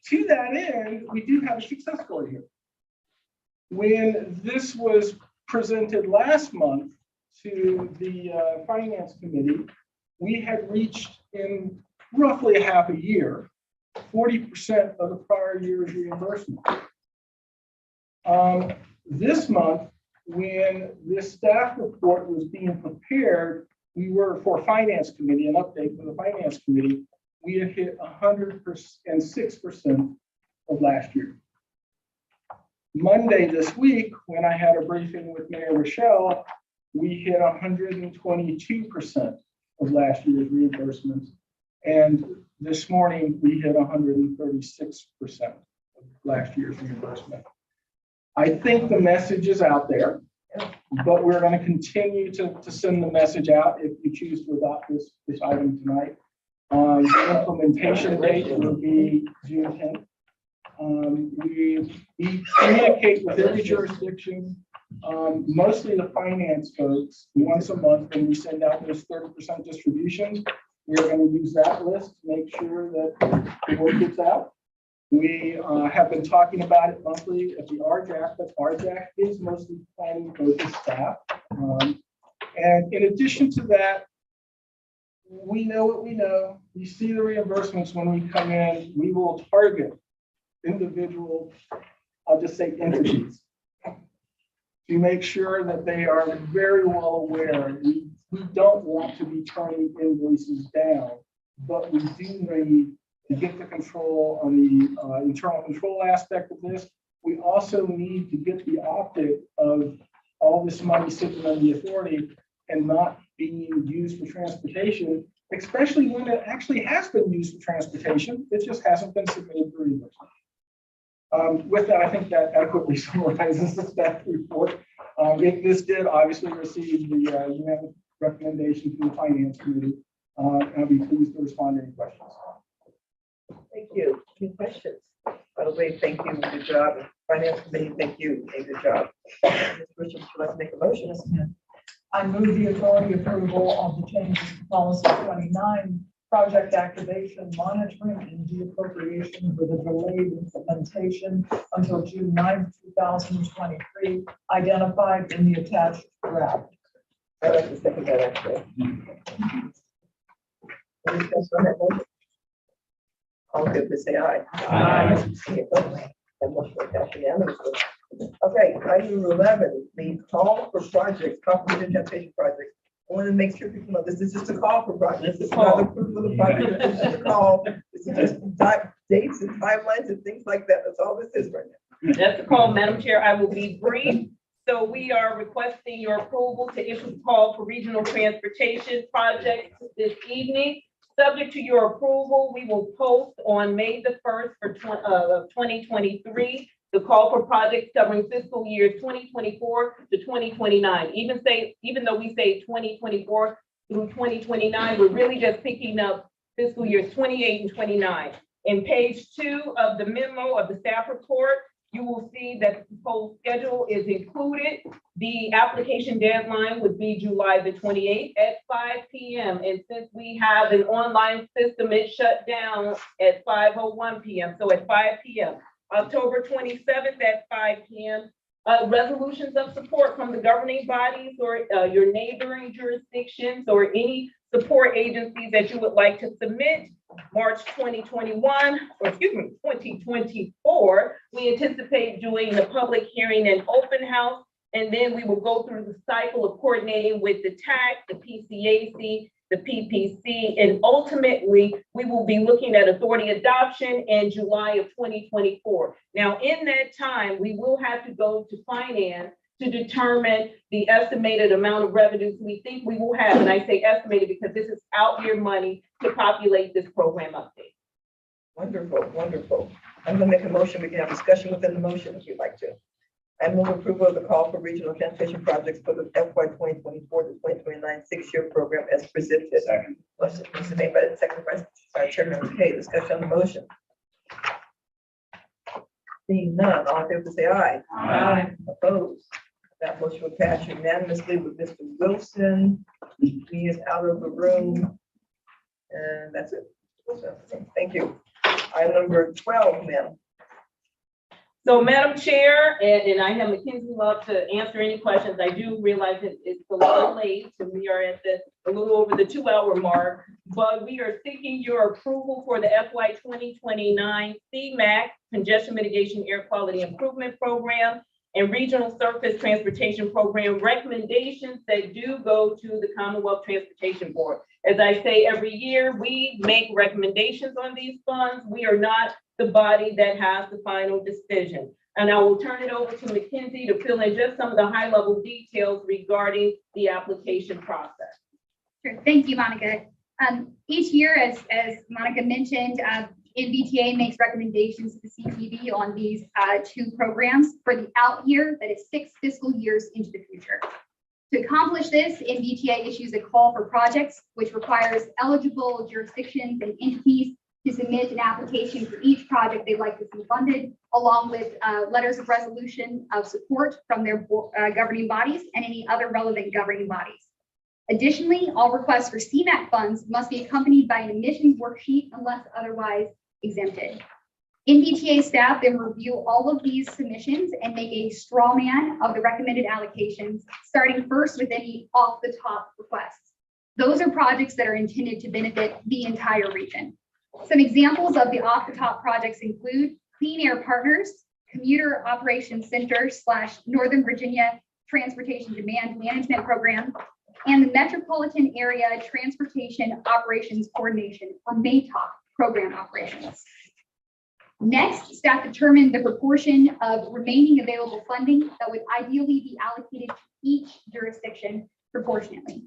To that end, we do have a success story here. When this was presented last month to the Finance Committee, we had reached in roughly a half a year, 40% of the prior year's reimbursement. This month, when this staff report was being prepared, we were for Finance Committee, an update for the Finance Committee, we had hit 106% of last year. Monday this week, when I had a briefing with Mayor Rochelle, we hit 122% of last year's reimbursements. And this morning, we hit 136% of last year's reimbursement. I think the message is out there, but we're going to continue to send the message out if you choose to adopt this item tonight. The implementation date will be June 10th. We communicate with every jurisdiction, mostly the finance folks, once a month when we send out those 30% distributions. We're going to use that list to make sure that the word gets out. We have been talking about it monthly at the RJAC, but RJAC is mostly planning focused staff. And in addition to that, we know what we know. We see the reimbursements when we come in. We will target individual, I'll just say entities, to make sure that they are very well aware. We don't want to be turning invoices down, but we do need to get the control on the internal control aspect of this. We also need to get the optic of all this money sitting on the authority and not being used for transportation, especially when it actually has been used for transportation. It just hasn't been submitted for reimbursement. With that, I think that adequately summarizes the staff report. This did obviously receive the unanimous recommendation from the Finance Committee. And I'll be pleased to respond to any questions. Thank you. Any questions? By the way, thank you. Good job. Finance Committee, thank you. Good job. Ms. Richards, would you like to make a motion? I move the authority approval of the changes to policy 29, project activation, monitoring, and deappropriation with a delayed implementation until June 9, 2023, identified in the attached draft. I'd like to second that actually. Any discussion on that motion? All in favor, say aye. Aye. Any opposed? That motion will pass unanimously. Okay, item 11, the call for projects, completed transportation projects. I want to make sure people know this is just a call for projects. It's not approval of the project. It's just a call. This is just dates and timelines and things like that. That's all this is right now. That's the call, Madam Chair. I will be brief. So we are requesting your approval to issue the call for regional transportation projects this evening. Subject to your approval, we will post on May the 1st for 2023, the call for projects covering fiscal years 2024 to 2029. Even though we say 2024 through 2029, we're really just picking up fiscal years 28 and 29. In page 2 of the memo of the staff report, you will see that the proposed schedule is included. The application deadline would be July the 28th at 5 p.m. And since we have an online system, it shut down at 5:01 p.m. So at 5 p.m. October 27th at 5 p.m. Resolutions of support from the governing bodies or your neighboring jurisdictions or any support agencies that you would like to submit. March 2024, we anticipate doing the public hearing and open house, and then we will go through the cycle of coordinating with the TAC, the PCAC, the PPC, and ultimately we will be looking at authority adoption in July of 2024. Now, in that time, we will have to go to finance to determine the estimated amount of revenues we think we will have. And I say estimated because this is out year money to populate this program update. Wonderful, wonderful. I'm gonna make a motion. We can have discussion within the motion if you'd like to. I move approval of the call for regional transportation projects for the FY 2024 to 2029 6-year program as presented. Second. Motion is made by the second by Chairman McKay. Discussion on the motion. Seeing none, all in favor, say aye. Aye. Opposed? That motion will pass unanimously with Mr. Wilson. He is out of the room. And that's it. Thank you. Item number 12, ma'am. So, Madam Chair, and I have Mackenzie Love to answer any questions. I do realize that it's a little late, so we are at a little over the 2-hour mark, but we are seeking your approval for the FY 2029 CMAQ Congestion Mitigation Air Quality Improvement Program and Regional Surface Transportation Program recommendations that do go to the Commonwealth Transportation Board. As I say every year, we make recommendations on these funds. We are not the body that has the final decision. And I will turn it over to Mackenzie to fill in just some of the high-level details regarding the application process. Sure. Thank you, Monica. Each year, as Monica mentioned, NVTA makes recommendations to the CTB on these two programs for the out year, that is 6 fiscal years into the future. To accomplish this, NVTA issues a call for projects, which requires eligible jurisdictions and entities to submit an application for each project they'd like to see funded, along with letters of resolution of support from their governing bodies and any other relevant governing bodies. Additionally, all requests for CMAQ funds must be accompanied by an emissions worksheet unless otherwise exempted. NVTA staff then review all of these submissions and make a straw man of the recommended allocations, starting first with any off-the-top requests. Those are projects that are intended to benefit the entire region. Some examples of the off-the-top projects include Clean Air Partners, Commuter Operations Center / Northern Virginia Transportation Demand Management Program, and the Metropolitan Area Transportation Operations Coordination, or MATOC program operations. Next, staff determined the proportion of remaining available funding that would ideally be allocated to each jurisdiction proportionately.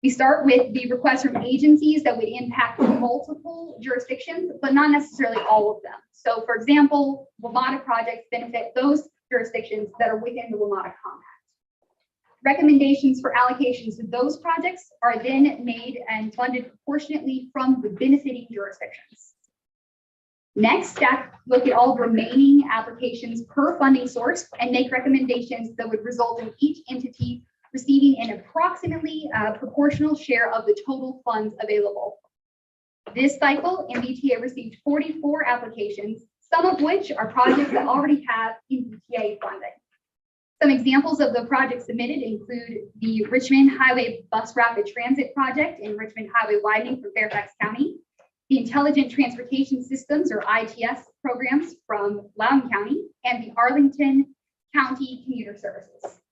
We start with the requests from agencies that would impact multiple jurisdictions, but not necessarily all of them. So for example, WMATA projects benefit those jurisdictions that are within the WMATA Compact. Recommendations for allocations to those projects are then made and funded proportionately from the benefiting jurisdictions. Next, staff look at all remaining applications per funding source and make recommendations that would result in each entity receiving an approximately proportional share of the total funds available. This cycle, NVTA received 44 applications, some of which are projects that already have NVTA funding. Some examples of the projects submitted include the Richmond Highway Bus Rapid Transit Project and Richmond Highway Widening for Fairfax County, the Intelligent Transportation Systems, or ITS programs from Loudoun County, and the Arlington County Commuter Services.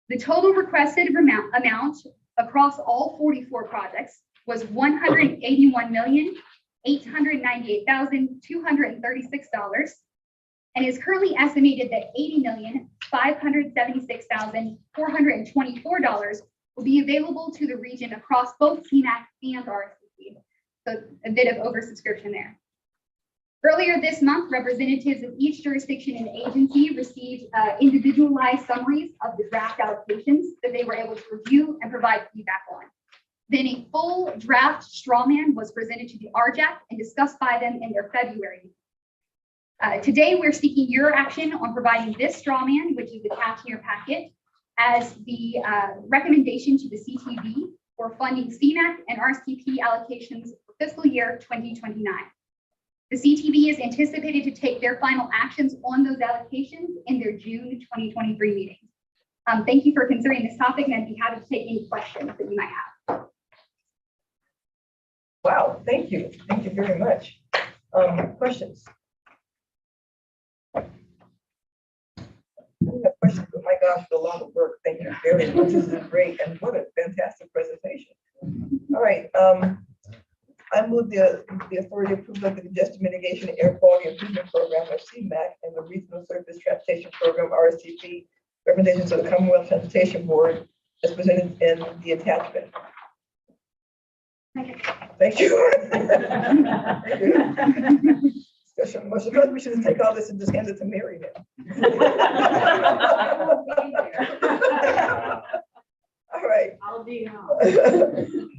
The total requested amount across all 44 projects was $181,898,236, and is currently estimated that $80,576,424 will be available to the region across both CMAQ and RSVP. So a bit of oversubscription there. Earlier this month, representatives of each jurisdiction and agency received individualized summaries of the draft allocations that they were able to review and provide feedback on. Then a full draft straw man was presented to the RJAC and discussed by them in their February meeting. Today, we're seeking your action on providing this straw man, which is attached in your packet, as the recommendation to the CTB for funding CMAQ and RSVP allocations for fiscal year 2029. The CTB is anticipated to take their final actions on those allocations in their June 2023 meeting. Thank you for considering this topic, and I'd be happy to take any questions that you might have. Wow, thank you. Thank you very much. Questions? I have questions, but my gosh, a lot of work. Thank you very much. This is great, and what a fantastic presentation. All right. I move the authority approval of the Congestion Mitigation Air Quality Improvement Program, or CMAQ, and the Regional Surface Transportation Program, RSTP, recommendations of the Commonwealth Transportation Board as presented in the attachment. Thank you. Discussion. We should just take all this and just hand it to Mary then. All right. I'll be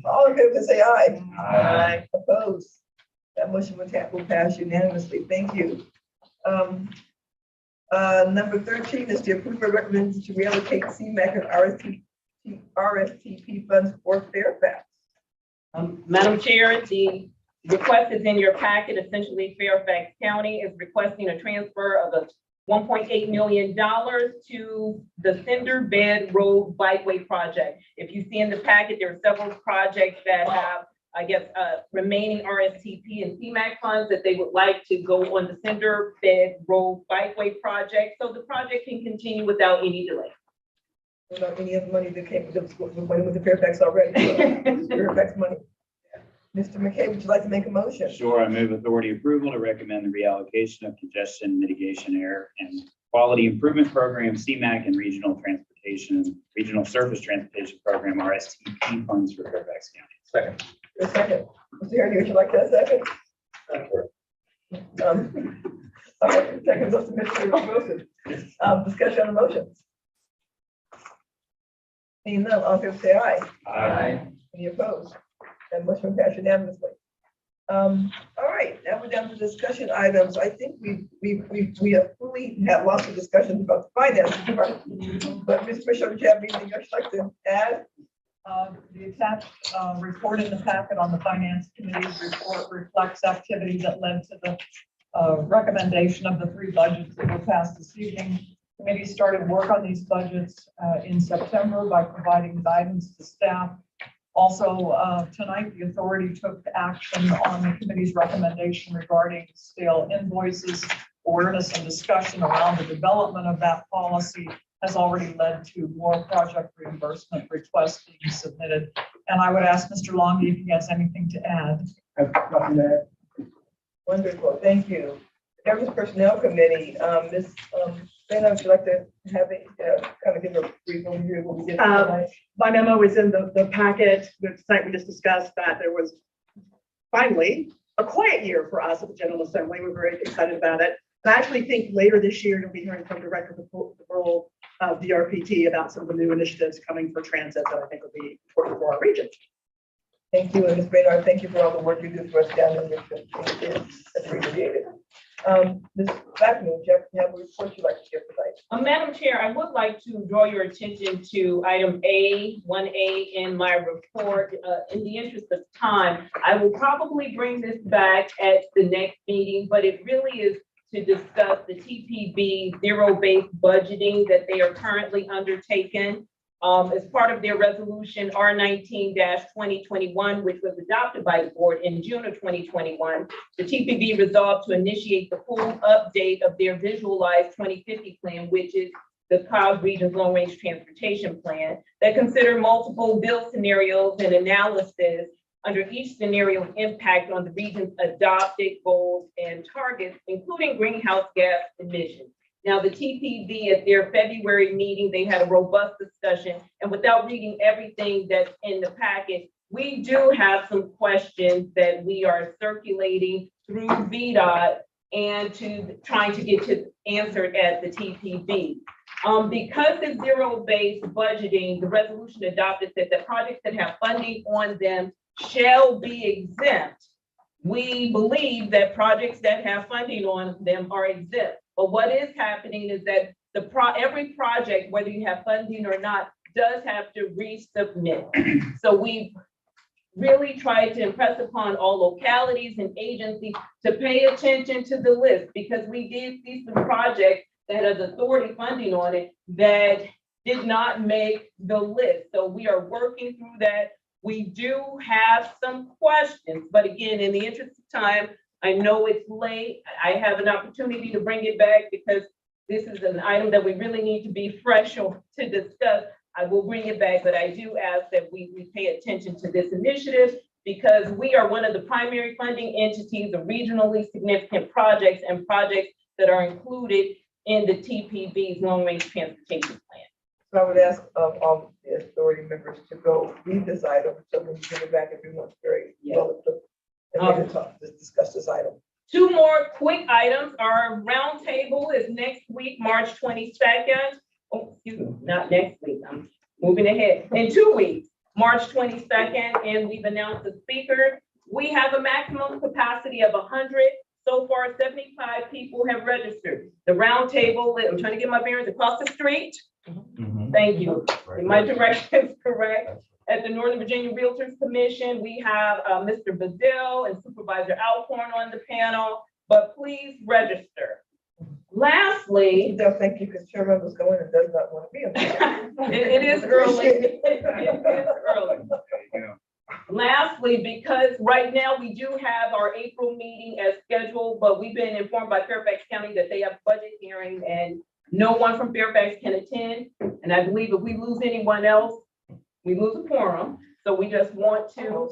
All in favor, say aye. Aye. Opposed? That motion will pass unanimously. Thank you. Number 13 is the approval recommends to reallocate CMAC and RSTP funds for Fairfax. Madam Chair, the request is in your packet. Essentially, Fairfax County is requesting a transfer of a $1.8 million to the Cinder Bed Road Bikeway project. If you see in the packet, there are several projects that have, I guess, remaining RSTP and CMAC funds that they would like to go on the Cinder Bed Road Bikeway project, so the project can continue without any delay. Without any of the money that came with the money with the Fairfax already. Fairfax money. Mr. McKay, would you like to make a motion? Sure, I move authority approval to recommend the reallocation of congestion mitigation air and quality improvement program, CMAC, and regional surface transportation program, RSTP funds for Fairfax County. Second. A second. Mr. Hardy, would you like that second? All right, second goes to Mr. Wilson. Discussion on the motion. Seeing none, all in favor say aye. Aye. Any opposed? That motion will pass unanimously. All right, now we're down to discussion items. I think we have fully had lots of discussions about the finance department. But Ms. Bishop, do you have anything else you'd like to add? The attached report in the packet on the finance committee's report reflects activity that led to the recommendation of the 3 budgets that were passed this evening. Committee started work on these budgets in September by providing guidance to staff. Also, tonight, the authority took action on the committee's recommendation regarding stale invoices. Awareness and discussion around the development of that policy has already led to more project reimbursement requests being submitted. And I would ask Mr. Longy if he has anything to add. Nothing to add. Wonderful, thank you. Government Personnel Committee, Ms. Dana, would you like to have a kind of give a brief overview of what we did tonight? My memo is in the packet. Tonight we just discussed that there was finally a quiet year for us at the General Assembly. We're very excited about it. And I actually think later this year you'll be hearing from Director Pearl of DRPT about some of the new initiatives coming for transit that I think will be important for our region. Thank you, and Ms. Baynard, thank you for all the work you do for us down in Richmond. That's appreciated. Ms. Blackman, Jeff, you have a report you'd like to give tonight? Madam Chair, I would like to draw your attention to item A, 1A in my report. In the interest of time, I will probably bring this back at the next meeting, but it really is to discuss the TPB zero-based budgeting that they are currently undertaking. As part of their resolution R19-2021, which was adopted by the board in June of 2021, the TPB resolved to initiate the full update of their visualized 2050 plan, which is the Cobb Region's Long Range Transportation Plan, that consider multiple bill scenarios and analysis under each scenario impact on the region's adopted goals and targets, including greenhouse gas emissions. Now, the TPB at their February meeting, they had a robust discussion, and without reading everything that's in the packet, we do have some questions that we are circulating through VDOT and trying to get to answered at the TPB. Because it's zero-based budgeting, the resolution adopted that the projects that have funding on them shall be exempt. We believe that projects that have funding on them are exempt. But what is happening is that every project, whether you have funding or not, does have to resubmit. So we really tried to impress upon all localities and agencies to pay attention to the list, because we did see some projects that has authority funding on it that did not make the list. So we are working through that. We do have some questions, but again, in the interest of time, I know it's late. I have an opportunity to bring it back because this is an item that we really need to be fresh on to discuss. I will bring it back, but I do ask that we pay attention to this initiative, because we are one of the primary funding entities of regionally significant projects and projects that are included in the TPB's Long Range Transportation Plan. So I would ask all the authority members to go read this item, so when you bring it back, everyone's very well equipped and ready to discuss this item. Two more quick items. Our roundtable is next week, March 22nd. Oh, excuse me, not next week. I'm moving ahead. In 2 weeks, March 22nd, and we've announced the speaker. We have a maximum capacity of 100. So far, 75 people have registered. The roundtable, I'm trying to get my bearings, across the street. Thank you. My direction is correct. At the Northern Virginia Realtors Commission, we have Mr. Bazil and Supervisor Alcorn on the panel, but please register. Lastly, Thank you, because Chairman was going and does not want to be on. it is early. It is early. Lastly, because right now we do have our April meeting as scheduled, but we've been informed by Fairfax County that they have budget hearing and no one from Fairfax can attend. And I believe if we lose anyone else, we lose a quorum. So we just want to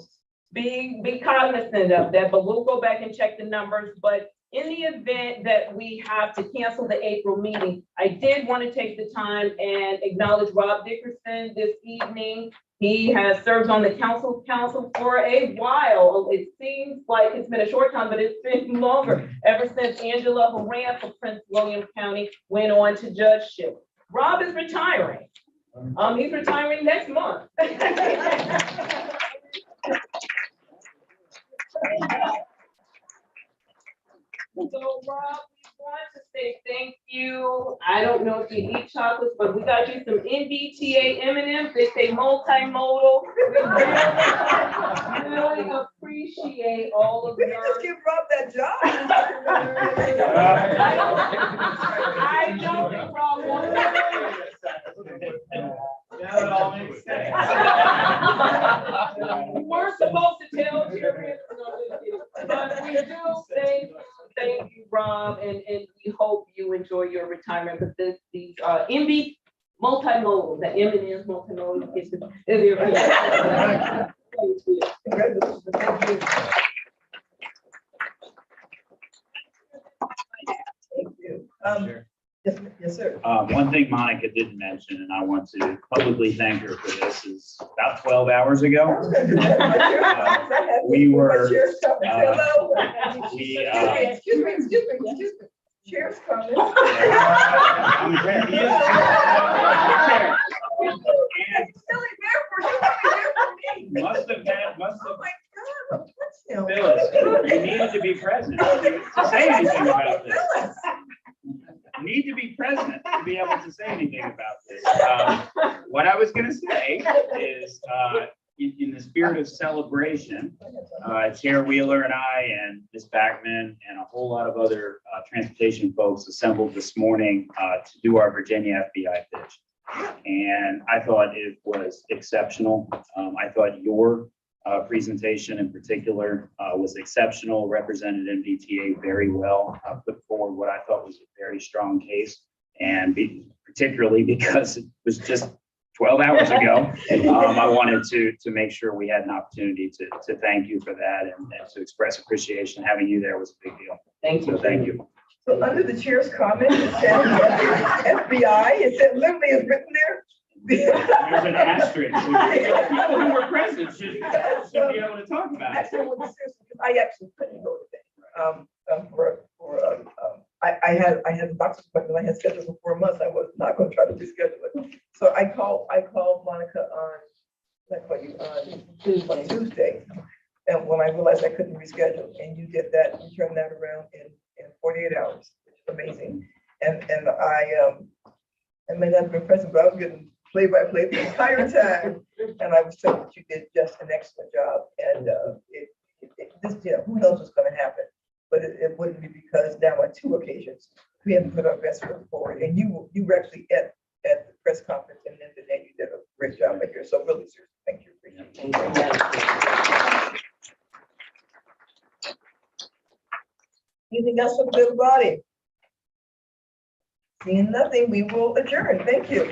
be cognizant of that, but we'll go back and check the numbers. But in the event that we have to cancel the April meeting, I did want to take the time and acknowledge Rob Dickerson this evening. He has served on the council for a while. It seems like it's been a short time, but it's been longer, ever since Angela Horan from Prince William County went on to judgeship. Rob is retiring. He's retiring next month. So Rob, we want to say thank you. I don't know if you eat chocolates, but we got you some NBTA M&Ms. They say multimodal. We really appreciate all of We your. can just give Rob that job. I don't think Rob wants Now it all makes sense. We weren't supposed to tell Jerry, but we do say thank you, Rob, and we hope you enjoy your retirement. But these MB multimodal, the M&M's multimodal is your. Thank you. Thank you. Yes, sir. One thing Monica didn't mention, and I want to publicly thank her for this, is about 12 hours ago, we were, Excuse me. Chair's coming. I'm there. He is- Must have, Oh my God, what's him? Phyllis, you need to be present to say anything about this. You need to be present to be able to say anything about this. What I was gonna say is, in the spirit of celebration, Chair Wheeler and I and Ms. Backman and a whole lot of other transportation folks assembled this morning to do our Virginia FBI pitch. And I thought it was exceptional. I thought your presentation in particular was exceptional, represented MBTA very well, put forward what I thought was a very strong case. And particularly because it was just 12 hours ago, I wanted to make sure we had an opportunity to thank you for that and to express appreciation. Having you there was a big deal. Thank you. So thank you. So under the chair's comment, it said FBI, it said literally is written there. There's an asterisk. People who were present should be able to talk about it. Actually, with the serious, because I actually couldn't go to that. I had a doctor's appointment I had scheduled for 4 months. I was not going to try to reschedule it. So I called Monica on Tuesday. And when I realized I couldn't reschedule, and you did that, you turned that around in 48 hours, which is amazing. And I may not have been present, but I was getting play-by-play the entire time. And I was told that you did just an excellent job. And who knows what's going to happen? But it wouldn't be because now on 2 occasions, we haven't put our best foot forward. And you were actually at the press conference, and then today you did a great job right here. So really, seriously, thank you. Appreciate it. Anything else from the good body? Seeing nothing, we will adjourn. Thank you.